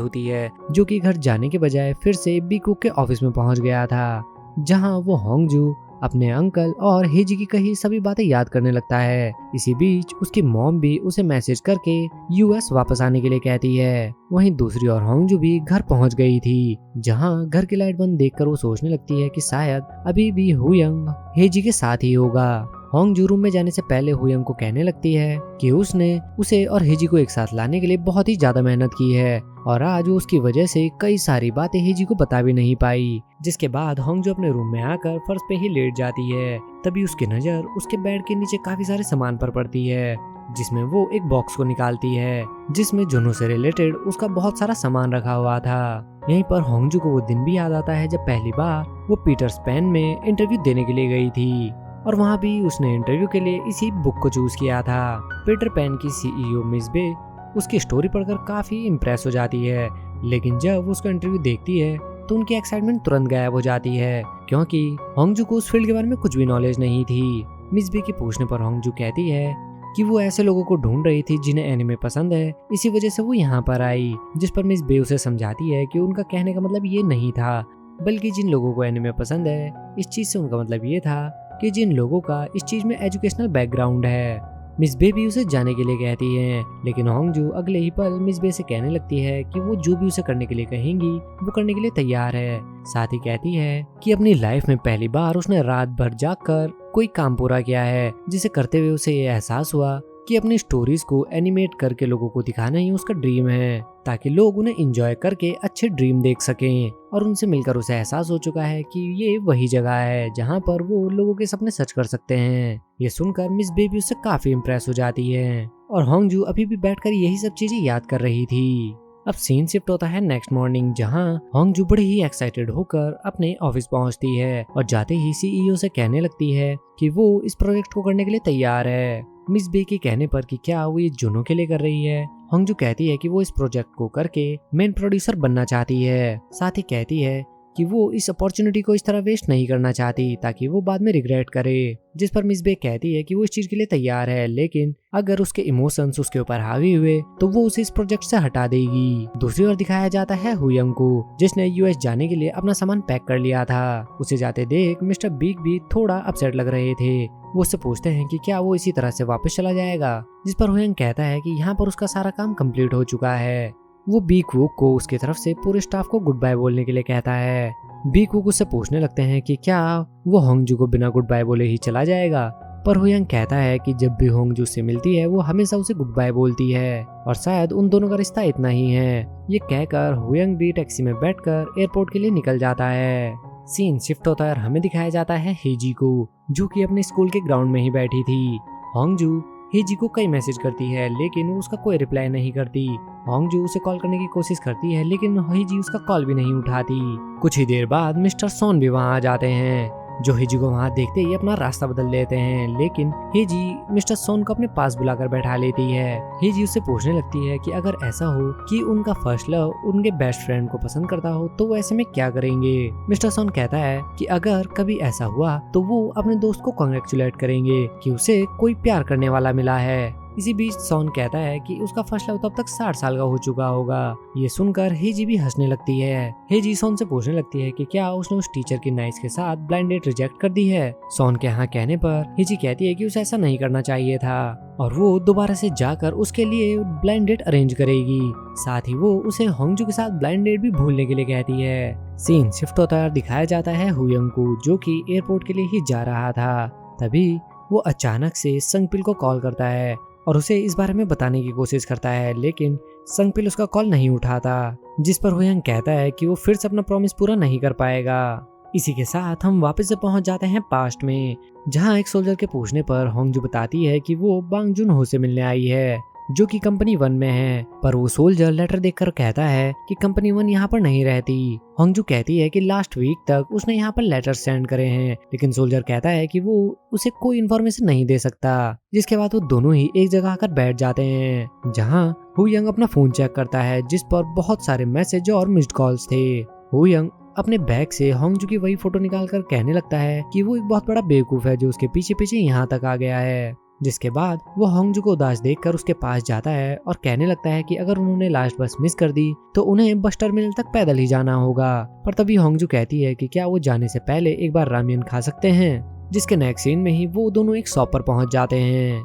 होती है, जो कि घर जाने के बजाय फिर से बीकुक के ऑफिस में पहुंच गया था, जहां वो होंगजू अपने अंकल और हेजी की कही सभी बातें याद करने लगता है। इसी बीच उसकी मॉम भी उसे मैसेज करके यूएस वापस आने के लिए कहती है। वहीं दूसरी ओर होंगजू भी घर पहुंच गई थी, जहां घर की लाइट बंद देखकर वो सोचने लगती है कि शायद अभी भी हुयंग हेजी के साथ ही होगा। होंगजू रूम में जाने से पहले हुयंग को कहने लगती है कि उसने उसे और हेजी को एक साथ लाने के लिए बहुत ही ज्यादा मेहनत की है और आज वो उसकी वजह से कई सारी बातें हेजी को बता भी नहीं पाई। जिसके बाद होंगजू अपने रूम में आकर फर्श पे ही लेट जाती है। तभी उसकी नजर उसके बेड के नीचे काफी सारे सामान पर पड़ती है, जिसमें वो एक बॉक्स को निकालती है जिसमें जुनू से रिलेटेड उसका बहुत सारा सामान रखा हुआ था। यहीं पर होंगजू को वो दिन भी याद आता है जब पहली बार वो पीटर्स पैन में इंटरव्यू देने के लिए गई थी और वहाँ भी उसने इंटरव्यू के लिए इसी बुक को चूज किया था। पीटर पैन की सीईओ मिस बे उसकी स्टोरी पढ़कर काफी इम्प्रेस हो जाती है, लेकिन जब वो उसका इंटरव्यू देखती है तो उनकी एक्साइटमेंट तुरंत गायब हो जाती है, क्योंकि होंगजू को उस फील्ड के बारे में कुछ भी नॉलेज नहीं थी। मिस बे के पूछने पर होंगजू कहती है कि वो ऐसे लोगों को ढूंढ रही थी जिन्हें एनिमे पसंद है, इसी वजह से वो यहाँ पर आई। जिस पर मिस बे उसे समझाती है कि उनका कहने का मतलब ये नहीं था, बल्कि जिन लोगों को एनिमे पसंद है, इस चीज से उनका मतलब ये था कि जिन लोगों का इस चीज में एजुकेशनल बैकग्राउंड है। मिस बे भी उसे जाने के लिए कहती है, लेकिन होंगजू अगले ही पल मिस बे से कहने लगती है कि वो जो भी उसे करने के लिए कहेंगी वो करने के लिए तैयार है। साथ ही कहती है कि अपनी लाइफ में पहली बार उसने रात भर जागकर कोई काम पूरा किया है, जिसे करते हुए उसे ये एहसास हुआ कि अपनी स्टोरीज को एनिमेट करके लोगों को दिखाना ही उसका ड्रीम है, ताकि लोग उन्हें एंजॉय करके अच्छे ड्रीम देख सकें। और उनसे मिलकर उसे एहसास हो चुका है कि ये वही जगह है जहाँ पर वो लोगों के सपने सच कर सकते हैं। ये सुनकर मिस बेबी उससे काफी इम्प्रेस हो जाती है और होंगजू अभी भी बैठकर यही सब चीजें याद कर रही थी। अब सीन शिफ्ट होता है नेक्स्ट मॉर्निंग, जहां होंगजू बड़ी ही एक्साइटेड होकर अपने ऑफिस पहुंचती है और जाते ही सीईओ से कहने लगती है कि वो इस प्रोजेक्ट को करने के लिए तैयार है। मिस बे के कहने पर कि क्या वो ये जुनू के लिए कर रही है, होंगजू कहती है कि वो इस प्रोजेक्ट को करके मेन प्रोड्यूसर बनना चाहती है। साथ ही कहती है कि वो इस अपॉर्चुनिटी को इस तरह वेस्ट नहीं करना चाहती ताकि वो बाद में रिग्रेट करे। जिस पर मिस बे कहती है कि वो इस चीज के लिए तैयार है, लेकिन अगर उसके इमोशंस उसके ऊपर हावी हुए तो वो उसे इस प्रोजेक्ट से हटा देगी। दूसरी ओर दिखाया जाता है हुयंग को, जिसने यूएस जाने के लिए अपना सामान पैक कर लिया था। उसे जाते देख मिस्टर बिग भी थोड़ा अपसेट लग रहे थे। वो उससे पूछते हैं कि क्या वो इसी तरह से वापस चला जाएगा, जिस पर हुयंग कहता है कि यहाँ पर उसका सारा काम कंप्लीट हो चुका है। वो बीक वुक को उसकी तरफ से पूरे स्टाफ को गुड बाय बोलने के लिए कहता है। बीक वुक उससे पूछने लगते हैं कि क्या वो होंगजू को बिना गुड बाय बोले ही चला जाएगा, पर हुयंग कहता है कि जब भी होंगजू से मिलती है वो हमेशा उसे गुड बाय बोलती है और शायद उन दोनों का रिश्ता इतना ही है। ये कहकर हुयंग भी टैक्सी में बैठकर एयरपोर्ट के लिए निकल जाता है। सीन शिफ्ट होता है और हमें दिखाया जाता है हेजी को, जो कि अपने स्कूल के ग्राउंड में ही बैठी थी। होंगजू हेजी को कई मैसेज करती है, लेकिन वो उसका कोई रिप्लाई नहीं करती। होंगजू उसे कॉल करने की कोशिश करती है, लेकिन हेजी उसका कॉल भी नहीं उठाती। कुछ ही देर बाद मिस्टर सोन भी वहाँ आ जाते हैं, जो हेजी को वहाँ देखते ही अपना रास्ता बदल लेते हैं, लेकिन हेजी मिस्टर सोन को अपने पास बुलाकर बैठा लेती है। हेजी उससे पूछने लगती है कि अगर ऐसा हो कि उनका फर्स्ट लव उनके बेस्ट फ्रेंड को पसंद करता हो तो वो ऐसे में क्या करेंगे। मिस्टर सोन कहता है कि अगर कभी ऐसा हुआ तो वो अपने दोस्त को कांग्रेचुलेट करेंगे कि उसे कोई प्यार करने वाला मिला है। इसी बीच सोन कहता है कि उसका फर्स्ट लव तब तक 60 साल का हो चुका होगा। ये सुनकर हेजी भी हंसने लगती है। हेजी सोन से पूछने लगती है कि क्या उसने उस टीचर की नाइस के साथ ब्लाइंड डेट रिजेक्ट कर दी है। सोन के हाँ कहने पर हेजी कहती है कि उसे ऐसा नहीं करना चाहिए था और वो दोबारा से जाकर उसके लिए ब्लाइंड डेट अरेंज करेगी। साथ ही वो उसे होंगजू के साथ ब्लाइंड डेट भी भूलने के लिए कहती है। सीन शिफ्ट होता है और दिखाया जाता है हुयंग को, जो कि एयरपोर्ट के लिए ही जा रहा था। तभी वो अचानक से संगपिल को कॉल करता है और उसे इस बारे में बताने की कोशिश करता है, लेकिन संगपिल उसका कॉल नहीं उठाता, जिस पर हुयंग कहता है कि वो फिर से अपना प्रॉमिस पूरा नहीं कर पाएगा। इसी के साथ हम वापस से पहुंच जाते हैं पास्ट में, जहां एक सोल्जर के पूछने पर होंगजू बताती है कि वो बांग जुन हो से मिलने आई है, जो कि कंपनी 1 में है। पर वो सोल्जर लेटर देखकर कहता है कि कंपनी 1 यहाँ पर नहीं रहती। होंगजू कहती है कि लास्ट वीक तक उसने यहाँ पर लेटर सेंड करे हैं, लेकिन सोल्जर कहता है कि वो उसे कोई इन्फॉर्मेशन नहीं दे सकता। जिसके बाद वो दोनों ही एक जगह आकर बैठ जाते हैं, जहाँ हुयंग अपना फोन चेक करता है, जिस पर बहुत सारे मैसेज और मिस्ड कॉल्स थे। हुयंग अपने बैग से होंगजू की वही फोटो निकालकर कहने लगता है कि वो एक बहुत बड़ा बेवकूफ है जो उसके पीछे पीछे यहाँ तक आ गया है। जिसके बाद वो होंगजू को उदास देखकर उसके पास जाता है और कहने लगता है कि अगर उन्होंने लास्ट बस मिस कर दी तो उन्हें बस टर्मिनल तक पैदल ही जाना होगा। पर तभी होंगजू कहती है कि क्या वो जाने से पहले एक बार रामेन खा सकते हैं। जिसके नेक्स्ट सीन में ही वो दोनों एक शॉप पर पहुंच जाते हैं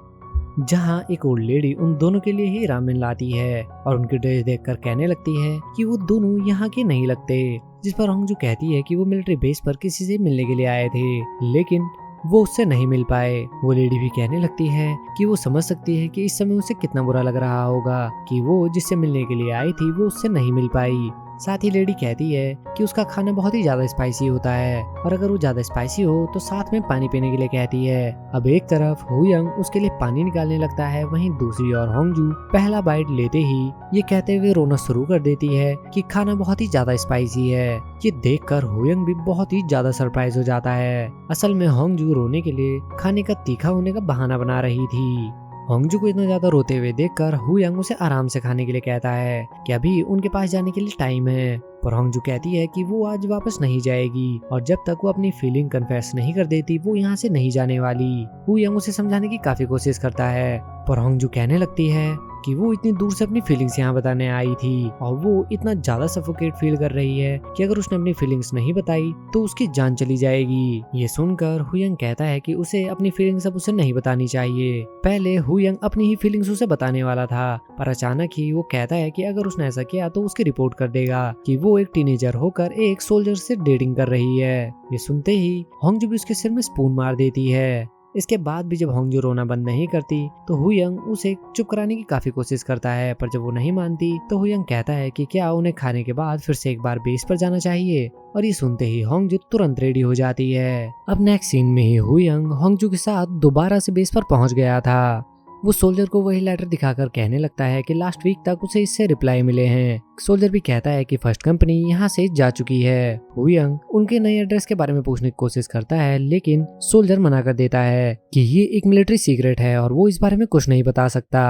जहां एक ओल्ड लेडी उन दोनों के लिए ही रामेन लाती है और उनकी ड्रेस देखकर कहने लगती है कि वो दोनों यहाँ के नहीं लगते। जिस पर होंगजू कहती है कि वो मिलिट्री बेस पर किसी से मिलने के लिए आए थे लेकिन वो उससे नहीं मिल पाए। वो लेडी भी कहने लगती है कि वो समझ सकती है कि इस समय उसे कितना बुरा लग रहा होगा कि वो जिससे मिलने के लिए आई थी वो उससे नहीं मिल पाई। साथ ही लेडी कहती है कि उसका खाना बहुत ही ज्यादा स्पाइसी होता है और अगर वो ज्यादा स्पाइसी हो तो साथ में पानी पीने के लिए कहती है। अब एक तरफ हुयंग उसके लिए पानी निकालने लगता है, वहीं दूसरी ओर होंगजू पहला बाइट लेते ही ये कहते हुए रोना शुरू कर देती है कि खाना बहुत ही ज्यादा स्पाइसी है। ये देखकर हुयंग भी बहुत ही ज्यादा सरप्राइज हो जाता है। असल में होंगजू रोने के लिए खाने का तीखा होने का बहाना बना रही थी। होंगजू को इतना ज्यादा रोते हुए देखकर हुयंग उसे आराम से खाने के लिए कहता है कि अभी उनके पास जाने के लिए टाइम है। पर होंगजू कहती है कि वो आज वापस नहीं जाएगी और जब तक वो अपनी फीलिंग कन्फेस नहीं कर देती वो यहाँ से नहीं जाने वाली। हुयंग उसे समझाने की काफी कोशिश करता है पर होंगजू कहने लगती है कि वो इतनी दूर से अपनी फीलिंग्स यहाँ बताने आई थी और वो इतना ज्यादा सफोकेट फील कर रही है कि अगर उसने अपनी फीलिंग्स नहीं बताई तो उसकी जान चली जाएगी। ये सुनकर हुयंग कहता है कि उसे अपनी फीलिंग्स अब उसे नहीं बतानी चाहिए। पहले हुयंग अपनी ही फीलिंग्स उसे बताने वाला था पर अचानक ही वो कहता है कि अगर उसने ऐसा किया तो उसकी रिपोर्ट कर देगा कि वो एक टीनेजर होकर एक सोल्जर से डेटिंग कर रही है। ये सुनते ही होंगजू भी उसके सिर में स्पून मार देती है। इसके बाद भी जब होंगजू रोना बंद नहीं करती तो हुयंग उसे चुप कराने की काफी कोशिश करता है पर जब वो नहीं मानती तो हुयंग कहता है कि क्या उन्हें खाने के बाद फिर से एक बार बेस पर जाना चाहिए और ये सुनते ही होंगजू तुरंत रेडी हो जाती है। अब नेक्स्ट सीन में ही हुयंग होंगजू के साथ दोबारा से बेस पर पहुंच गया था। वो सोल्जर को वही लेटर दिखाकर कहने लगता है कि लास्ट वीक तक उसे इससे रिप्लाई मिले हैं। सोल्जर भी कहता है कि फर्स्ट कंपनी यहाँ से जा चुकी है। हुयंग उनके नए एड्रेस के बारे में पूछने की कोशिश करता है लेकिन सोल्जर मना कर देता है कि ये एक मिलिट्री सीक्रेट है और वो इस बारे में कुछ नहीं बता सकता।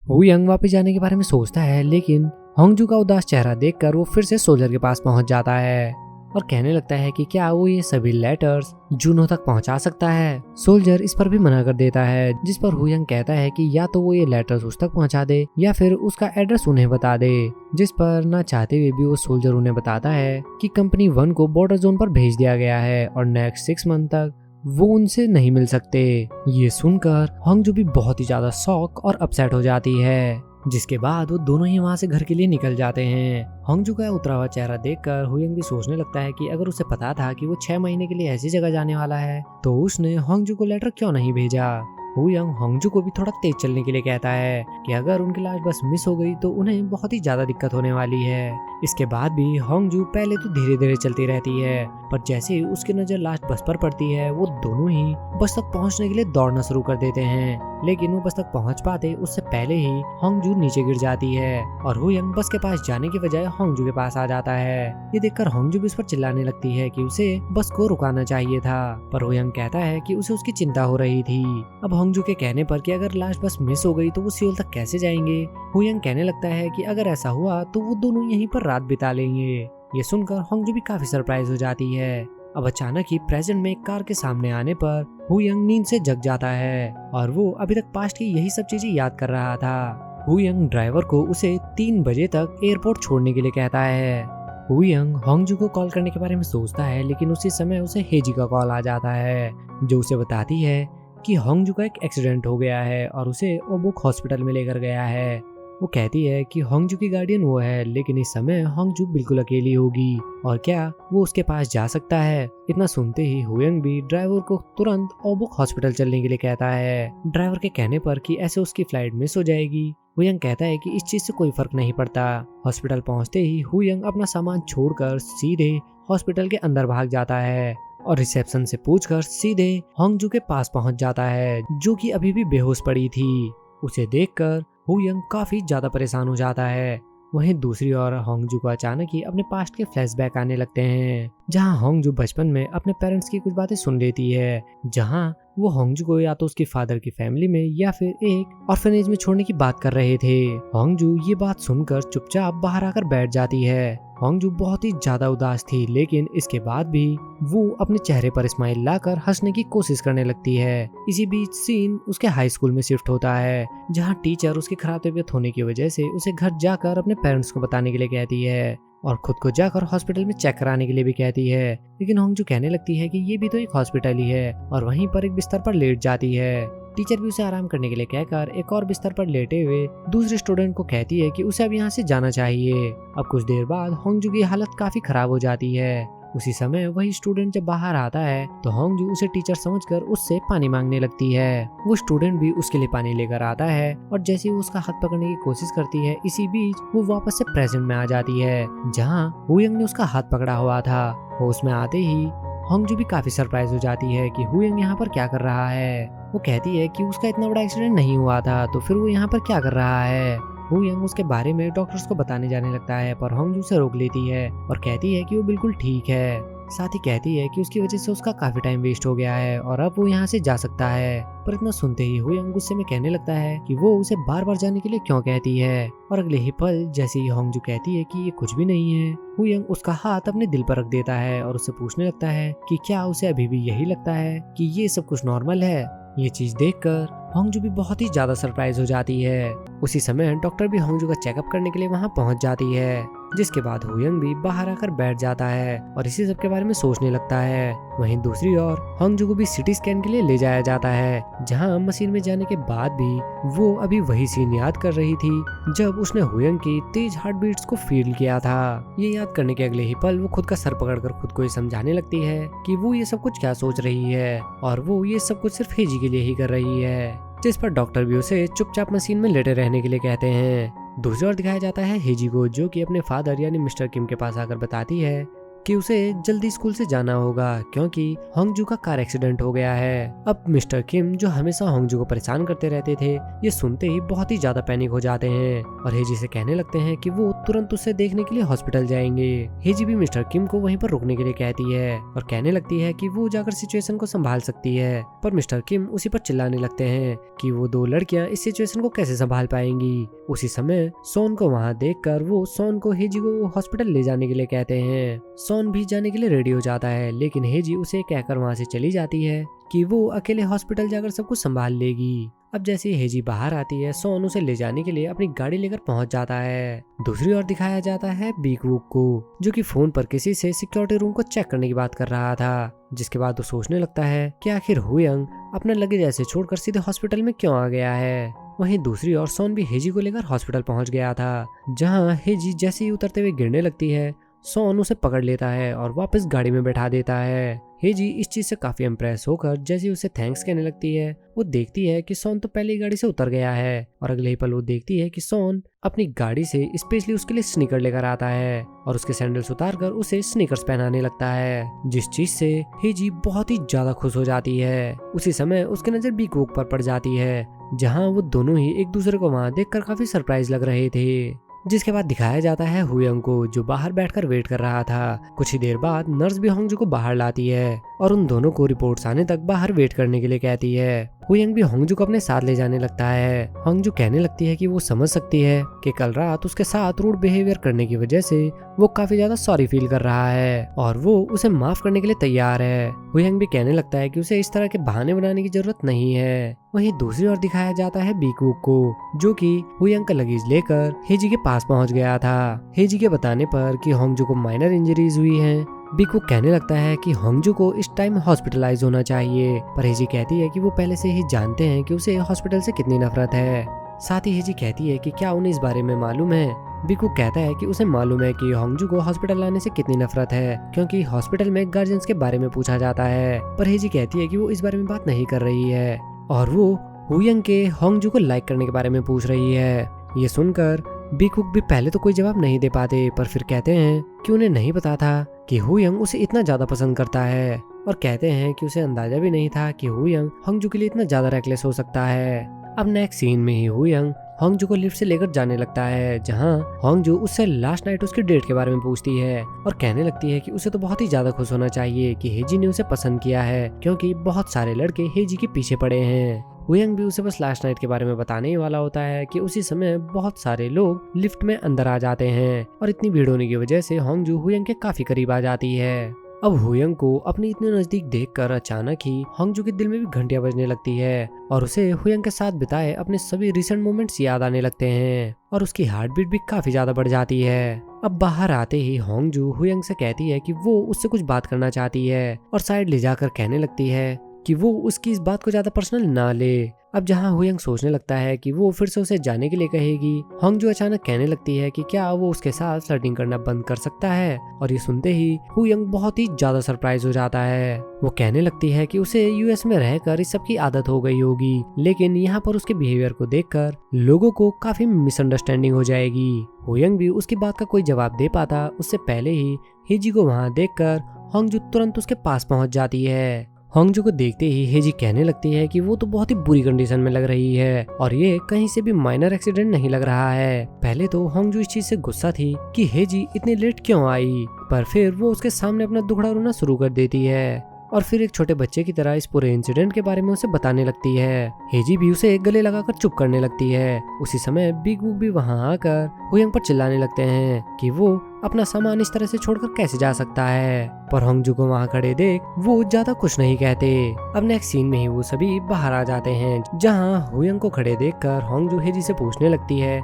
हुयंग वापस जाने के बारे में सोचता है लेकिन होंगजू का उदास चेहरा देखकर वो फिर से सोल्जर के पास पहुंच जाता है और कहने लगता है कि क्या वो ये सभी लेटर्स जूनो तक पहुंचा सकता है। सोल्जर इस पर भी मना कर देता है जिस पर हुयंग कहता है कि या तो वो ये लेटर्स उस तक पहुंचा दे या फिर उसका एड्रेस उन्हें बता दे। जिस पर ना चाहते हुए भी वो सोल्जर उन्हें बताता है कि कंपनी 1 को बॉर्डर जोन पर भेज दिया गया है और नेक्स्ट 6 मंथ तक वो उनसे नहीं मिल सकते। ये सुनकर होंगजू भी बहुत ही ज्यादा शॉक और अपसेट हो जाती है। जिसके बाद वो दोनों ही वहाँ से घर के लिए निकल जाते हैं। होंगजू का उतरा हुआ चेहरा देखकर हुयंग भी सोचने लगता है कि अगर उसे पता था कि वो 6 महीने के लिए ऐसी जगह जाने वाला है तो उसने होंगजू को लेटर क्यों नहीं भेजा। हुयंग होंगजू को भी थोड़ा तेज चलने के लिए कहता है कि अगर उनकी लास्ट बस मिस हो गई तो उन्हें बहुत ही ज्यादा दिक्कत होने वाली है। इसके बाद भी होंगजू पहले तो धीरे धीरे चलती रहती है पर जैसे ही उसकी नजर लास्ट बस पर पड़ती है वो दोनों ही बस तक पहुंचने के लिए दौड़ना शुरू कर देते हैं लेकिन वो बस तक पहुंच पाते उससे पहले ही होंगजू नीचे गिर जाती है और हुयंग बस के पास जाने की बजाय होंगजू के पास आ जाता है। ये देखकर होंगजू भी उस पर चिल्लाने लगती है कि उसे बस को रुकाना चाहिए था पर हुयंग कहता है कि उसे उसकी चिंता हो रही थी। अब होंगजू के कहने पर कि अगर लास्ट बस मिस हो गई तो वो सियोल तक कैसे जाएंगे। हुयंग कहने लगता है कि अगर ऐसा हुआ तो वो दोनों यहीं पर रात बिता लेंगे। ये सुनकर होंगजू भी काफी सरप्राइज हो जाती है। अब अचानक ही प्रेजेंट में एक कार के सामने आने पर हुयंग नींद से जग जाता है और वो अभी तक पास्ट की यही सब चीजें याद कर रहा था। हुयंग ड्राइवर को उसे 3 बजे तक एयरपोर्ट छोड़ने के लिए कहता है। हुयंग होंगजू को कॉल करने के बारे में सोचता है लेकिन उसी समय उसे हेजी का कॉल आ जाता है जो उसे बताती है कि होंगजू का एक एक्सीडेंट हो गया है और उसे ओबुक हॉस्पिटल में लेकर गया है। वो कहती है कि होंगजू की गार्डियन वो है लेकिन इस समय होंगजू बिल्कुल अकेली होगी और क्या वो उसके पास जा सकता है। इतना सुनते ही हुयंग भी ड्राइवर को तुरंत ओबुक हॉस्पिटल चलने के लिए कहता है। ड्राइवर के कहने पर कि ऐसे उसकी फ्लाइट मिस हो जाएगी हुयंग कहता है कि इस चीज से कोई फर्क नहीं पड़ता। हॉस्पिटल पहुंचते ही हुयंग अपना सामान छोड़कर सीधे हॉस्पिटल के अंदर भाग जाता है और रिसेप्शन से पूछकर सीधे होंगजू के पास पहुंच जाता है जो कि अभी भी बेहोश पड़ी थी। उसे देखकर हुयंग काफी ज्यादा परेशान हो जाता है। वहीं दूसरी ओर होंगजू को अचानक ही अपने पास्ट के फ्लैशबैक आने लगते हैं जहाँ होंगजू बचपन में अपने पेरेंट्स की कुछ बातें सुन लेती है, जहाँ वो होंगजू को या तो उसके फादर की फैमिली में या फिर एक ऑर्फनेज में छोड़ने की बात कर रहे थे। होंगजू ये बात सुनकर चुपचाप बाहर आकर बैठ जाती है। होंगजू बहुत ही ज्यादा उदास थी, लेकिन इसके बाद भी वो अपने चेहरे पर स्माइल लाकर हंसने की कोशिश करने लगती है। इसी बीच सीन उसके हाई स्कूल में शिफ्ट होता है, जहाँ टीचर उसकी खराब तबीयत होने की वजह से उसे घर जाकर अपने पेरेंट्स को बताने के लिए कहती है और खुद को जाकर हॉस्पिटल में चेक कराने के लिए भी कहती है। लेकिन होंगजू कहने लगती है कि ये भी तो एक हॉस्पिटल ही है और वहीं पर एक बिस्तर पर लेट जाती है। टीचर भी उसे आराम करने के लिए कहकर एक और बिस्तर पर लेटे हुए दूसरे स्टूडेंट को कहती है कि उसे अब यहाँ से जाना चाहिए। अब कुछ देर बाद होंगजू की हालत काफी खराब हो जाती है। उसी समय वही स्टूडेंट जब बाहर आता है तो होंगजू उसे टीचर समझकर उससे पानी मांगने लगती है। वो स्टूडेंट भी उसके लिए पानी लेकर आता है और जैसे ही वो उसका हाथ पकड़ने की कोशिश करती है, इसी बीच वो वापस से प्रेजेंट में आ जाती है, जहाँ हुयंग ने उसका हाथ पकड़ा हुआ था। वो उसमें आते ही होंगजू भी काफी सरप्राइज हो जाती है कि हुयंग यहाँ पर क्या कर रहा है। वो कहती है कि उसका इतना बड़ा एक्सीडेंट नहीं हुआ था, तो फिर वो यहाँ पर क्या कर रहा है। हुयंग उसके बारे में डॉक्टर्स को बताने जाने लगता है, पर होंगजू उसे रोक लेती है और कहती है कि वो बिल्कुल ठीक है। साथ ही कहती है कि उसकी वजह से उसका काफी टाइम वेस्ट हो गया है और अब वो यहाँ से जा सकता है। पर इतना सुनते ही हुयंग गुस्से में कहने लगता है कि वो उसे बार बार जाने के लिए क्यों कहती है। और अगले ही पल जैसे ही होंगजू कहती है कि ये कुछ भी नहीं है, हुयंग उसका हाथ अपने दिल पर रख देता है और उससे पूछने लगता है कि क्या उसे अभी भी यही लगता है कि ये सब कुछ नॉर्मल है। ये चीज देखकर होंगजू भी बहुत ही ज्यादा सरप्राइज हो जाती है। उसी समय डॉक्टर भी होंगजू का चेकअप करने के लिए वहाँ पहुँच जाती है, जिसके बाद हुयंग भी बाहर आकर बैठ जाता है और इसी सब के बारे में सोचने लगता है। वहीं दूसरी ओर होंगजू को भी सिटी स्कैन के लिए ले जाया जाता है, जहां मशीन में जाने के बाद भी वो अभी वही सीन याद कर रही थी जब उसने हुयंग की तेज हार्ट बीट्स को फील किया था। ये याद करने के अगले ही पल वो खुद का सर पकड़कर खुद को ये समझाने लगती है कि वो ये सब कुछ क्या सोच रही है और वो ये सब कुछ सिर्फ हेजी के लिए ही कर रही है, जिस पर डॉक्टर भी उसे चुपचाप मशीन में लेटे रहने के लिए कहते हैं। दूसरी ओर दिखाया जाता है हेजी को, जो कि अपने फादर यानी मिस्टर किम के पास आकर बताती है कि उसे जल्दी स्कूल से जाना होगा क्योंकि होंगजू का कार एक्सीडेंट हो गया है। अब मिस्टर किम, जो हमेशा होंगजू को परेशान करते रहते थे, ये सुनते ही बहुत ही ज्यादा पैनिक हो जाते हैं और हेजी से कहने लगते हैं कि वो तुरंत उसे देखने के लिए हॉस्पिटल जाएंगे। हेजी भी मिस्टर किम को वहीं पर रुकने के लिए कहती है और कहने लगती है कि वो जाकर सिचुएशन को संभाल सकती है, पर मिस्टर किम उसी पर चिल्लाने लगते हैं कि वो दो लड़कियां इस सिचुएशन को कैसे संभाल पाएंगी। उसी समय सोन को वहाँ देखकर वो सोन को हेजी को हॉस्पिटल ले जाने के लिए कहते हैं। सोन भी जाने के लिए रेडी हो जाता है, लेकिन हेजी उसे कहकर वहाँ से चली जाती है कि वो अकेले हॉस्पिटल जाकर सब कुछ संभाल लेगी। अब जैसे हेजी बाहर आती है, सोन उसे ले जाने के लिए अपनी गाड़ी लेकर पहुंच जाता है। दूसरी ओर दिखाया जाता है बीक वुक को, जो कि फोन पर किसी से सिक्योरिटी रूम को चेक करने की बात कर रहा था, जिसके बाद वो सोचने लगता है कि आखिर हुयंग अपना लगेज ऐसे छोड़कर सीधे हॉस्पिटल में क्यों आ गया है। वहीं दूसरी ओर सोन भी हेजी को लेकर हॉस्पिटल पहुंच गया था, जहां हेजी जैसे ही उतरते हुए गिरने लगती है, सोन उसे पकड़ लेता है और वापस गाड़ी में बैठा देता है। हेजी इस चीज से काफी इम्प्रेस होकर जैसे उसे थैंक्स कहने लगती है, वो देखती है कि सोन तो पहले ही गाड़ी से उतर गया है और अगले ही पल वो देखती है कि सोन अपनी गाड़ी से स्पेशली उसके लिए स्नीकर लेकर आता है और उसके सैंडल्स उतारकर उसे स्नीकर्स पहनाने लगता है, जिस चीज से हेजी बहुत ही ज्यादा खुश हो जाती है। उसी समय उसकी नजर बीक वुक पर पड़ जाती है, जहाँ वो दोनों ही एक दूसरे को वहाँ देखकर काफी सरप्राइज लग रहे थे। जिसके बाद दिखाया जाता है हुयंग को, जो बाहर बैठकर वेट कर रहा था। कुछ ही देर बाद नर्स भी होंगजू को बाहर लाती है और उन दोनों को रिपोर्ट्स आने तक बाहर वेट करने के लिए कहती है। हुयंग भी होंगजू को अपने साथ ले जाने लगता है। होंगजू कहने लगती है कि वो समझ सकती है कि कल रात उसके साथ रूड बिहेवियर करने की वजह से वो काफी ज्यादा सॉरी फील कर रहा है और वो उसे माफ करने के लिए तैयार है। हुयंग भी कहने लगता है कि उसे इस तरह के बहाने बनाने की जरूरत नहीं है। वहीं दूसरी ओर दिखाया जाता है बीक वुक को, जो कि हुयंग का लगेज लेकर हेजी के पास पहुंच गया था। हेजी के बताने पर कि होंगजू को माइनर इंजरीज हुई हैं, बीक वुक कहने लगता है कि होंगजू को इस टाइम हॉस्पिटलाइज होना चाहिए, पर हेजी कहती है कि वो पहले से ही जानते हैं कि उसे हॉस्पिटल से कितनी नफरत है। साथ ही हेजी कहती है कि क्या उन्हें इस बारे में मालूम है। बीक वुक कहता है कि उसे मालूम है कि होंगजू को हॉस्पिटल लाने से कितनी नफरत है, क्योंकि हॉस्पिटल में गार्जियंस के बारे में पूछा जाता है, पर हेजी कहती है कि वो इस बारे में बात नहीं कर रही है और वो हुयंग के होंगजू को लाइक करने के बारे में पूछ रही है। ये सुनकर बीक वुक भी पहले तो कोई जवाब नहीं दे पाते, पर फिर कहते हैं कि उन्हें नहीं पता था कि हुयंग उसे इतना ज्यादा पसंद करता है और कहते हैं कि उसे अंदाजा भी नहीं था कि हुयंग होंगजू के लिए इतना ज्यादा रेकलेस हो सकता है। अब नेक्स्ट सीन में ही हुयंग होंगजू को लिफ्ट से लेकर जाने लगता है, जहाँ होंगजू उससे लास्ट नाइट उसकी डेट के बारे में पूछती है और कहने लगती है कि उसे तो बहुत ही ज्यादा खुश होना चाहिए कि हेजी ने उसे पसंद किया है, क्योंकि बहुत सारे लड़के हेजी के पीछे पड़े हैं। हुयंग भी उसे बस लास्ट नाइट के बारे में बताने ही वाला होता है कि उसी समय बहुत सारे लोग लिफ्ट में अंदर आ जाते हैं और इतनी भीड़ होने की वजह से होंगजू हुयंग के काफी करीब आ जाती है। अब हुयंग को अपने इतने नजदीक देखकर अचानक ही होंगजू के दिल में भी घंटियां बजने लगती है और उसे हुयंग के साथ बिताए अपने सभी रिसेंट मोमेंट्स याद आने लगते हैं और उसकी हार्ट बीट भी काफी ज्यादा बढ़ जाती है। अब बाहर आते ही होंगजू हुयंग से कहती है कि वो उससे कुछ बात करना चाहती है और साइड ले जाकर कहने लगती है कि वो उसकी इस बात को ज्यादा पर्सनल ना ले। अब जहाँ हुयंग सोचने लगता है कि वो फिर से उसे जाने के लिए कहेगी, होंगजू अचानक कहने लगती है कि क्या वो उसके साथ फ्लर्टिंग करना बंद कर सकता है और ये सुनते ही हुयंग बहुत ही ज्यादा सरप्राइज हो जाता है। वो कहने लगती है कि उसे यूएस में रहकर इस सब की आदत हो गई होगी, लेकिन यहाँ पर उसके बिहेवियर को देखकर लोगों को काफी मिसअंडरस्टैंडिंग हो जाएगी। हुयंग भी उसकी बात का कोई जवाब दे पाता उससे पहले ही हेजी को वहाँ देखकर होंगजू तुरंत उसके पास पहुँच जाती है। होंगजू को देखते ही हेजी कहने लगती है कि वो तो बहुत ही बुरी कंडीशन में लग रही है और ये कहीं से भी माइनर एक्सीडेंट नहीं लग रहा है। पहले तो होंगजू इस चीज से गुस्सा थी कि हेजी इतनी लेट क्यों आई, पर फिर वो उसके सामने अपना दुखड़ा रोना शुरू कर देती है और फिर एक छोटे बच्चे की तरह इस पूरे इंसिडेंट के बारे में उसे बताने लगती है। हेजी भी उसे गले लगाकर चुप करने लगती है। उसी समय बिग वुक भी वहां आकर हुयंग पर चिल्लाने लगते हैं कि वो अपना सामान इस तरह से छोड़कर कैसे जा सकता है, पर होंगजू को वहां खड़े देख वो ज्यादा कुछ नहीं कहते। अब नेक्स्ट सीन में ही वो सभी बाहर आ जाते हैं, जहाँ हुयंग को खड़े देखकर होंगजू हेजी से पूछने लगती है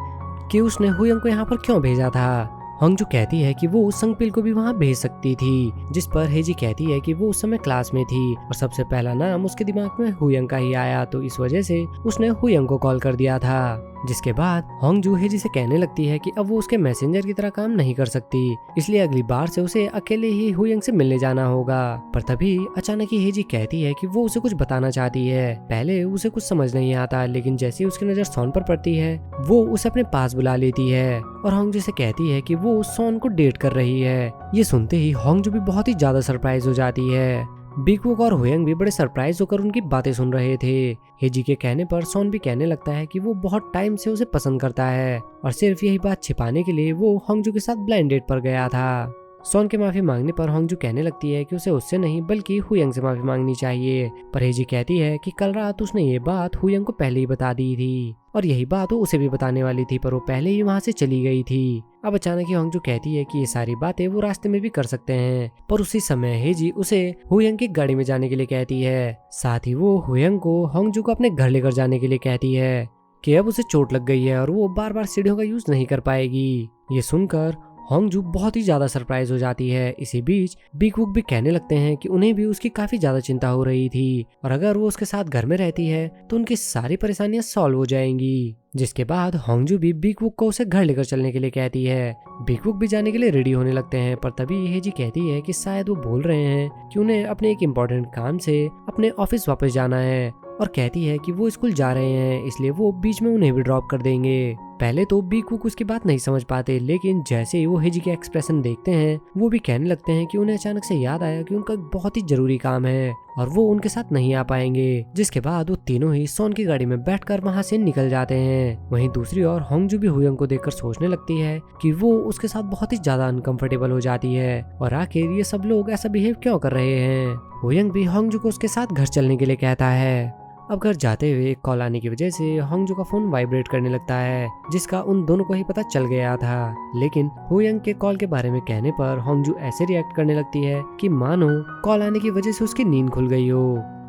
कि उसने हुयंग को यहाँ पर क्यों भेजा था। होंगजू कहती है कि वो संगपिल को भी वहाँ भेज सकती थी, जिस पर हेजी कहती है कि वो उस समय क्लास में थी और सबसे पहला नाम उसके दिमाग में हुयंग का ही आया, तो इस वजह से उसने हुयंग को कॉल कर दिया था। जिसके बाद होंगजू हेजी से कहने लगती है कि अब वो उसके मैसेंजर की तरह काम नहीं कर सकती, इसलिए अगली बार से उसे अकेले ही हुयंग से मिलने जाना होगा। पर तभी अचानक ही हेजी कहती है कि वो उसे कुछ बताना चाहती है। पहले उसे कुछ समझ नहीं आता, लेकिन जैसे ही उसकी नजर सोन पर पड़ती है वो उसे अपने पास बुला लेती है और होंगजू से कहती है कि वो सोन को डेट कर रही है। ये सुनते ही होंगजू भी बहुत ही ज्यादा सरप्राइज हो जाती है। बिग वुक और हुयंग भी बड़े सरप्राइज होकर उनकी बातें सुन रहे थे। हेजी के कहने पर सोन भी कहने लगता है कि वो बहुत टाइम से उसे पसंद करता है और सिर्फ यही बात छिपाने के लिए वो होंगजू के साथ ब्लाइंड डेट पर गया था। सोन के माफी मांगने पर होंगजू कहने लगती है कि उसे उससे नहीं बल्कि हुयंग से माफी मांगनी चाहिए, पर हेजी कहती है कि कल रात उसने ये बात हुयंग को पहले ही बता दी थी और यही बात वो उसे भी बताने वाली थी, पर वो पहले ही वहाँ से चली गई थी। अब अचानक ही होंगजू कहती है कि ये सारी बातें वो रास्ते में भी कर सकते हैं, पर उसी समय हेजी उसे हुयंग की गाड़ी में जाने के लिए कहती है। साथ ही वो हुयंग को होंगजू को अपने घर लेकर जाने के लिए कहती है कि अब उसे चोट लग गई है और वो बार बार सीढ़ियों का यूज नहीं कर पाएगी। ये सुनकर होंगजू बहुत ही ज्यादा सरप्राइज हो जाती है। इसी बीच बिग वुक भी कहने लगते हैं कि उन्हें भी उसकी काफी ज्यादा चिंता हो रही थी और अगर वो उसके साथ घर में रहती है तो उनकी सारी परेशानियां सॉल्व हो जाएंगी। जिसके बाद होंगजू भी बिग वुक को उसे घर लेकर चलने के लिए कहती है। बिग वुक भी जाने के लिए रेडी होने लगते हैं, पर तभी हेजी कहती है कि शायद वो बोल रहे हैं कि उन्हें अपने एक इम्पोर्टेंट काम से अपने ऑफिस वापस जाना है और कहती है कि वो स्कूल जा रहे हैं, इसलिए वो बीच में उन्हें भी ड्रॉप कर देंगे। पहले तो बिग वुक उसकी बात नहीं समझ पाते, लेकिन जैसे ही वो हेजी के एक्सप्रेशन देखते हैं वो भी कहने लगते हैं कि उन्हें अचानक से याद आया कि उनका बहुत ही जरूरी काम है और वो उनके साथ नहीं आ पाएंगे। जिसके बाद वो तीनों ही सोन की गाड़ी में बैठकर वहाँ से निकल जाते हैं। वहीं दूसरी ओर होंगजू भी हुयंग को देखकर सोचने लगती है कि वो उसके साथ बहुत ही ज्यादा अनकंफर्टेबल हो जाती है और आखिर ये सब लोग ऐसा बिहेव क्यों कर रहे हैं। हुयंग भी होंगजू को उसके साथ घर चलने के लिए कहता है। अब घर जाते हुए एक कॉल आने की वजह से होंगजू का फोन वाइब्रेट करने लगता है, जिसका उन दोनों को ही पता चल गया था। लेकिन हुयंग के कॉल के बारे में कहने पर होंगजू ऐसे रिएक्ट करने लगती है कि मानो कॉल आने की वजह से उसकी नींद खुल गई हो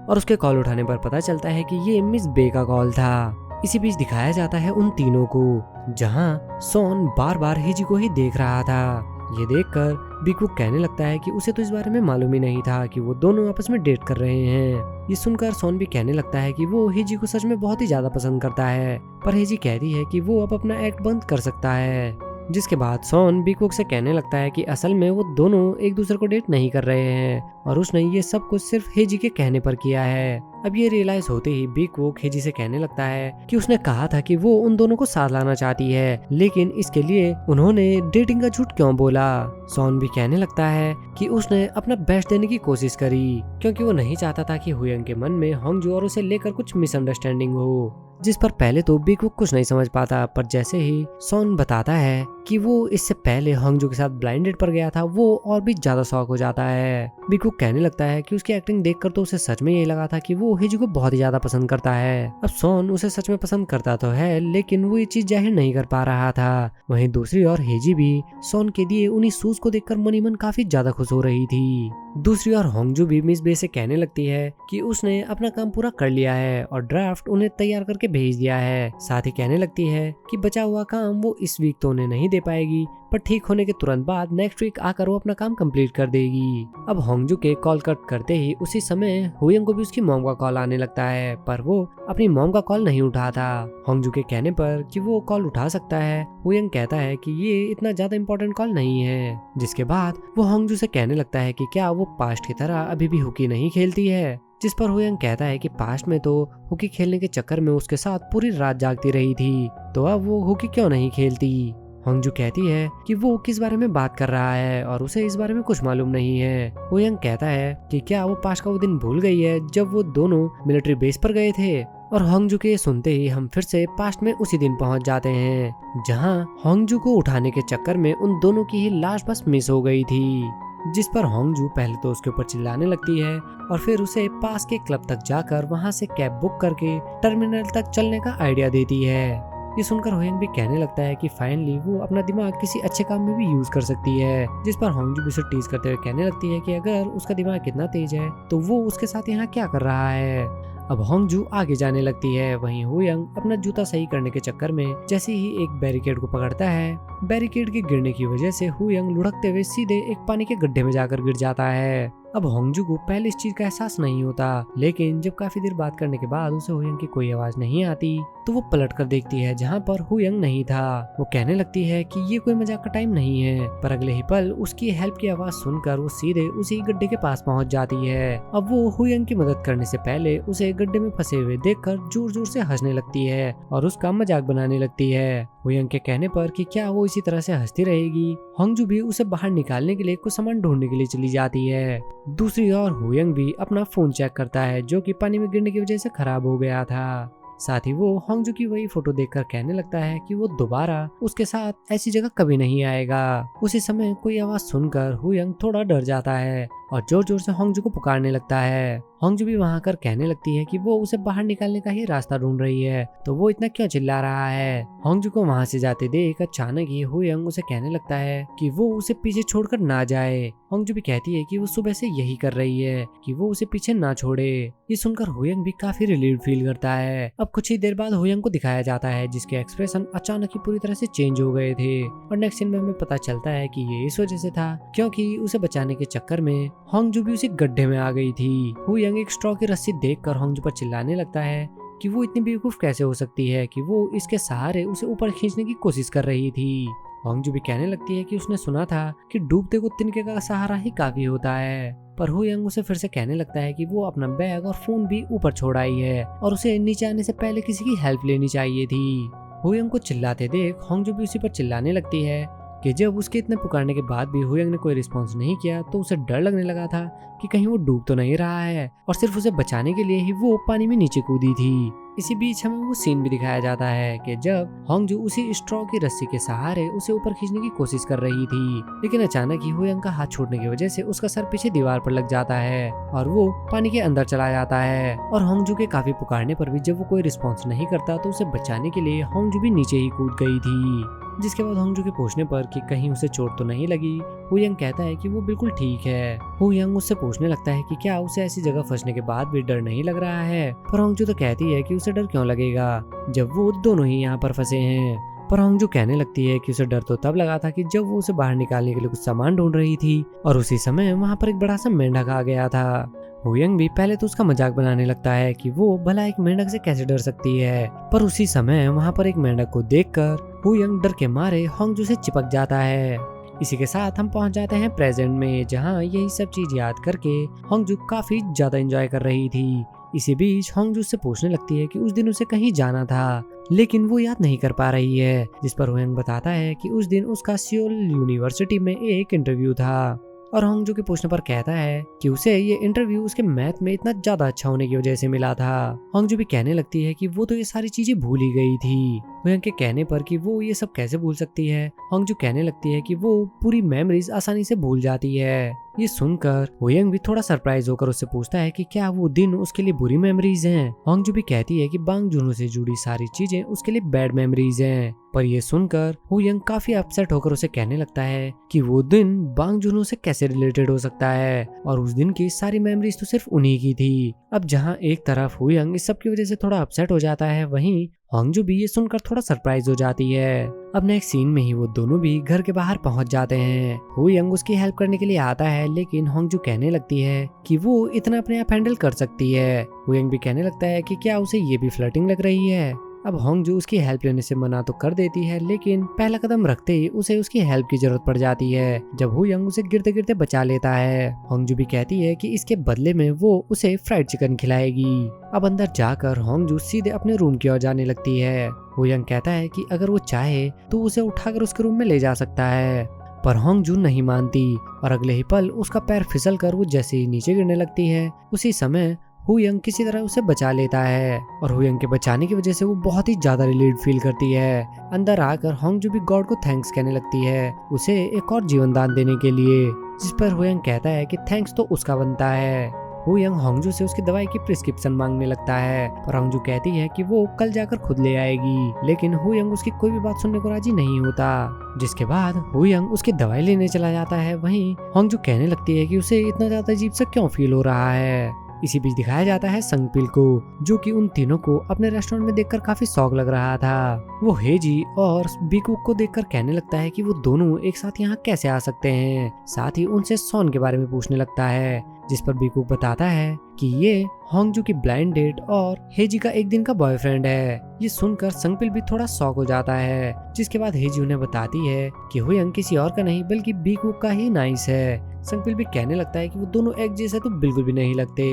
और उसके कॉल उठाने पर पता चलता है कि ये मिस बे का कॉल था। इसी बीच दिखाया जाता है उन तीनों को, जहाँ सोन बार बार हेजी को ही देख रहा था। ये देखकर बिग वुक कहने लगता है कि उसे तो इस बारे में मालूम ही नहीं था कि वो दोनों आपस में डेट कर रहे हैं। ये सुनकर सोन भी कहने लगता है कि वो हेजी को सच में बहुत ही ज्यादा पसंद करता है, पर हेजी कहती है कि वो अब अपना एक्ट बंद कर सकता है। जिसके बाद सोन बिग वुक से कहने लगता है कि असल में वो दोनों एक दूसरे को डेट नहीं कर रहे हैं और उसने ये सब कुछ सिर्फ हेजी के कहने पर किया है। अब ये रियलाइज होते ही बिग वुक हेजी से कहने लगता है कि उसने कहा था कि वो उन दोनों को साथ लाना चाहती है, लेकिन इसके लिए उन्होंने डेटिंग का झूठ क्यों बोला। सॉन भी कहने लगता है कि उसने अपना बेस्ट देने की कोशिश करी क्योंकि वो नहीं चाहता था कि हुयंग के मन में होंगजू और उसे लेकर कुछ मिसअंडरस्टैंडिंग हो, जिस पर पहले तो बिग वुक कुछ नहीं समझ पाता, पर जैसे ही सॉन बताता है कि वो इससे पहले होंगजू के साथ ब्लाइंड डेट पर गया था, वो और भी ज्यादा शॉक हो जाता है। बिग वुक कहने लगता है कि उसकी एक्टिंग देखकर तो उसे सच में यही लगा था कि वो हेजी को बहुत ही ज्यादा पसंद करता है। अब सॉन उसे सच में पसंद करता तो है, लेकिन वो ये चीज जाहिर नहीं कर पा रहा था। वहीं दूसरी ओर हेजी भी सॉन के दिए उन्हीं शूज को देखकर मन ही मन काफी ज्यादा खुश हो रही थी। दूसरी ओर होंगजू भी मिस बे से कहने लगती है कि उसने अपना काम पूरा कर लिया है और ड्राफ्ट उन्हें तैयार करके भेज दिया है। साथ ही कहने लगती है कि बचा हुआ काम वो इस वीक तो उन्हें नहीं दे पाएगी, पर ठीक होने के तुरंत बाद नेक्स्ट वीक आकर वो अपना काम कंप्लीट कर देगी। अब होंगजू के कॉल कट करते ही उसी समय हुयंग को भी उसकी मॉम का कॉल आने लगता है, पर वो अपनी मॉम का कॉल नहीं उठाता। होंगजू के कहने पर कि वो कॉल उठा सकता है, हुयंग कहता है कि ये इतना ज्यादा इम्पोर्टेंट कॉल नहीं है, जिसके बाद वो होंगजू से कहने लगता है कि क्या वो पास्ट की तरह अभी भी हॉकी नहीं खेलती है, जिस पर हुयंग कहता है कि पास्ट में तो हॉकी खेलने के चक्कर में उसके साथ पूरी रात जागती रही थी, तो अब वो हॉकी क्यों नहीं खेलती। होंगजू कहती है कि वो किस बारे में बात कर रहा है और उसे इस बारे में कुछ मालूम नहीं है। हुयंग कहता है कि क्या वो पास्ट का वो दिन भूल गई है जब वो दोनों मिलिट्री बेस पर गए थे। और होंगजू के सुनते ही हम फिर से पास्ट में उसी दिन पहुंच जाते हैं जहां होंगजू को उठाने के चक्कर में उन दोनों की ही लाश बस मिस हो गई थी, जिस पर होंगजू पहले तो उसके ऊपर चिल्लाने लगती है और फिर उसे पास के क्लब तक जाकर वहां से कैब बुक करके टर्मिनल तक चलने का आइडिया देती है। ये सुनकर हुयंग भी कहने लगता है कि फाइनली वो अपना दिमाग किसी अच्छे काम में भी यूज कर सकती है, जिस पर होंगजू भी उसे टीज करते हुए कहने लगती है कि अगर उसका दिमाग कितना तेज है तो वो उसके साथ यहाँ क्या कर रहा है। अब होंगजू आगे जाने लगती है, वहीं हुयंग अपना जूता सही करने के चक्कर में जैसे ही एक बैरिकेड को पकड़ता है, बैरिकेड के गिरने की वजह से हुयंग लुढ़कते हुए सीधे एक पानी के गड्ढे में जाकर गिर जाता है। अब होंगजू को पहले इस चीज का एहसास नहीं होता, लेकिन जब काफी देर बात करने के बाद उसे हुयंग की कोई आवाज नहीं आती तो वो पलट कर देखती है जहाँ पर हुयंग नहीं था। वो कहने लगती है कि ये कोई मजाक का टाइम नहीं है, पर अगले ही पल उसकी हेल्प की आवाज सुनकर वो सीधे उसी गड्ढे के पास पहुंच जाती है। अब वो हुयंग की मदद करने से पहले उसे गड्ढे में फंसे हुए देखकर जोर जोर से हंसने लगती है और उसका मजाक बनाने लगती है। हुयंग के कहने पर कि क्या वो इसी तरह से हंसती रहेगी, होंगजू भी उसे बाहर निकालने के लिए कुछ सामान ढूंढने के लिए चली जाती है। दूसरी ओर हुयंग भी अपना फोन चेक करता है जो कि पानी में गिरने की वजह से खराब हो गया था। साथ ही वो होंगजू की वही फोटो देखकर कहने लगता है कि वो दोबारा उसके साथ ऐसी जगह कभी नहीं आएगा। उसी समय कोई आवाज सुनकर हुयंग थोड़ा डर जाता है और जोर जोर से होंगजू को पुकारने लगता है। होंगजू भी वहां कर कहने लगती है कि वो उसे बाहर निकालने का ही रास्ता ढूंढ रही है, तो वो इतना क्यों चिल्ला रहा है। होंगजू को वहां से जाते देख अचानक ही हुयंग उसे कहने लगता है कि वो उसे पीछे छोड़कर ना जाए। होंगजू भी कहती है कि वो सुबह से यही कर रही है कि वो उसे पीछे ना छोड़े। ये सुनकर हुयंग भी काफी रिलीव फील करता है। अब कुछ ही देर बाद हुयंग को दिखाया जाता है जिसके एक्सप्रेशन अचानक ही पूरी तरह से चेंज हो गए थे और नेक्स्ट सीन में हमें पता चलता है कि ये इस वजह से था क्योंकि उसे बचाने के चक्कर में होंगजू भी उसी गड्ढे में आ गई थी। हुयंग एक स्ट्रॉ की रस्सी देखकर होंगजू पर चिल्लाने लगता है कि वो इतनी बेवकूफ कैसे हो सकती है कि वो इसके सहारे उसे ऊपर खींचने की कोशिश कर रही थी। होंगजू भी कहने लगती है कि उसने सुना था कि डूबते को तिनके का सहारा ही काफी होता है, पर हुयंग उसे फिर से कहने लगता है कि वो अपना बैग और फोन भी ऊपर छोड़ आई है और उसे नीचे आने से पहले किसी की हेल्प लेनी चाहिए थी। हुयंग को चिल्लाते देख होंगजू भी उसी पर चिल्लाने लगती है कि जब उसके इतने पुकारने के बाद भी हुयंग ने कोई रिस्पॉन्स नहीं किया तो उसे डर लगने लगा था कि कहीं वो डूब तो नहीं रहा है और सिर्फ उसे बचाने के लिए ही वो पानी में नीचे कूदी थी। इसी बीच हमें वो सीन भी दिखाया जाता है कि जब होंगजू उसी स्ट्रॉ की रस्सी के सहारे उसे ऊपर खींचने की कोशिश कर रही थी, लेकिन अचानक ही हुयंग का हाथ छूटने की वजह से उसका सर पीछे दीवार पर लग जाता है और वो पानी के अंदर चला जाता है। और होंगजू के काफी पुकारने पर भी जब वो कोई रिस्पॉन्स नहीं करता तो उसे बचाने के लिए होंगजू भी नीचे ही कूद गई थी। जिसके बाद होंगजू के पूछने पर कि कहीं उसे चोट तो नहीं लगी, हुयंग कहता है कि वो बिल्कुल ठीक है। हुयंग उससे पूछने लगता है कि क्या उसे ऐसी जगह फंसने के बाद भी डर नहीं लग रहा है, पर होंगजू तो कहती है कि उसे डर क्यों लगेगा जब वो दोनों ही यहाँ पर फंसे हैं। पर होंगजू कहने लगती है कि उसे डर तो तब लगा था कि जब वो उसे बाहर निकालने के लिए कुछ सामान ढूंढ रही थी और उसी समय वहाँ पर एक बड़ा सा मेंढक आ गया था। हुयंग भी पहले तो उसका मजाक बनाने लगता है कि वो भला एक मेंढक से कैसे डर सकती है, पर उसी समय वहाँ पर एक मेंढक को देखकर हुयंग डर के मारे होंगजू से चिपक जाता है। इसी के साथ हम पहुंच जाते हैं प्रेजेंट में, जहां यही सब चीज याद करके होंगजू काफी ज्यादा एंजॉय कर रही थी। इसी बीच होंगजू से पूछने लगती है कि उस दिन उसे कहीं जाना था, लेकिन वो याद नहीं कर पा रही है। जिस पर होयंग बताता है कि उस दिन उसका सियोल यूनिवर्सिटी में एक इंटरव्यू था, और होंगजू के पूछने पर कहता है कि उसे ये इंटरव्यू उसके मैथ में इतना ज्यादा अच्छा होने की वजह से मिला था। होंगजू भी कहने लगती है कि वो तो ये सारी चीजें भूल ही गई थी। होयंग के कहने पर कि वो ये सब कैसे भूल सकती है, होंगजू कहने लगती है कि वो पूरी मेमोरीज आसानी से भूल जाती है। ये सुनकर होयंग भी थोड़ा सरप्राइज होकर उससे पूछता है कि क्या वो दिन उसके लिए बुरी मेमोरीज हैं। होंगजू भी कहती है कि बांग जूनो से जुड़ी सारी चीजें उसके लिए बैड मेमोरीज हैं। पर ये सुनकर होयंग काफी अपसेट होकर उसे कहने लगता है कि वो दिन बांग जूनो से कैसे रिलेटेड हो सकता है, और उस दिन की सारी मेमोरीज तो सिर्फ उन्हीं की थी। अब जहाँ एक तरफ होयंग इस सब की वजह से थोड़ा अपसेट हो जाता है, वहीं होंगजू भी ये सुनकर थोड़ा सरप्राइज हो जाती है। अब नेक्स्ट सीन में ही वो दोनों भी घर के बाहर पहुंच जाते हैं। होयंग उसकी हेल्प करने के लिए आता है, लेकिन होंगजू कहने लगती है कि वो इतना अपने आप हैंडल कर सकती है। होयंग भी कहने लगता है कि क्या उसे ये भी फ्लर्टिंग लग रही है। अब होंगजू उसकी हेल्प लेने से मना तो कर देती है, लेकिन पहला कदम रखते ही उसे उसकी हेल्प की जरूरत पड़ जाती है, जब होयंग उसे गिरते गिरते बचा लेता है। होंगजू भी कहती है कि इसके बदले में वो उसे फ्राइड चिकन खिलाएगी। अब अंदर जाकर होंगजू सीधे अपने रूम की ओर जाने लगती है। होयंग कहता है कि अगर वो चाहे तो उसे उठाकर उसके रूम में ले जा सकता है, पर होंगजू नहीं मानती, और अगले ही पल उसका पैर फिसल कर वो जैसे ही नीचे गिरने लगती है, उसी समय होयंग किसी तरह उसे बचा लेता है, और होयंग के बचाने की वजह से वो बहुत ही ज्यादा रिलीव फील करती है। अंदर आकर होंगजू भी गॉड को थैंक्स कहने लगती है उसे एक और जीवन दान देने के लिए, जिस पर होयंग कहता है कि थैंक्स तो उसका बनता है। होयंग होंगजू से उसकी दवाई की प्रिस्क्रिप्शन मांगने लगता है, पर होंगजू कहती है कि वो कल जाकर खुद ले आएगी, लेकिन होयंग उसकी कोई भी बात सुनने को राजी नहीं होता। जिसके बाद होयंग उसकी दवाई लेने चला जाता है। वहीं होंगजू कहने लगती है कि उसे इतना ज्यादा अजीब सा क्यों फील हो रहा है। इसी बीच दिखाया जाता है संगपिल को, जो कि उन तीनों को अपने रेस्टोरेंट में देखकर काफी शौक लग रहा था। वो हेजी और बीकुक को देखकर कहने लगता है कि वो दोनों एक साथ यहाँ कैसे आ सकते हैं। साथ ही उनसे सॉन के बारे में पूछने लगता है, जिस पर बीकुक बताता है कि ये होंगजू की ब्लाइंड डेट और हेजी का एक दिन का बॉयफ्रेंड है। ये सुनकर संगपिल भी थोड़ा शॉक हो जाता है, जिसके बाद हेजी उन्हें बताती है कि होयंग किसी और का नहीं बल्कि बीकुक का ही नाइस है। संगपिल भी कहने लगता है कि वो दोनों एक जैसे तो बिल्कुल भी नहीं लगते।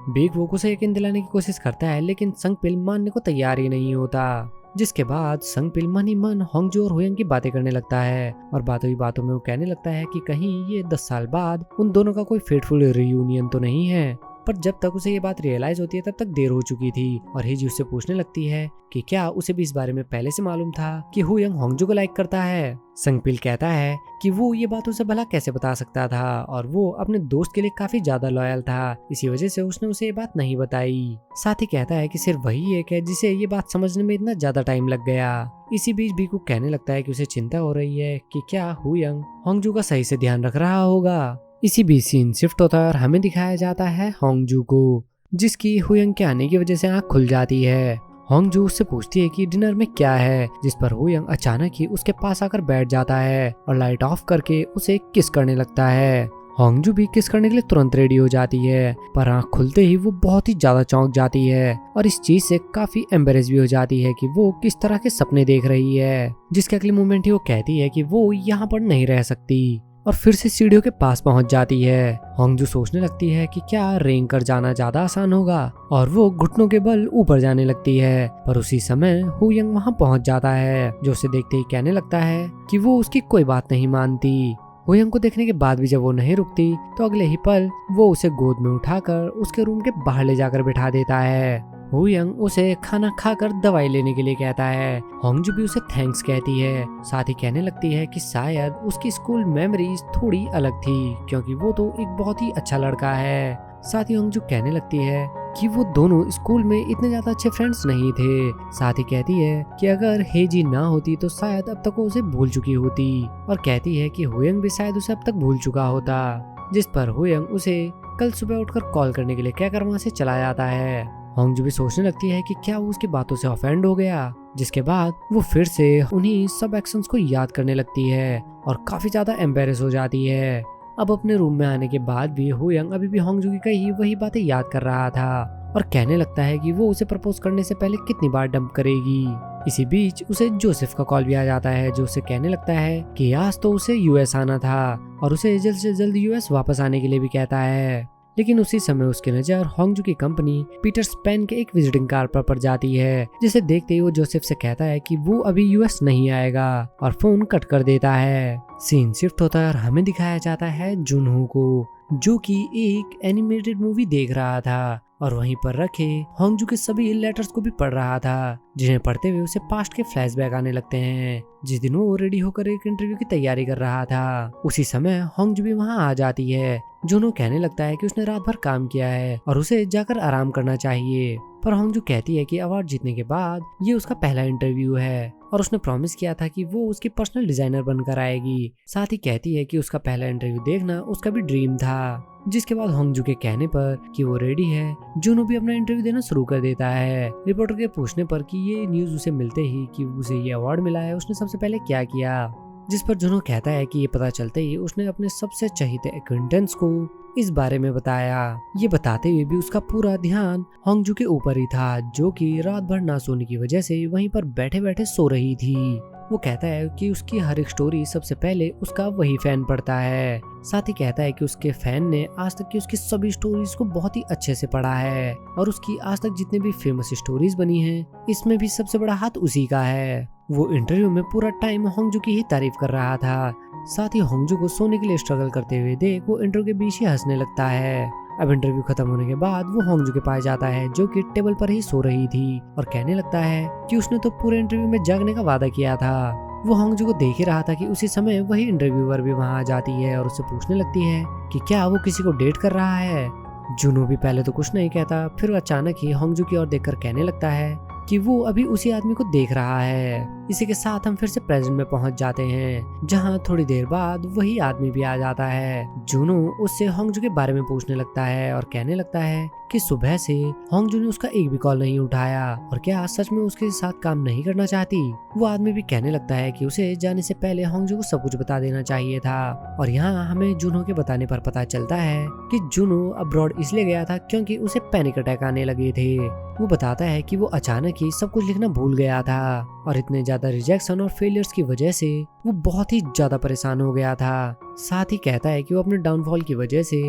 बीकुक उसे यकीन दिलाने की कोशिश करता है, लेकिन संगपिल मानने को तैयार ही नहीं होता। जिसके बाद संगपिल मन ही मन होंगजू और होयंग की बातें करने लगता है, और बातों ही बातों में वो कहने लगता है कि कहीं ये 10 साल बाद उन दोनों का कोई फेटफुल रियूनियन तो नहीं है। पर जब तक उसे ये बात रियलाइज होती है तब तक देर हो चुकी थी, और हेजी उससे पूछने लगती है कि क्या उसे भी इस बारे में पहले से मालूम था कि होयंग होंगजू को लाइक करता है। संगपिल कहता है कि वो ये बात उसे भला कैसे बता सकता था, और वो अपने दोस्त के लिए काफी ज्यादा लॉयल था, इसी वजह से उसने उसे ये बात नहीं बताई। साथ ही कहता है कि सिर्फ वही एक है जिसे ये बात समझने में इतना ज्यादा टाइम लग गया। इसी बीच बीकू कहने लगता है कि उसे चिंता हो रही है कि क्या होयंग होंगजू का सही से ध्यान रख रहा होगा। इसी बीच सीन शिफ्ट होता है और हमें दिखाया जाता है होंगजू को, जिसकी होयंग के आने की वजह से आँख खुल जाती है। होंगजू उससे पूछती है कि डिनर में क्या है, जिस पर होयंग अचानक ही उसके पास आकर बैठ जाता है और लाइट ऑफ करके उसे किस करने लगता है। होंगजू भी किस करने के लिए तुरंत रेडी हो जाती है, पर आँख खुलते ही वो बहुत ही ज्यादा चौंक जाती है और इस चीज से काफी एम्बेरेस भी हो जाती है कि वो किस तरह के सपने देख रही है। जिसके अगले मोमेंट ही वो कहती है कि वो यहाँ पर नहीं रह सकती, और फिर से सीढ़ियों के पास पहुंच जाती है। होंगजू सोचने लगती है कि क्या रेंग कर जाना ज्यादा आसान होगा, और वो घुटनों के बल ऊपर जाने लगती है। पर उसी समय होयंग वहां पहुंच जाता है, जो उसे देखते ही कहने लगता है कि वो उसकी कोई बात नहीं मानती। होयंग को देखने के बाद भी जब वो नहीं रुकती तो अगले ही पल वो उसे गोद में उठाकर उसके रूम के बाहर ले जाकर बिठा देता है। होयंग उसे खाना खाकर दवाई लेने के लिए कहता है। होंगजू भी उसे थैंक्स कहती है, साथ ही कहने लगती है कि शायद उसकी स्कूल मेमोरीज थोड़ी अलग थी, क्योंकि वो तो एक बहुत ही अच्छा लड़का है। साथ ही होंगजू कहने लगती है कि वो दोनों स्कूल में इतने ज्यादा अच्छे फ्रेंड्स नहीं थे। साथ ही कहती है कि अगर हेजी ना होती तो शायद अब तक वो उसे भूल चुकी होती, और कहती है कि होयंग भी शायद उसे अब तक भूल चुका होता। जिस पर होयंग उसे कल सुबह उठकर कॉल करने के लिए कहकर वहाँ से चला जाता है। होंगजू भी सोचने लगती है कि क्या वो उसकी बातों से ऑफेंड हो गया, जिसके बाद वो फिर से उन्हीं सब एक्शंस को याद करने लगती है और काफी ज्यादा एम्बेरेस हो जाती है। अब अपने रूम में आने के बाद भी होयंग अभी भी होंगजू की कही वही बातें याद कर रहा था और कहने लगता है कि वो उसे प्रपोज करने से पहले कितनी बार डंप करेगी। इसी बीच उसे जोसेफ का कॉल भी आ जाता है, जो उसे कहने लगता है कि आज तो उसे यूएस आना था और उसे जल्द से जल्द यूएस वापस आने के लिए भी कहता है। लेकिन उसी समय उसकी नजर होंगजू की कंपनी पीटर्स पेन के एक विजिटिंग कार्ड पर पड़ जाती है, जिसे देखते ही वो जोसेफ से कहता है कि वो अभी यूएस नहीं आएगा और फोन कट कर देता है। सीन शिफ्ट होता है और हमें दिखाया जाता है जुनहो को, जो कि एक एनिमेटेड मूवी देख रहा था और वहीं पर रखे होंगजू के सभी लेटर्स को भी पढ़ रहा था, जिन्हें पढ़ते हुए उसे पास्ट के फ्लैशबैक आने लगते हैं। जिस दिन वो रेडी होकर एक इंटरव्यू की तैयारी कर रहा था, उसी समय होंगजू भी वहां आ जाती है। जुनो कहने लगता है कि उसने रात भर काम किया है और उसे जाकर आराम करना चाहिए, पर होंगजू कहती है कि अवार्ड जीतने के बाद ये उसका पहला इंटरव्यू है और उसने प्रॉमिस किया था कि वो उसकी पर्सनल डिजाइनर बनकर आएगी। साथ ही कहती है कि उसका पहला इंटरव्यू देखना उसका भी ड्रीम था। जिसके बाद होंगजू के कहने पर कि वो रेडी है, जुनो भी अपना इंटरव्यू देना शुरू कर देता है। रिपोर्टर के पूछने पर कि ये न्यूज उसे मिलते ही कि उसे ये अवार्ड मिला है, उसने सबसे पहले क्या किया, जिस पर जुनो कहता है कि ये पता चलते ही उसने अपने सबसे चहीते एक्विंटेंस को इस बारे में बताया। ये बताते हुए भी उसका पूरा ध्यान होंगजू के ऊपर ही था, जो कि रात भर ना सोने की वजह से वहीं पर बैठे बैठे सो रही थी। वो कहता है कि उसकी हर एक स्टोरी सबसे पहले उसका वही फैन पढ़ता है। साथ ही कहता है कि उसके फैन ने आज तक की उसकी सभी स्टोरीज को बहुत ही अच्छे से पढ़ा है और उसकी आज तक जितने भी फेमस स्टोरीज बनी हैं, इसमें भी सबसे बड़ा हाथ उसी का है। वो इंटरव्यू में पूरा टाइम होंगजू की ही तारीफ कर रहा था। साथ ही होंगजू को सोने के लिए स्ट्रगल करते हुए देख वो इंटरव्यू के बीच ही हंसने लगता है। अब इंटरव्यू खत्म होने के बाद वो होंगजू के पास जाता है, जो कि टेबल पर ही सो रही थी, और कहने लगता है कि उसने तो पूरे इंटरव्यू में जागने का वादा किया था। वो होंगजू को देख ही रहा था कि उसी समय वही इंटरव्यूअर भी वहां आ जाती है और उससे पूछने लगती है कि क्या वो किसी को डेट कर रहा है। जुनो भी पहले तो कुछ नहीं कहता, फिर अचानक ही होंगजू की ओर देखकर कहने लगता है कि वो अभी उसी आदमी को देख रहा है। इसी के साथ हम फिर से प्रेजेंट में पहुंच जाते हैं, जहां थोड़ी देर बाद वही आदमी भी आ जाता है। जुनो उससे होंगजू के बारे में पूछने लगता है और कहने लगता है कि सुबह से होंगजू ने उसका एक भी कॉल नहीं उठाया और क्या सच में उसके साथ काम नहीं करना चाहती। वो आदमी भी कहने लगता है कि उसे जाने से पहले होंगजू को सब कुछ बता देना चाहिए था। और यहाँ हमें जुनो के बताने पर पता चलता है कि जुनो अब्रॉड इसलिए गया था क्योंकि उसे पैनिक अटैक आने लगे थे। वो बताता है कि वो अचानक ही सब कुछ लिखना भूल गया था और इतने ज्यादा रिजेक्शन और फेलियर्स की वजह से वो बहुत ही ज्यादा परेशान हो गया था। साथ ही कहता है कि वो अपने डाउनफॉल की वजह से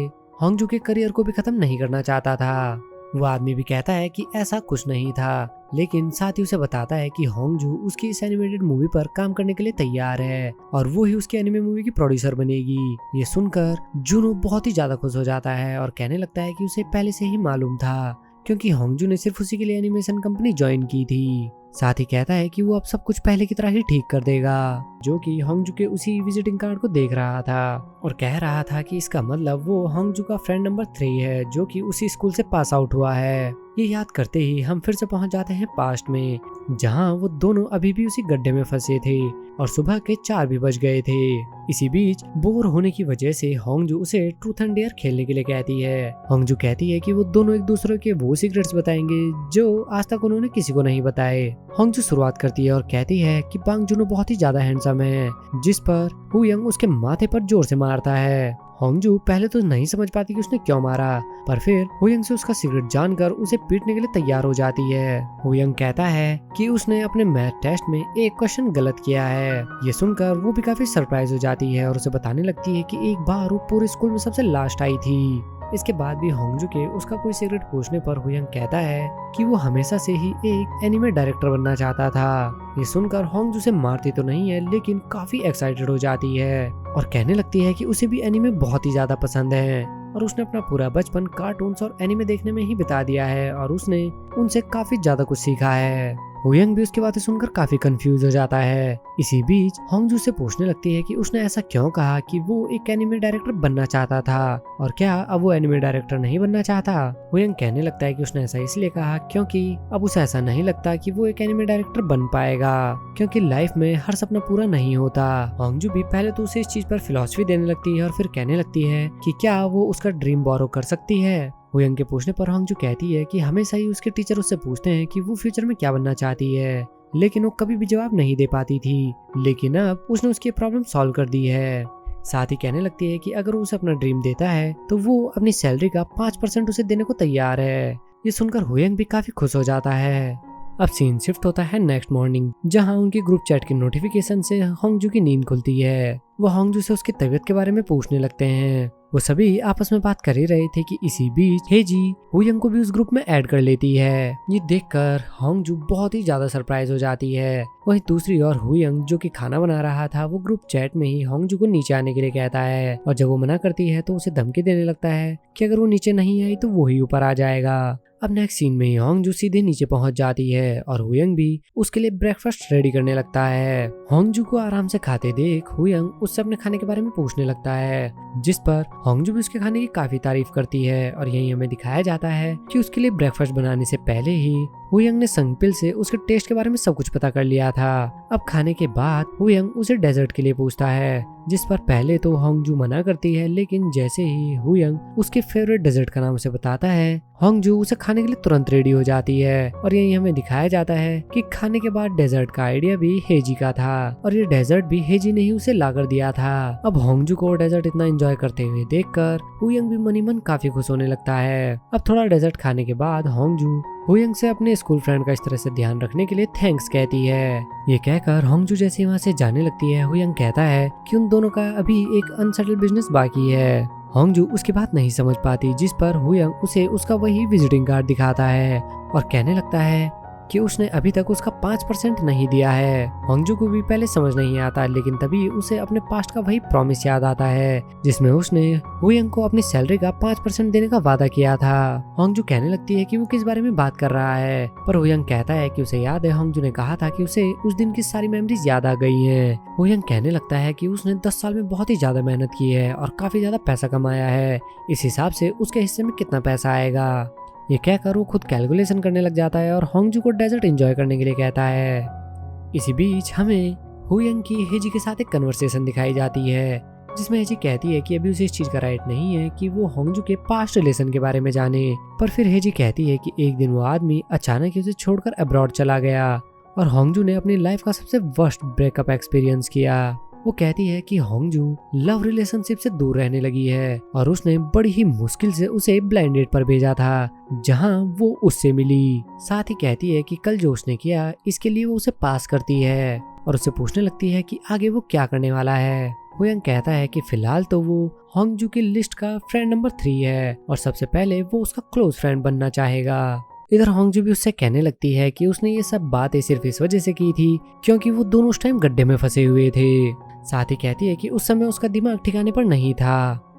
होंगजू के करियर को भी खत्म नहीं करना चाहता था। वो आदमी भी कहता है कि ऐसा कुछ नहीं था, लेकिन साथ ही उसे बताता है कि होंगजू उसकी इस एनिमेटेड मूवी पर काम करने के लिए तैयार है और वो ही उसकी एनिमे मूवी की प्रोड्यूसर बनेगी। ये सुनकर जुनो बहुत ही ज्यादा खुश हो जाता है और कहने लगता है कि उसे पहले से ही मालूम था, क्योंकि होंगजू ने सिर्फ उसी के लिए एनिमेशन कंपनी ज्वाइन की थी। साथ ही कहता है कि वो अब सब कुछ पहले की तरह ही ठीक कर देगा, जो कि होंगजू के उसी विजिटिंग कार्ड को देख रहा था और कह रहा था कि इसका मतलब वो होंगजू का फ्रेंड नंबर 3 है, जो कि उसी स्कूल से पास आउट हुआ है। ये याद करते ही हम फिर से पहुंच जाते हैं पास्ट में, जहां वो दोनों अभी भी उसी गड्ढे में फंसे थे और सुबह के 4 भी बज गए थे। इसी बीच बोर होने की वजह से होंगजू उसे ट्रूथ एंड डेयर खेलने के लिए कहती है। होंगजू कहती है कि वो दोनों एक दूसरे के वो सीक्रेट्स बताएंगे जो आज तक उन्होंने किसी को नहीं बताए। होंगजू शुरुआत करती है और कहती है कि बांग जुनो बहुत ही ज्यादा हैंडसम है, जिस पर हुयंग उसके माथे पर जोर से मारता है। होंगजू पहले तो नहीं समझ पाती कि उसने क्यों मारा, पर फिर हुयंग से उसका सीक्रेट जानकर उसे पीटने के लिए तैयार हो जाती है। हुयंग कहता है कि उसने अपने मैथ टेस्ट में एक क्वेश्चन गलत किया है। ये सुनकर वो भी काफी सरप्राइज हो जाती है और उसे बताने लगती है कि एक बार वो पूरे स्कूल में सबसे लास्ट आई थी। इसके बाद भी होंगजू के उसका कोई सीक्रेट पूछने पर हुयंग कहता है कि वो हमेशा से ही एक एनिमे डायरेक्टर बनना चाहता था। ये सुनकर होंगजू से मारती तो नहीं है, लेकिन काफी एक्साइटेड हो जाती है और कहने लगती है कि उसे भी एनिमे बहुत ही ज्यादा पसंद है और उसने अपना पूरा बचपन कार्टून्स और एनिमे देखने में ही बिता दिया है और उसने उनसे काफी ज्यादा कुछ सीखा है। हुयंग भी उसकी बातें सुनकर काफी कंफ्यूज हो जाता है। इसी बीच होंगजू से पूछने लगती है कि उसने ऐसा क्यों कहा कि वो एक एनिमे डायरेक्टर बनना चाहता था और क्या अब वो एनिमे डायरेक्टर नहीं बनना चाहता। हुयंग कहने लगता है कि उसने ऐसा इसलिए कहा क्योंकि अब उसे ऐसा नहीं लगता कि वो एक एनिमे डायरेक्टर बन पाएगा, क्योंकि लाइफ में हर सपना पूरा नहीं होता। होंगजू भी पहले तो उसे इस चीज पर फिलॉसफी देने लगती है और फिर कहने लगती है कि क्या वो उसका ड्रीम बोरो कर सकती है। हुयंग के पूछने पर होंगजू कहती है कि हमेशा ही उसके टीचर उससे पूछते हैं कि वो फ्यूचर में क्या बनना चाहती है, लेकिन वो कभी भी जवाब नहीं दे पाती थी, लेकिन अब उसने उसकी प्रॉब्लम सॉल्व कर दी है। साथ ही कहने लगती है कि अगर वो उसे अपना ड्रीम देता है तो वो अपनी सैलरी का 5% उसे देने को तैयार है। ये सुनकर हुयंग भी काफी खुश हो जाता है। अब सीन शिफ्ट होता है नेक्स्ट मॉर्निंग, जहां उनकी ग्रुप चैट की नोटिफिकेशन से होंगजू की नींद खुलती है। वो होंगजू से उसकी तबीयत के बारे में पूछने लगते हैं वो सभी आपस में बात कर ही रहे थे कि इसी बीच हेजी हुयंग को भी उस ग्रुप में ऐड कर लेती है। ये देखकर होंगजू बहुत ही ज्यादा सरप्राइज हो जाती है। वहीं दूसरी ओर हुयंग जो कि खाना बना रहा था वो ग्रुप चैट में ही होंगजू को नीचे आने के लिए कहता है, और जब वो मना करती है तो उसे धमकी देने लगता है कि अगर वो नीचे नहीं आई तो वो ही ऊपर आ जाएगा। अब नेक्स्ट सीन में ही होंगजू सीधे नीचे पहुंच जाती है और हुयंग भी उसके लिए ब्रेकफास्ट रेडी करने लगता है। होंगजू को आराम से खाते देख हुयंग उससे अपने खाने के बारे में पूछने लगता है, जिस पर होंगजू भी उसके खाने की काफी तारीफ करती है। और यही हमें दिखाया जाता है कि उसके लिए ब्रेकफास्ट बनाने से पहले ही हुयंग ने संगपिल से उसके टेस्ट के बारे में सब कुछ पता कर लिया था। अब खाने के बाद हुयंग उसे डेजर्ट के लिए पूछता है, जिस पर पहले तो होंगजू मना करती है, लेकिन जैसे ही हुयंग उसके फेवरेट डेजर्ट का नाम उसे बताता है, होंगजू उसे खाने के लिए तुरंत रेडी हो जाती है। और यही हमें दिखाया जाता है कि खाने के बाद डेजर्ट का आइडिया भी हेजी का था और ये डेजर्ट भी हेजी ने ही उसे ला कर दिया था। अब होंगजू को डेजर्ट इतना एंजॉय करते हुए देखकर हुयंग भी मनी मन काफी खुश होने लगता है। अब थोड़ा डेजर्ट खाने के बाद होंगजू हुयंग से अपने स्कूल फ्रेंड का इस तरह से ध्यान रखने के लिए थैंक्स कहती है। ये कहकर होंगजू जैसे वहाँ से जाने लगती है, हुयंग कहता है कि उन दोनों का अभी एक अनसेटल्ड बिजनेस बाकी है। होंगजू उसकी बात नहीं समझ पाती, जिस पर हुयंग उसे उसका वही विजिटिंग कार्ड दिखाता है और कहने लगता है कि उसने अभी तक उसका 5% नहीं दिया है। होंगजू को भी पहले समझ नहीं आता, लेकिन तभी उसे अपने पास्ट का वही प्रॉमिस याद आता है जिसमें उसने हुयंग को अपनी सैलरी का 5% देने का वादा किया था। होंगजू कहने लगती है कि वो किस बारे में बात कर रहा है, पर हुयंग कहता है कि उसे याद है होंगजू ने कहा था कि उसे उस दिन की सारी मेमोरीज याद आ गई हैं। हुयंग कहने लगता है कि उसने 10 साल में बहुत ही ज्यादा मेहनत की है और काफी ज्यादा पैसा कमाया है, इस हिसाब से उसके हिस्से में कितना पैसा आएगा। ये कहकर वो खुद कैलकुलेशन करने लग जाता है और होंगजू को डेजर्ट एंजॉय करने के लिए कहता है। इसी बीच हमें हुयंग की हेजी के साथ एक कन्वर्सेशन दिखाई जाती है, जिसमें हेजी कहती है कि अभी उसे इस चीज का राइट नहीं है कि वो होंगजू के पास्ट रिलेशन के बारे में जाने। पर फिर हेजी कहती है कि एक दिन वो आदमी अचानक ही उसे छोड़कर अब्रॉड चला गया और होंगजू ने अपनी लाइफ का सबसे वर्स्ट ब्रेकअप एक्सपीरियंस किया। वो कहती है कि होंगजू लव रिलेशनशिप से दूर रहने लगी है और उसने बड़ी ही मुश्किल से उसे ब्लाइंड डेट पर भेजा था, जहां वो उससे मिली। साथ ही कहती है कि कल जो उसने किया इसके लिए वो उसे पास करती है और उससे पूछने लगती है कि आगे वो क्या करने वाला है। हुयंग कहता है कि फिलहाल तो वो होंगजू की लिस्ट का फ्रेंड नंबर 3 है और सबसे पहले वो उसका क्लोज फ्रेंड बनना चाहेगा। इधर होंगजू भी उससे कहने लगती है कि उसने ये सब बातें सिर्फ इस वजह से की थी क्योंकि वो दोनों उस टाइम गड्ढे में फंसे हुए थे। साथ ही कहती है कि उस समय उसका दिमाग ठिकाने पर नहीं था।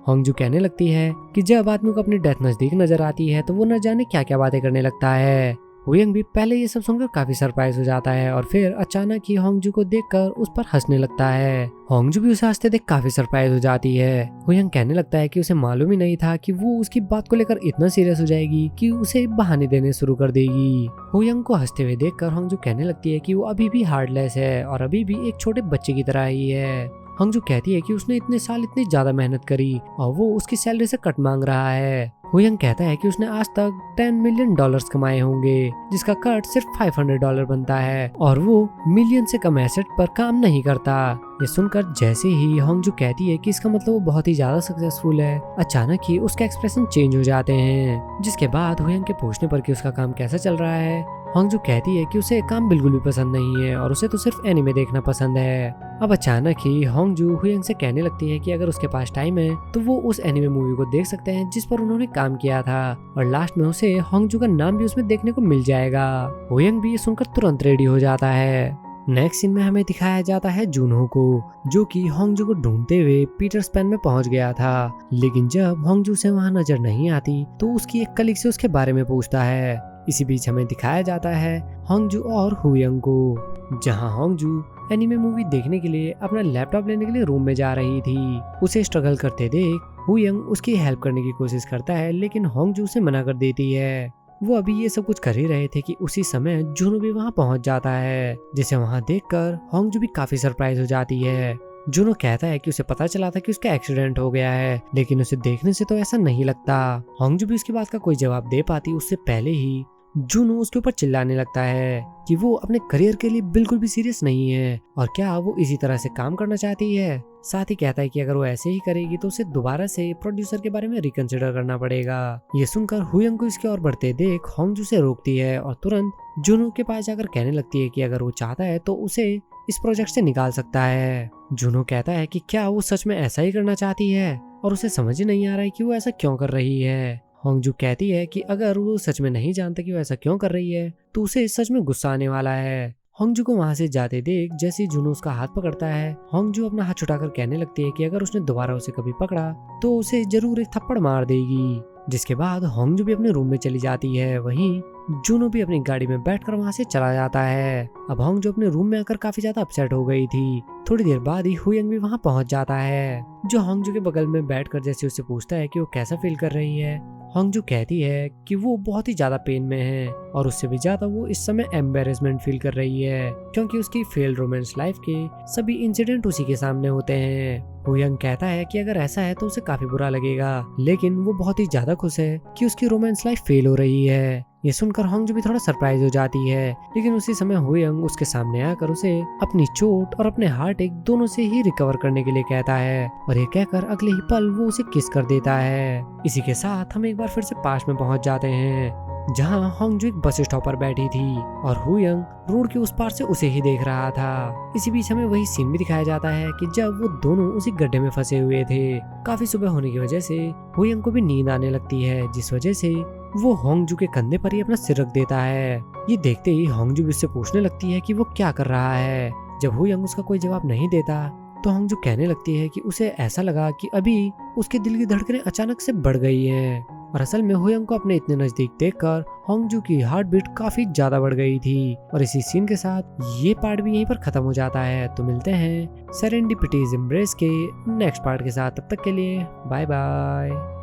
होंगजू कहने लगती है कि जब आदमी को अपनी डेथ नजदीक नजर आती है तो वो न जाने क्या क्या बातें करने लगता है। हुयंग भी पहले ये सब सुनकर काफी सरप्राइज हो जाता है और फिर अचानक ही होंगजू को देखकर उस पर हंसने लगता है। होंगजू भी उसे हंसते देख काफी सरप्राइज हो जाती है। हुयंग कहने लगता है कि उसे मालूम ही नहीं था कि वो उसकी बात को लेकर इतना सीरियस हो जाएगी कि उसे बहाने देने शुरू कर देगी। हुयंग को हंसते हुए देखकर होंगजू कहने लगती है कि वो अभी भी हार्टलेस है और अभी भी एक छोटे बच्चे की तरह ही है। होंगजू कहती है कि उसने इतने साल इतनी ज्यादा मेहनत करी और वो उसकी सैलरी से कट मांग रहा है। हुयंग कहता है कि उसने आज तक $10 मिलियन कमाए होंगे, जिसका कट सिर्फ $500 बनता है और वो मिलियन से कम एसेट पर काम नहीं करता। ये सुनकर जैसे ही होंगजू कहती है कि इसका मतलब वो बहुत ही ज्यादा सक्सेसफुल है, अचानक ही उसके एक्सप्रेशन चेंज हो जाते हैं। जिसके बाद हुयंग के पूछने पर कि उसका काम कैसा चल रहा है, होंगजू कहती है कि उसे काम बिल्कुल भी पसंद नहीं है और उसे तो सिर्फ एनिमे देखना पसंद है। अब अचानक ही होंगजू हुयंग से कहने लगती है कि अगर उसके पास टाइम है तो वो उस एनिमे मूवी को देख सकते हैं जिस पर उन्होंने काम किया था और लास्ट में उसे होंगजू का नाम भी उसमें देखने को मिल जाएगा। हुयंग भी ये सुनकर तुरंत रेडी हो जाता है। नेक्स्ट सीन में हमें दिखाया जाता है जूनहो को, जो कि होंगजू को ढूंढते हुए पीटर्स पैन में पहुंच गया था, लेकिन जब होंगजू से वहां नजर नहीं आती तो उसकी एक कलीग से उसके बारे में पूछता है। इसी बीच हमें दिखाया जाता है होंगजू और हुयंग को, जहां होंगजू एनीमे मूवी देखने के लिए अपना लैपटॉप लेने के लिए रूम में जा रही थी। उसे स्ट्रगल करते देख हुयंग उसकी हेल्प करने की कोशिश करता है, लेकिन होंगजू उसे मना कर देती है। वो अभी ये सब कुछ कर ही रहे थे कि उसी समय जूनो भी वहाँ पहुँच जाता है, जिसे वहाँ देखकर होंगजू भी काफी सरप्राइज हो जाती है। जूनो कहता है कि उसे पता चला था कि उसका एक्सीडेंट हो गया है, लेकिन उसे देखने से तो ऐसा नहीं लगता। होंगजू भी उसकी बात का कोई जवाब दे पाती उससे पहले ही जूनो उसके ऊपर चिल्लाने लगता है कि वो अपने करियर के लिए बिल्कुल भी सीरियस नहीं है और क्या वो इसी तरह से काम करना चाहती है। साथ ही कहता है कि अगर वो ऐसे ही करेगी तो उसे दोबारा से प्रोड्यूसर के बारे में रिकंसिडर करना पड़ेगा। ये सुनकर हुयंग को इसके और बढ़ते देख होंगजू से रोकती है और तुरंत जूनो के पास जाकर कहने लगती है कि अगर वो चाहता है तो उसे इस प्रोजेक्ट से निकाल सकता है। जूनो कहता है कि क्या वो सच में ऐसा ही करना चाहती है, और उसे समझ ही नहीं आ रहा है कि वो ऐसा क्यों कर रही है। होंगजू कहती है कि अगर वो सच में नहीं जानता कि वो ऐसा क्यों कर रही है तो उसे सच में गुस्सा आने वाला है। होंगजू को वहाँ से जाते देख जैसे ही जुनू उसका हाथ पकड़ता है, होंगजू अपना हाथ छुटाकर कहने लगती है कि अगर उसने दोबारा उसे कभी पकड़ा तो उसे जरूर एक थप्पड़ मार देगी। जिसके बाद होंगजू भी अपने रूम में चली जाती है। वहीं जुनू भी अपनी गाड़ी में बैठकर वहाँ से चला जाता है। अब होंगजू अपने रूम में आकर काफी ज्यादा अपसेट हो गई थी। थोड़ी देर बाद ही हुयंग भी वहाँ पहुँच जाता है, जो होंगजू के बगल में बैठकर जैसे उससे पूछता है कि वो कैसा फील कर रही है। होंगजू कहती है कि वो बहुत ही ज्यादा पेन में है और उससे भी ज्यादा वो इस समय एम्बेरसमेंट फील कर रही है, क्योंकि उसकी फेल्ड रोमांस लाइफ के सभी इंसिडेंट उसी के सामने होते हैं। हुयंग कहता है कि अगर ऐसा है तो उसे काफी बुरा लगेगा, लेकिन वो बहुत ही ज्यादा खुश है कि उसकी रोमांस लाइफ फेल हो रही है। ये सुनकर होंगजू भी थोड़ा सरप्राइज हो जाती है, लेकिन उसी समय हुयंग उसके सामने आकर उसे अपनी चोट और अपने हार्ट एक दोनों से ही रिकवर करने के लिए कहता है और ये कहकर अगले ही पल वो उसे किस कर देता है। इसी के साथ हम एक बार फिर से पास में पहुंच जाते हैं, जहां होंगजू एक बस स्टॉप पर बैठी थी और हुयंग रोड के उस पार से उसे ही देख रहा था। इसी बीच हमें वही सीन भी दिखाया जाता है कि जब वो दोनों उसी गड्ढे में फंसे हुए थे। काफी सुबह होने की वजह से हुयंग को भी नींद आने लगती है, जिस वजह से वो होंगजू के कंधे पर ही अपना सिर रख देता है। ये देखते ही होंगजू भी उससे पूछने लगती है कि वो क्या कर रहा है। जब हुयंग उसका कोई जवाब नहीं देता तो होंगजू कहने लगती है कि उसे ऐसा लगा कि अभी उसके दिल की धड़कनें अचानक से बढ़ गई हैं और असल में हुयंग को अपने इतने नजदीक देखकर होंगजू की हार्ट बीट काफी ज्यादा बढ़ गई थी। और इसी सीन के साथ ये पार्ट भी यहीं पर खत्म हो जाता है। तो मिलते हैं सेरेंडिपिटीज एम्ब्रेस के नेक्स्ट पार्ट के साथ, तब तक के लिए बाय बाय।